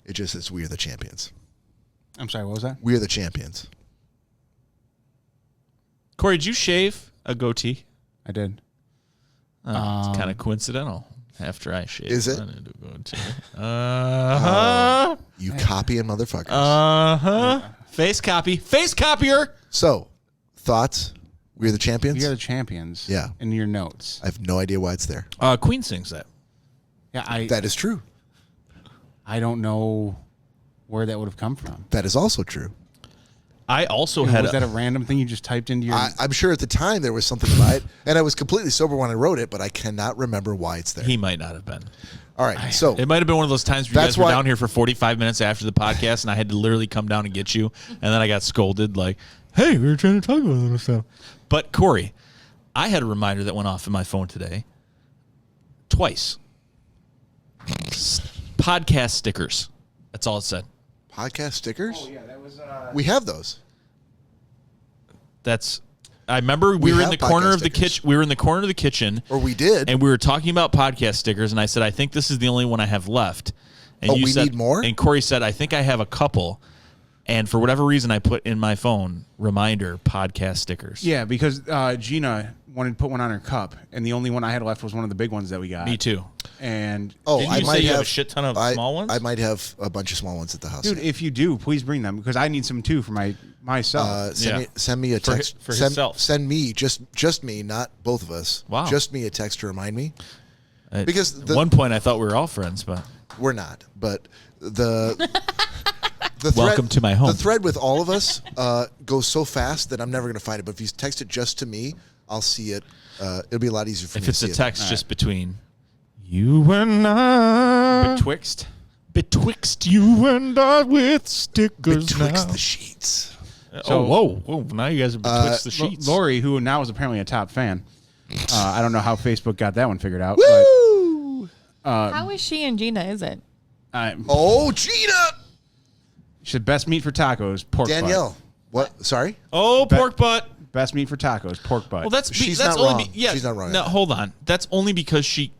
It just says, "We are the champions. I'm sorry, what was that? We are the champions." Corey, did you shave a goatee? I did. It's kind of coincidental. After I shaved. Is it? I need to go to. Uh-huh. You copying motherfuckers. Uh-huh. Face copy. Face copier. So, thoughts? We're the champions? You are the champions. Yeah. In your notes. I have no idea why it's there. Queen sings that. Yeah, That is true. I don't know where that would have come from. That is also true. I also Was had that a random thing you just typed into your... I'm sure at the time there was something about it, and I was completely sober when I wrote it, but I cannot remember why it's there. He might not have been. All right, so It might have been one of those times where you That's guys were why- down here for 45 minutes after the podcast, and I had to literally come down and get you, and then I got scolded like, hey, we were trying to talk about this stuff. But, Corey, I had a reminder that went off in my phone today. Twice. Podcast stickers. That's all it said. podcast stickers? Oh, yeah, that was... We have those. I remember we were in have the corner podcast of the stickers. kitchen. We were in the corner of the kitchen, Or we did. and we were talking about podcast stickers. And I said, I think this is the only one I have left. And Oh, you we said, need more? And Corey said, I think I have a couple. And for whatever reason, I put in my phone reminder podcast stickers. Yeah, because Gina wanted to put one on her cup, and the only one I had left was one of the big ones that we got. Me too. And Oh, Didn't I you might say you have have a shit ton of small ones? I might have a bunch of small ones at the house. dude, if you do, please bring them because I need some too for myself. Send me a text for send, himself. Send me just me, not both of us. Wow. Just me a text to remind me. At Because one point I thought we were all friends, but We're not, but the thread, Welcome to my home. The thread with all of us goes so fast that I'm never going to find it. But if you text it just to me, I'll see it. It'll be a lot easier for if me it's to a see text just between you and I, Betwixt. betwixt you and I with it. stickers Betwixt now. the sheets. Oh, whoa. Now you guys are betwixt the sheets. Lori, who now is apparently a top fan. I don't know how Facebook got that one figured out. Woo! How is she and Gina? Is it? But Oh, Gina! she said best meat for tacos, pork Danielle. What? Sorry? Oh, pork butt. butt. Best meat for tacos, pork butt. Well, that's She's that's not only wrong. yeah. She's not wrong. No, hold on. That's only because she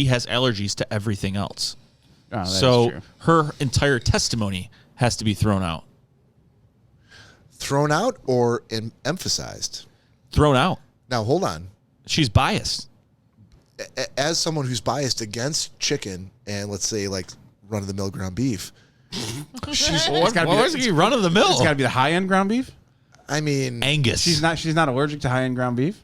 has allergies to everything else. Oh, that is So true. her entire testimony has to be thrown out. Thrown out or emphasized? Thrown out. Now, hold on. She's biased. As someone who's biased against chicken and let's say like run-of-the-mill ground beef, she's. run of the mill? It's got to be the high end ground beef. I mean, Angus. She's not allergic to high end ground beef.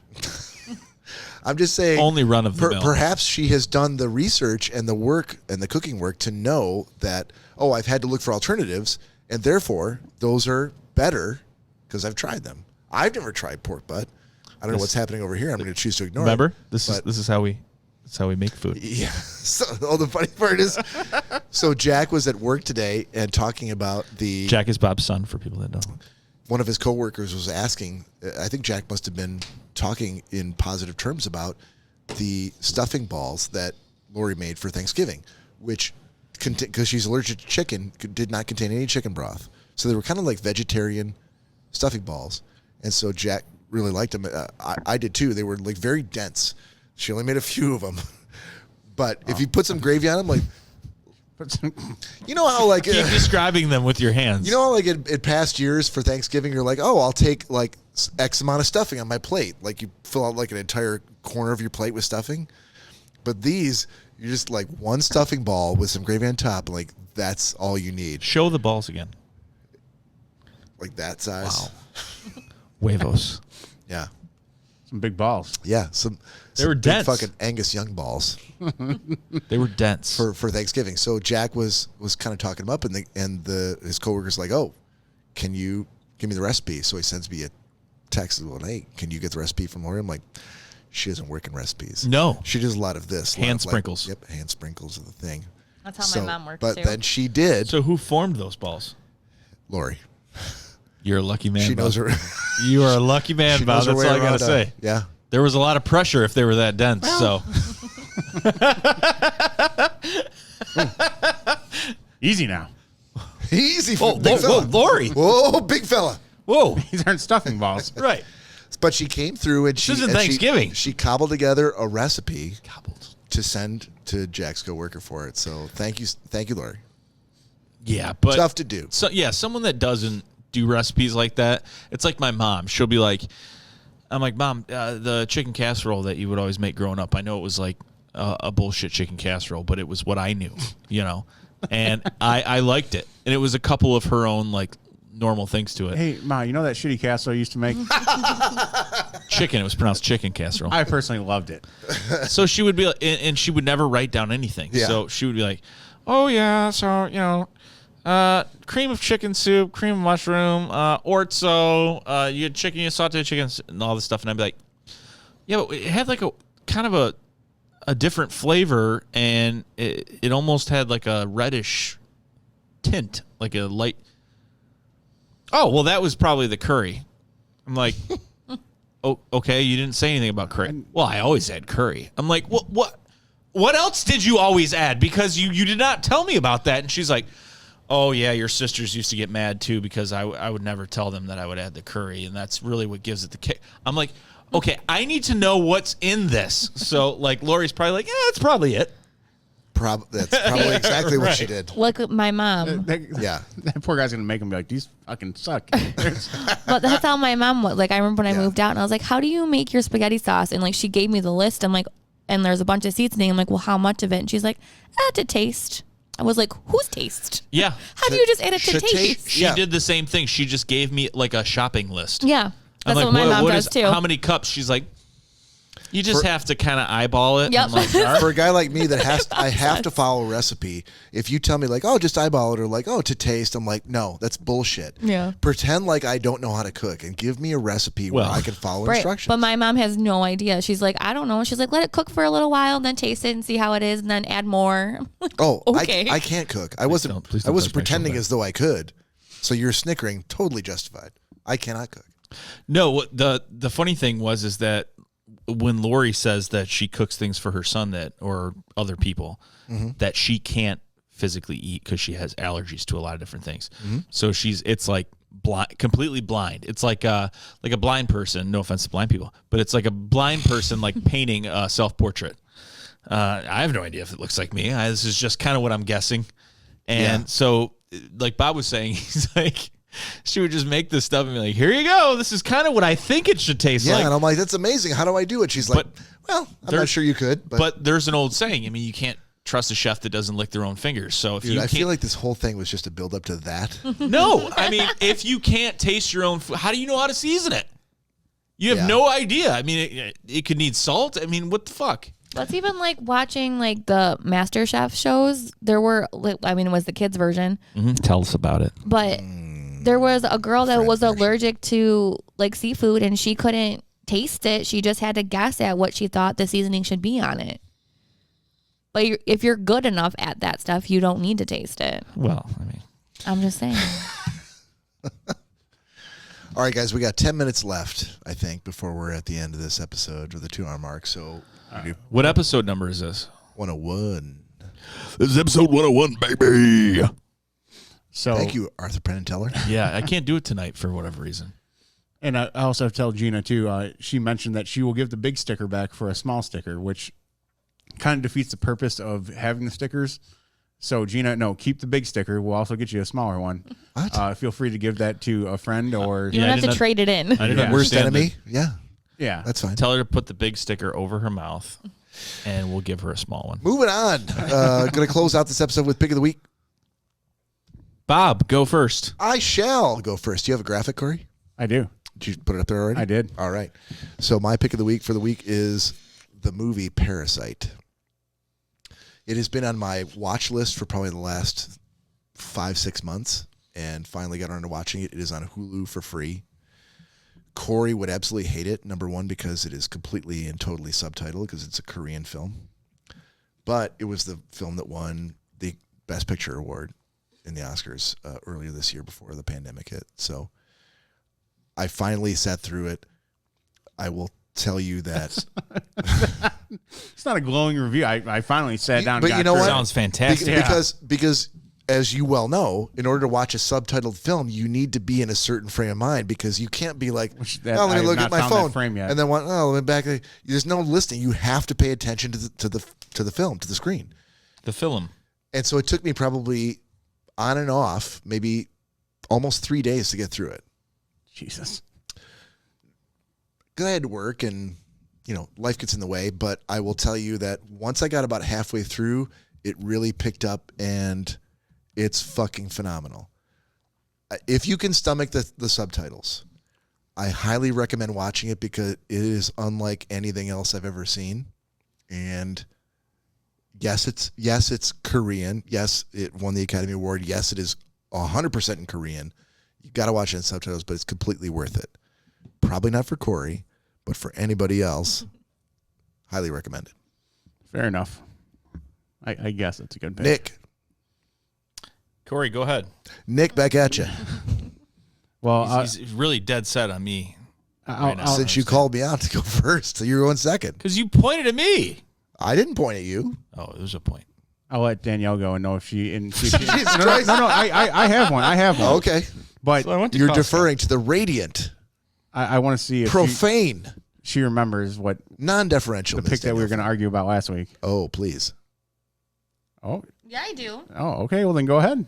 I'm just saying. Only run of the mill. Perhaps she has done the research and the work and the cooking work to know that, oh, I've had to look for alternatives, and therefore those are better because I've tried them. I've never tried pork butt. I don't know what's happening over here. I'm going to choose to ignore Remember, it. this is how we make food. Yeah. So, the funny part is, so Jack was at work today and talking about the Jack is Bob's son, for people that don't. one of his coworkers was asking. I think Jack must have been talking in positive terms about the stuffing balls that Lori made for Thanksgiving, which because she's allergic to chicken, did not contain any chicken broth. So they were kind of like vegetarian stuffing balls, and so Jack really liked them. I did too. They were like very dense. She only made a few of them, but if you put some gravy on them, like you know how like Keep describing them with your hands. you know how like in past years for Thanksgiving you're like, oh, I'll take like X amount of stuffing on my plate. Like you fill out like an entire corner of your plate with stuffing, but these you're just like one stuffing ball with some gravy on top. Like that's all you need. Show the balls again. Like that size. Wow. Huevos. Yeah. Some big balls. Yeah. They were big dense. fucking Angus Young balls They were dense. for Thanksgiving. So Jack was kind of talking him up, and his coworker's like, oh, can you give me the recipe? So he sends me a text. Well, hey, can you get the recipe from Lori? I'm like, she doesn't work in recipes. No. She does a lot of this. a lot Hand of, like, sprinkles. Yep, hand sprinkles are the thing. That's how So, my mom works but too. then she did. So who formed those balls? Lori. You're a lucky man. She Bob. knows her. You are a lucky man, she Bob. knows her That's way all I around, gotta say. Yeah. There was a lot of pressure if they were that dense. So Easy now. Easy whoa, for big whoa, fella. Lori. Whoa, big fella. Whoa. These aren't stuffing balls. Right. But she came through and she isn't and Thanksgiving. She cobbled together a recipe Cobbled. to send to Jack's coworker for it. So thank you, Lori. Yeah, but Tough to do. So yeah, someone that doesn't do recipes like that, it's like my mom. She'll be like, I'm like, Mom, the chicken casserole that you would always make growing up, I know it was like a bullshit chicken casserole, but it was what I knew, and I liked it. And it was a couple of her own like normal things to it. Hey, Ma, you know that shitty casserole I used to make? Chicken. It was pronounced chicken casserole. I personally loved it. So she would be like, and she would never write down anything. Yeah. So she would be like, oh yeah, so, cream of chicken soup, cream of mushroom, orzo, you had chicken, you sauteed chicken, and all this stuff. And I'd be like, yeah, but it had like a kind of a different flavor, and it almost had like a reddish tint, like a light. Oh, well, that was probably the curry. I'm like, oh, okay, you didn't say anything about curry. Well, I always add curry. I'm like, what else did you always add? Because you did not tell me about that. And she's like, oh, yeah, your sisters used to get mad, too, because I would never tell them that I would add the curry, and that's really what gives it the kick. I'm like, okay, I need to know what's in this. So, like, Lori's probably like, yeah, that's probably it. That's probably exactly what she did. Look at my mom. Yeah. That poor guy's going to make him be like, these fucking suck. But that's how my mom was. Like, I remember when I moved out, and I was like, how do you make your spaghetti sauce? And, like, she gave me the list. I'm like, and there's a bunch of seasoning. I'm like, well, how much of it? And she's like, to taste. I was like, whose taste? Yeah. How do you just add it to taste? She did the same thing. She just gave me, like, a shopping list. Yeah. I'm That's like, what my mom what does, is, too. how many cups? She's like, you just have to kind of eyeball it. Yep. I'm like, all right. For a guy like me that I have to follow a recipe. If you tell me like, oh, just eyeball it, or like, oh, to taste, I'm like, no, that's bullshit. Yeah. Pretend like I don't know how to cook and give me a recipe where I can follow Right. instructions. But my mom has no idea. She's like, I don't know. She's like, let it cook for a little while, then taste it and see how it is, and then add more. I'm like, Oh, okay. I can't cook. I wasn't please don't touch my pretending shoulder. as though I could. So you're snickering, totally justified. I cannot cook. No, what the funny thing is that when Lori says that she cooks things for her son or other people that she can't physically eat because she has allergies to a lot of different things. So it's like completely blind. It's like a blind person. No offense to blind people, but it's like a blind person like painting a self-portrait. I have no idea if it looks like me. This is just kind of what I'm guessing. And so, like Bob was saying, he's like, she would just make this stuff and be like, here you go. This is kind of what I think it should taste like. Yeah, and I'm like, that's amazing. How do I do it? She's like, well, I'm not sure you could. But there's an old saying. I mean, you can't trust a chef that doesn't lick their own fingers. So if Dude, I feel like this whole thing was just a build up to that. No, I mean, if you can't taste your own food, how do you know how to season it? You have no idea. I mean, it could need salt. I mean, what the fuck? But even like watching like the MasterChef shows, there were, I mean, it was the kids version. Tell us about it. But there was a girl that was allergic to like seafood and she couldn't taste it. She just had to guess at what she thought the seasoning should be on it. But if you're good enough at that stuff, you don't need to taste it. Well, I mean, I'm just saying. All right, guys, we got 10 minutes left, I think, before we're at the end of this episode or the 2 hour mark. So, what episode number is this? 101. This is episode 101, baby. So Thank you, Arthur Penn and Teller. Yeah, I can't do it tonight for whatever reason. And I also have to tell Gina, too, she mentioned that she will give the big sticker back for a small sticker, which kind of defeats the purpose of having the stickers. So, Gina, no, keep the big sticker. We'll also get you a smaller one. What? Feel free to give that to a friend or... You don't have to trade it in. I didn't Worst understand enemy? Yeah, Yeah. that's fine. Tell her to put the big sticker over her mouth, and we'll give her a small one. Moving on. Going to close out this episode with Pick of the Week. Bob, go first. I shall go first. Do you have a graphic, Corey? I do. Did you put it up there already? I did. All right. So my pick of the week for the week is the movie Parasite. It has been on my watch list for probably the last 5-6 months, and finally got around to watching it. It is on Hulu for free. Cory would absolutely hate it, number one, because it is completely and totally subtitled, because it's a Korean film. But it was the film that won the Best Picture award in the Oscars earlier this year before the pandemic hit. So I finally sat through it. I will tell you that. It's not a glowing review. I finally sat down. But and you got know through what? it. Sounds fantastic. Because as you well know, in order to watch a subtitled film, you need to be in a certain frame of mind, because you can't be like, that oh, let I me have look not at my found that phone, frame yet. and then let me back. There's no listening. You have to pay attention to the film, to the screen. The film. And so it took me probably on and off, maybe almost 3 days to get through it. Jesus. I had to work and, life gets in the way. But I will tell you that once I got about halfway through, it really picked up and it's fucking phenomenal. If you can stomach the subtitles, I highly recommend watching it because it is unlike anything else I've ever seen. And yes, it's Korean. Yes, it won the Academy Award. Yes, it is 100% in Korean. You got to watch it in subtitles, but it's completely worth it. Probably not for Cory, but for anybody else, highly recommend it. Fair enough. I guess that's a good pick. Nick. Cory, go ahead. Nick, back at you. Well, He's really dead set on me. right now. Since you called me out to go first, so you're going second. Because you pointed at me. I didn't point at you. Oh, it was a point. I'll let Danielle go and know if she. Jesus Christ. No. I have one. I have one. Okay. But So I went to You're Costco. deferring to the radiant, I want to see if profane, she remembers what non-deferential. the pick that we were going to argue about last week. Oh, please. Oh, Yeah, I do. Okay. Well, then go ahead.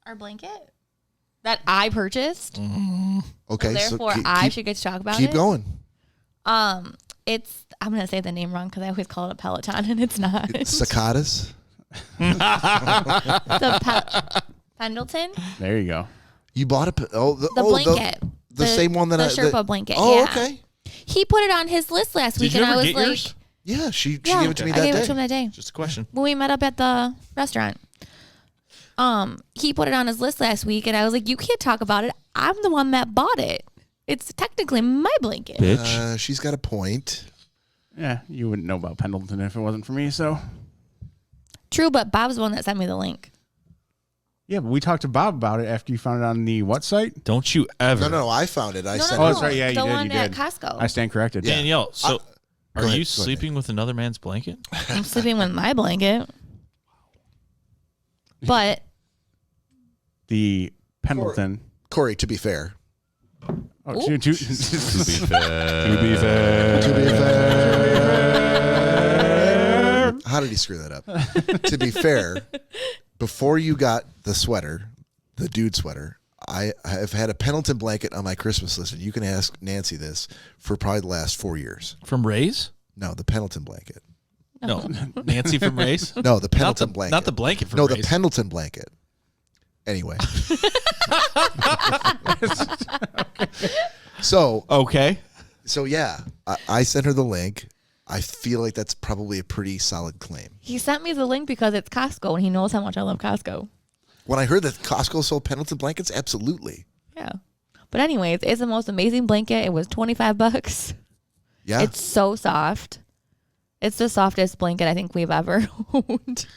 Our blanket that I purchased. Okay. Therefore, so I should get to talk about it. Keep going. It's I'm gonna say the name wrong because I always call it a Peloton and it's not. Cicadas. the Pendleton, There you go. You bought the blanket, the same one that the I Sherpa blanket. Oh, yeah. okay. He put it on his list last Did week, you and ever I was get like, yours? Yeah, she "Yeah, gave it to me I that gave day. it to him that day Just a question. when we met up at the restaurant." He put it on his list last week, and I was like, "You can't talk about it. I'm the one that bought it. It's technically my blanket." Bitch. She's got a point. Yeah, you wouldn't know about Pendleton if it wasn't for me. So True, but Bob's the one that sent me the link. yeah, but we talked to Bob about it after you found it on the what site? Don't you ever. No, I found it. I sent Oh, it. that's right. Yeah, the you one did. You at did. Costco. I stand corrected. Danielle, so are ahead, you go sleeping with another man's blanket? I'm sleeping with my blanket, but The Pendleton. Cory, to be fair. Oh, Ooh. to be How did he screw that up? To be fair, before you got the sweater, the dude sweater, I have had a Pendleton blanket on my Christmas list, and you can ask Nancy this, for probably the last 4 years. From Ray's? No, the Pendleton blanket. No. Nancy from Ray's? No, the Pendleton blanket. Not the blanket from No, Ray's. the Pendleton blanket. Anyway. So Okay. yeah, I sent her the link. I feel like that's probably a pretty solid claim. he sent me the link because it's Costco, and he knows how much I love Costco. When I heard that Costco sold Pendleton blankets, absolutely. Yeah. But anyways, it's the most amazing blanket. It was $25. Yeah. It's so soft. It's the softest blanket I think we've ever owned.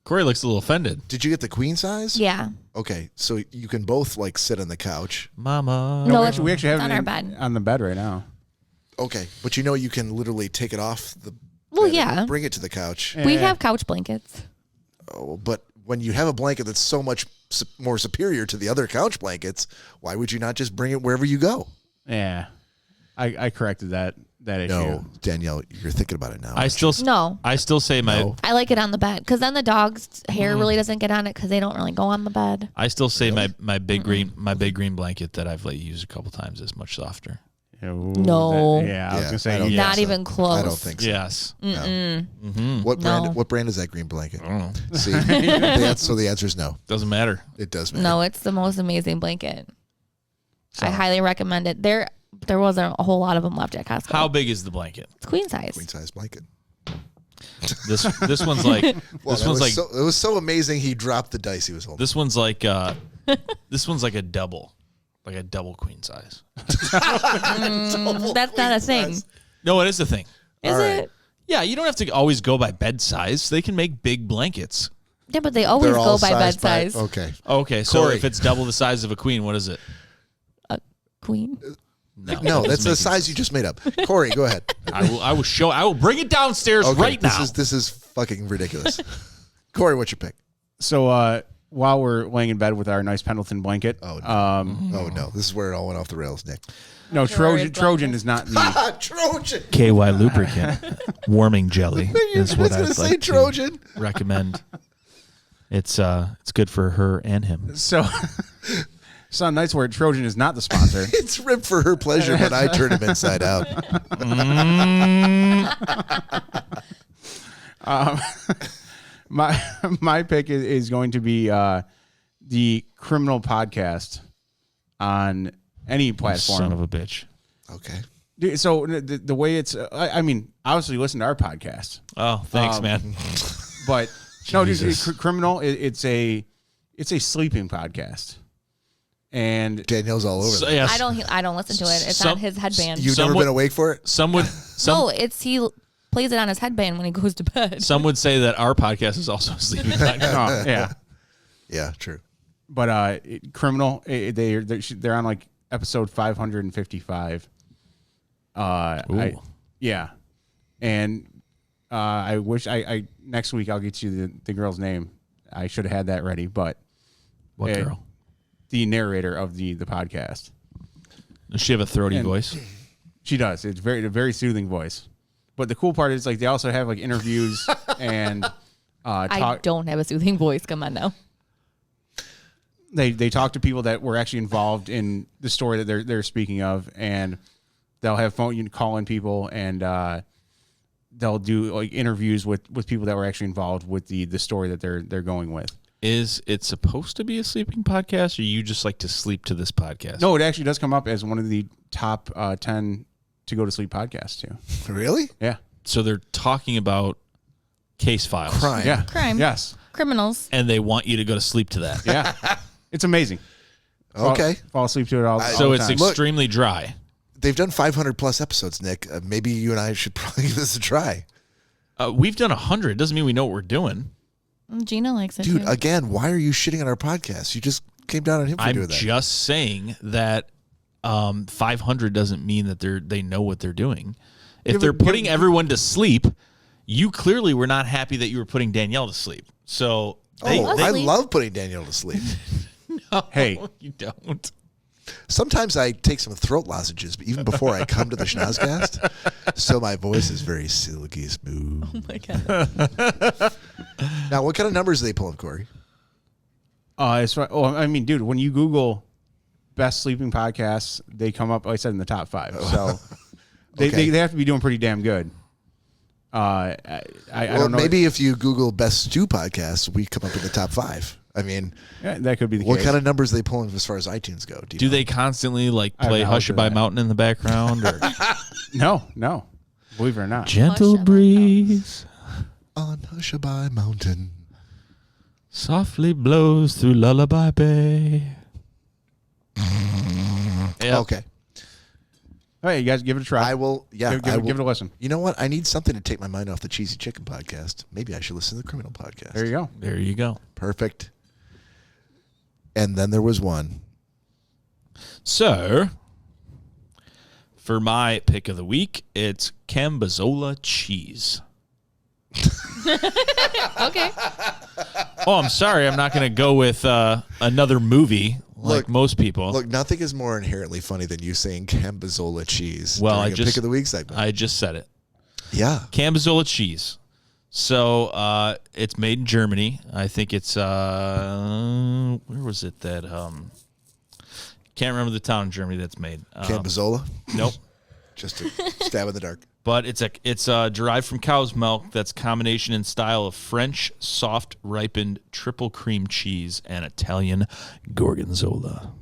Cory looks a little offended. Did you get the queen size? Yeah. Okay, so you can both like sit on the couch. Mama. No, we actually have on it our bed. on the bed right now. Okay, but you can literally take it off the Well, bed yeah. and bring it to the couch. We Yeah. have couch blankets. Oh, but when you have a blanket that's so much more superior to the other couch blankets, why would you not just bring it wherever you go? Yeah, I corrected that issue. No, Danielle, you're thinking about it now. I still No. I still say my No. I like it on the bed because then the dog's hair really doesn't get on it because they don't really go on the bed. I still say my big green blanket that I've let you use a couple times is much softer. Ooh, No. I was Yeah, gonna I say don't you- think Not so. even close. I don't think so. Yes. What brand? No. What brand is that green blanket? I don't know. See, so the answer is no. Doesn't matter. It does matter. No, it's the most amazing blanket. So- I highly recommend it. There wasn't a whole lot of them left at Costco. How big is the blanket? It's queen size. Queen size blanket. This one's like Well, this one's like it was so amazing. He dropped the dice he was holding. this one's like this one's like a double queen size. That's not a thing. No, it is a thing. Is All right. it? Yeah, you don't have to always go by bed size. They can make big blankets. Yeah, but they always They're all go by bed sized by- size. Okay. Okay, so Cory. if it's double the size of a queen, what is it? Queen. No, that that's doesn't the make size you just made up. Cory, go ahead. I will bring it downstairs Okay, right now. This is fucking ridiculous. Cory, what's your pick? So while we're laying in bed with our nice Pendleton blanket, Oh, no. Mm-hmm. Oh no, this is where it all went off the rails, Nick. no Trojan Trojan is not the Trojan. KY lubricant, warming jelly is what I'd like Trojan. to recommend. It's good for her and him. so Some nights where Trojan is not the sponsor. It's ripped for her pleasure, but I turn him inside out. My pick is going to be the Criminal Podcast on any platform. Son of a bitch. Okay. Dude, so the way it's, I mean, obviously listen to our podcast, Oh, thanks, man. but no, dude, Jesus. Criminal. It's a sleeping podcast, and Danielle's all over So, that. yes. I don't listen to it. It's Some- on his headband. You've Some never would- been awake for it? Some would No, he plays it on his headband when he goes to bed. some would say that our podcast is also a sleeping podcast. oh, yeah. Yeah, true. But Criminal, they're on like episode 555. Yeah, and I wish I next week I'll get you the girl's name. I should have had that ready, but What girl? the narrator of the podcast. Does she have a throaty voice? She does. It's a very soothing voice. But the cool part is like they also have like interviews and I talk. don't have a soothing voice. Come on now. They talk to people that were actually involved in the story that they're speaking of, and they'll have phone. You can call in people, and they'll do like interviews with people that were actually involved with the story that they're going with. Is it supposed to be a sleeping podcast, or you just like to sleep to this podcast? No, it actually does come up as one of the top 10 to go to sleep podcasts too. Really? Yeah, So they're talking about case files. Crime. yeah, Crime. Yes, Criminals. And they want you to go to sleep to that. yeah, it's amazing. Okay. Fall asleep to it all. So all the it's time. extremely dry. They've done 500 plus episodes, Nick. Maybe you and I should probably give this a try. We've done 100. Doesn't mean we know what we're doing. Gina likes it Dude, too. again, why are you shitting on our podcast? You just came down on him for I'm doing that. just saying that 500 doesn't mean that they know what they're doing. If they're putting everyone to sleep, you clearly were not happy that you were putting Danielle to sleep. So I Leslie. love putting Danielle to sleep. Hey, you don't. Sometimes I take some throat lozenges, but even before I come to the Schnozzcast, so my voice is very silky smooth. Oh my god. Now, what kind of numbers are they pulling, Corey? I mean, dude, when you Google best sleeping podcasts, they come up, like I said, in the top 5. So Okay. they have to be doing pretty damn good. I don't know. Maybe if you Google best stew podcasts, we come up in the top 5. I mean, Yeah, that could be the what case. kind of numbers are they pulling as far as iTunes go? Do you Do know? they constantly like I have play no Hush idea by that. Mountain in the background? Or No. Believe it or not. gentle Hush-a-by breeze On Hushabye Mountain. softly blows through Lullaby Bay. Yep. Okay. All right, you guys give it a try. I will, yeah. Give it a listen. You know what? I need something to take my mind off the Cheesy Chicken podcast. Maybe I should listen to the Criminal podcast. There you go. There you go. Perfect. And then there was one. So, for my pick of the week, it's Cambozola cheese. Okay. Oh, I'm sorry. I'm not going to go with another movie like Look, most people. Look, nothing is more inherently funny than you saying Cambozola cheese. Well, during I a just- pick of the week segment. I just said it. Yeah. Cambozola cheese. So it's made in Germany. I think it's where was it that can't remember the town in Germany that's made. Cambozola. Nope. Just a stab in the dark. But it's derived from cow's milk. That's combination in style of French soft ripened triple cream cheese and Italian gorgonzola.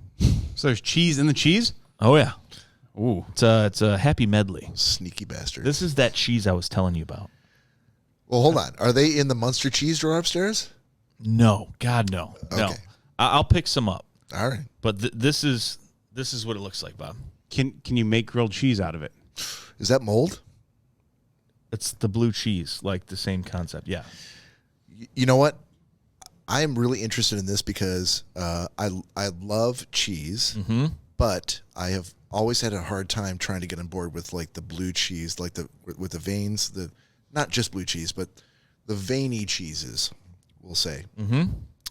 So there's cheese in the cheese? Oh yeah, Ooh. it's a happy medley. Sneaky bastard. This is that cheese I was telling you about. Well, hold on. Are they in the Munster cheese drawer upstairs? No, God no, no. Okay. I'll pick some up. All right. But this is what it looks like, Bob. Can you make grilled cheese out of it? Is that mold? It's the blue cheese, like the same concept. Yeah. You know what? I am really interested in this because I love cheese, but I have always had a hard time trying to get on board with like the blue cheese, like with the veins, not just blue cheese, but the veiny cheeses, we'll say.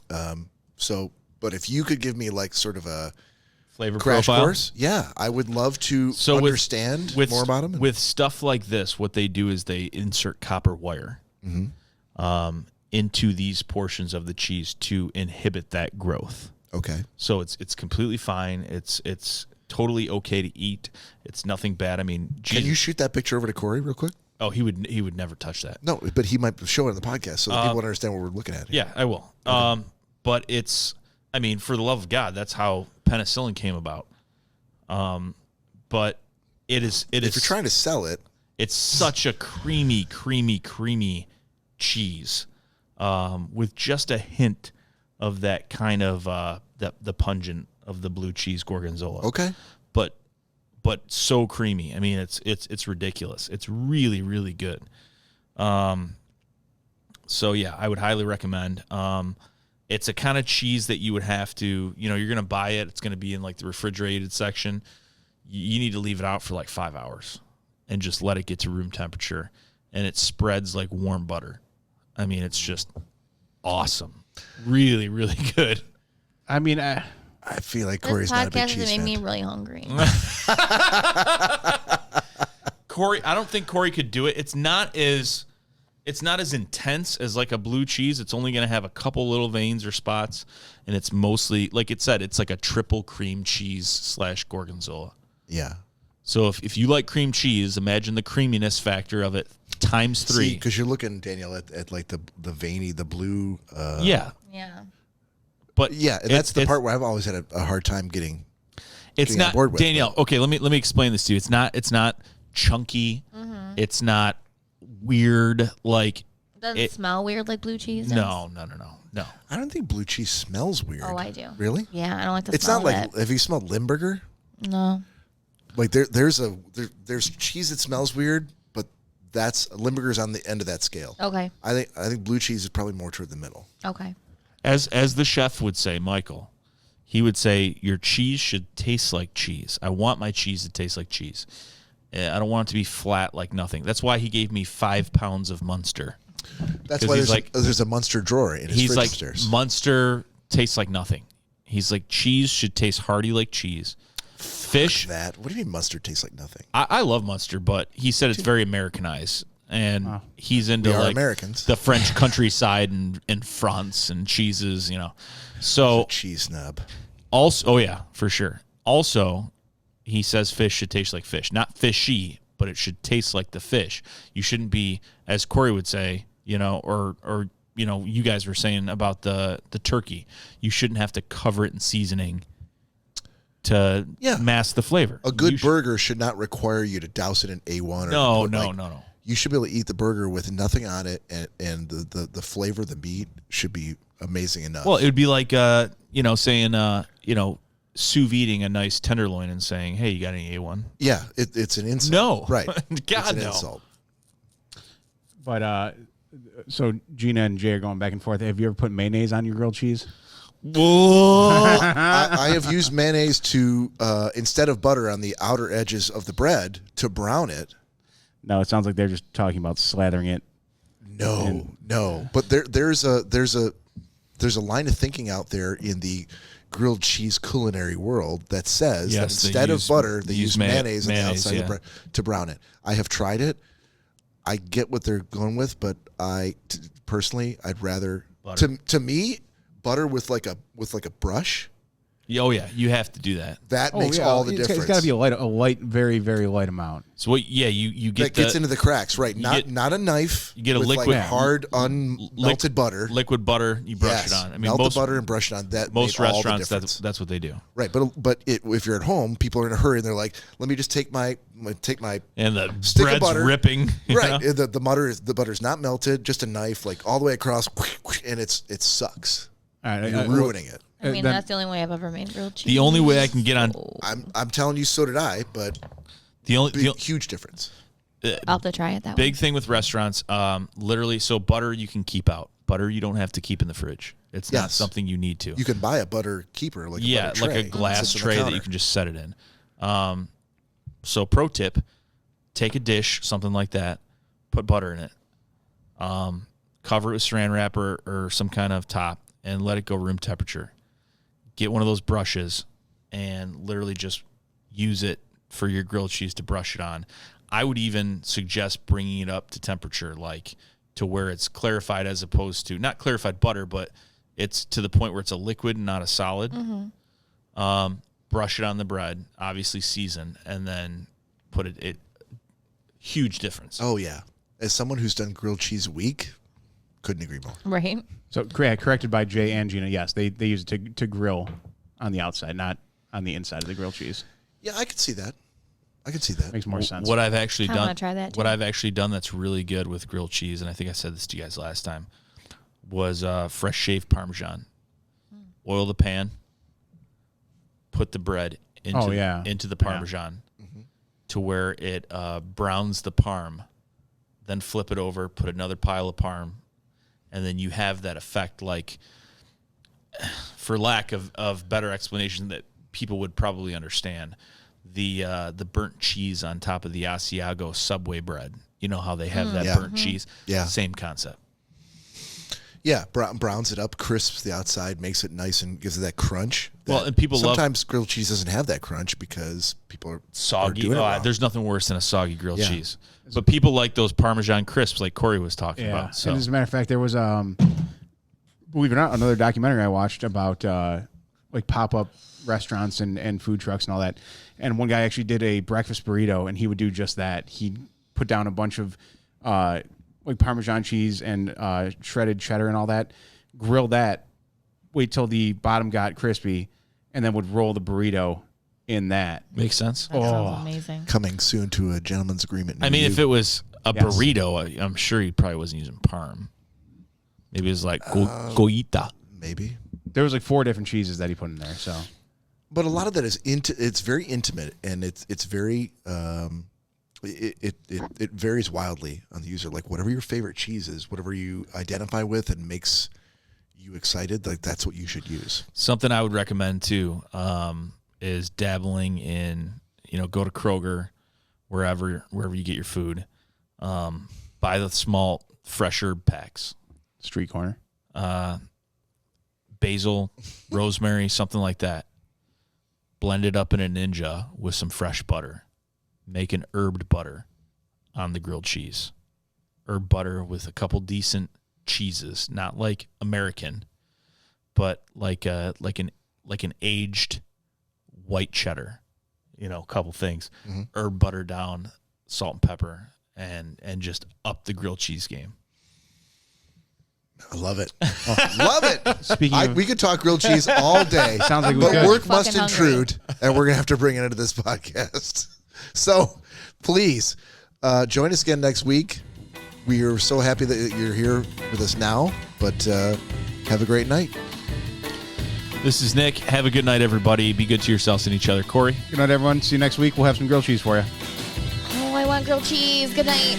But if you could give me like sort of a Flavor crash profile. course, yeah, I would love to So understand more about them. With stuff like this, what they do is they insert copper wire into these portions of the cheese to inhibit that growth. Okay. So it's completely fine. It's totally okay to eat. It's nothing bad. I mean, Can you shoot that picture over to Cory real quick? Oh, he would never touch that. No, but he might show it on the podcast so that people understand what we're looking at here. Yeah, I will. Okay. But it's, I mean, for the love of God, that's how penicillin came about. But it is. If you're trying to sell it, it's such a creamy cheese, with just a hint of that kind of the pungent of the blue cheese gorgonzola. okay. But so creamy. I mean, it's ridiculous. It's really, really good. So yeah, I would highly recommend. It's a kind of cheese that you would have to, you're going to buy it. It's going to be in like the refrigerated section. You need to leave it out for like 5 hours and just let it get to room temperature. And it spreads like warm butter. I mean, it's just awesome. Really, really good. I mean, I feel like This Cory's not a big podcast cheese has made me fan. really hungry. Cory, I don't think Cory could do it. It's not as intense as like a blue cheese. It's only going to have a couple little veins or spots, and it's mostly, like it said, it's like a triple cream cheese / gorgonzola. Yeah. So if you like cream cheese, imagine the creaminess factor of it times 3. Because you're looking, Danielle, at like the veiny, the blue. Yeah. Yeah. But Yeah, and that's the part where I've always had a hard time getting. It's on not board with, Danielle. Okay, let me explain this to you. It's not chunky. Mm-hmm. It's not weird. Like Doesn't it smell weird like blue cheese does? no. I don't think blue cheese smells weird. Oh, I do. Really? Yeah, I don't like the It's smell not like, of it. have you smelled Limburger? No. Like there's cheese that smells weird, but Limburger's on the end of that scale. Okay. I think blue cheese is probably more toward the middle. Okay. As the chef would say, Michael, he would say, your cheese should taste like cheese. I want my cheese to taste like cheese. I don't want it to be flat like nothing. That's why he gave me 5 pounds of Munster. That's why there's a Munster drawer in his He's fridge like, upstairs. Munster tastes like nothing. He's like, cheese should taste hearty like cheese. Fish. That. What do you mean mustard tastes like nothing? I love Munster, but he said it's very Americanized. And he's into We are like Americans. the French countryside and France and cheeses, So Cheese snob. also, oh yeah, for sure. Also, he says fish should taste like fish, not fishy, but it should taste like the fish. You shouldn't be, as Cory would say, or you guys were saying about the turkey. You shouldn't have to cover it in seasoning to mask the flavor. A good burger should not require you to douse it in A1. No. You should be able to eat the burger with nothing on it, and the flavor of the meat should be amazing enough. Well, it would be like saying sous videing a nice tenderloin and saying, "Hey, you got any A1?" Yeah, it's an insult. No, Right? God, it's an no. insult. but so Gina and Jay are going back and forth. Have you ever put mayonnaise on your grilled cheese? I have used mayonnaise to instead of butter on the outer edges of the bread to brown it. No, it sounds like they're just talking about slathering it. No. But there's a line of thinking out there in the grilled cheese culinary world that says that instead of butter, they use mayonnaise on the outside of the bread to brown it. I have tried it. I get what they're going with, but personally, I'd rather to me butter with like a brush. Oh yeah, you have to do that. That makes all the difference. It's got to be a light, very, very light amount. So you get that gets into the cracks, right? Not a knife. You get a with liquid, like hard unmelted butter. Liquid butter. You brush it on. I mean, melt the butter and brush it on. That most made all the restaurants difference. that's what they do. Right, but if you're at home, people are in a hurry and they're like, "Let me just take my and the stick bread's of butter, ripping." Right, the butter's not melted, just a knife, like all the way across, and it sucks. All right, You're ruining it. I mean, that's the only way I've ever made grilled cheese. The only way I can get on. I'm telling you, so did I. But huge difference. I'll have to try it that way. Big thing with restaurants, literally. So butter you can keep out. Butter you don't have to keep in the fridge. It's not something you need to. You can buy a butter keeper, like a butter tray. Like a glass tray that you can just set it in. So pro tip: take a dish, something like that, put butter in it, cover it with Saran wrap or some kind of top, and let it go room temperature. Get one of those brushes and literally just use it for your grilled cheese to brush it on. I would even suggest bringing it up to temperature, like to where it's clarified as opposed to not clarified butter, but it's to the point where it's a liquid and not a solid. Brush it on the bread, obviously season, and then put it huge difference. Oh, yeah. As someone who's done grilled cheese a week, couldn't agree more. Right. So corrected by Jay and Gina. Yes, they use it to grill on the outside, not on the inside of the grilled cheese. Yeah, I could see that. Makes more sense. What I've actually I done, wanna try that, too. what I've actually done that's really good with grilled cheese, and I think I said this to you guys last time, was fresh shaved Parmesan. Oil the pan, put the bread into the Parmesan to where it browns the parm, then flip it over, put another pile of parm, and then you have that effect, like, for lack of better explanation that people would probably understand, the burnt cheese on top of the Asiago Subway bread. You know how they have that burnt cheese? Yeah. Same concept. Yeah, browns it up, crisps the outside, makes it nice, and gives it that crunch. Well, and people sometimes grilled cheese doesn't have that crunch because people are soggy. doing it wrong. There's nothing worse than a soggy grilled cheese. But people like those Parmesan crisps, like Cory was talking about. So. And as a matter of fact, there was believe it or not, another documentary I watched about like pop-up restaurants and food trucks and all that. And one guy actually did a breakfast burrito, and he would do just that. He'd put down a bunch of like Parmesan cheese and shredded cheddar and all that, grill that, wait till the bottom got crispy, and then would roll the burrito in that. Makes sense. That sounds amazing. Coming soon to a gentleman's agreement. I mean, if it was a burrito, I'm sure he probably wasn't using parm. Maybe it was like goita. Maybe. There was like 4 different cheeses that he put in there. So, but a lot of that is it's very intimate, and it's very it varies wildly on the user. Like whatever your favorite cheese is, whatever you identify with and makes you excited, like that's what you should use. Something I would recommend too is dabbling in, go to Kroger, wherever you get your food, buy the small fresh herb packs, street corner, basil, rosemary, something like that. Blend it up in a Ninja with some fresh butter. Make an herbed butter on the grilled cheese. Herb butter with a couple decent cheeses, not like American, but like an aged white cheddar. A couple things. Herb butter down, salt and pepper, and just up the grilled cheese game. I love it. Love it. Of, we could talk grilled cheese all day. Sounds like we but could. work must Fucking intrude, and we're going to have to bring it into this podcast. So please join us again next week. We are so happy that you're here with us now, but have a great night. This is Nick. Have a good night, everybody. Be good to yourselves and each other. Cory. Good night, everyone. See you next week. We'll have some grilled cheese for you. Oh, I want grilled cheese. Good night.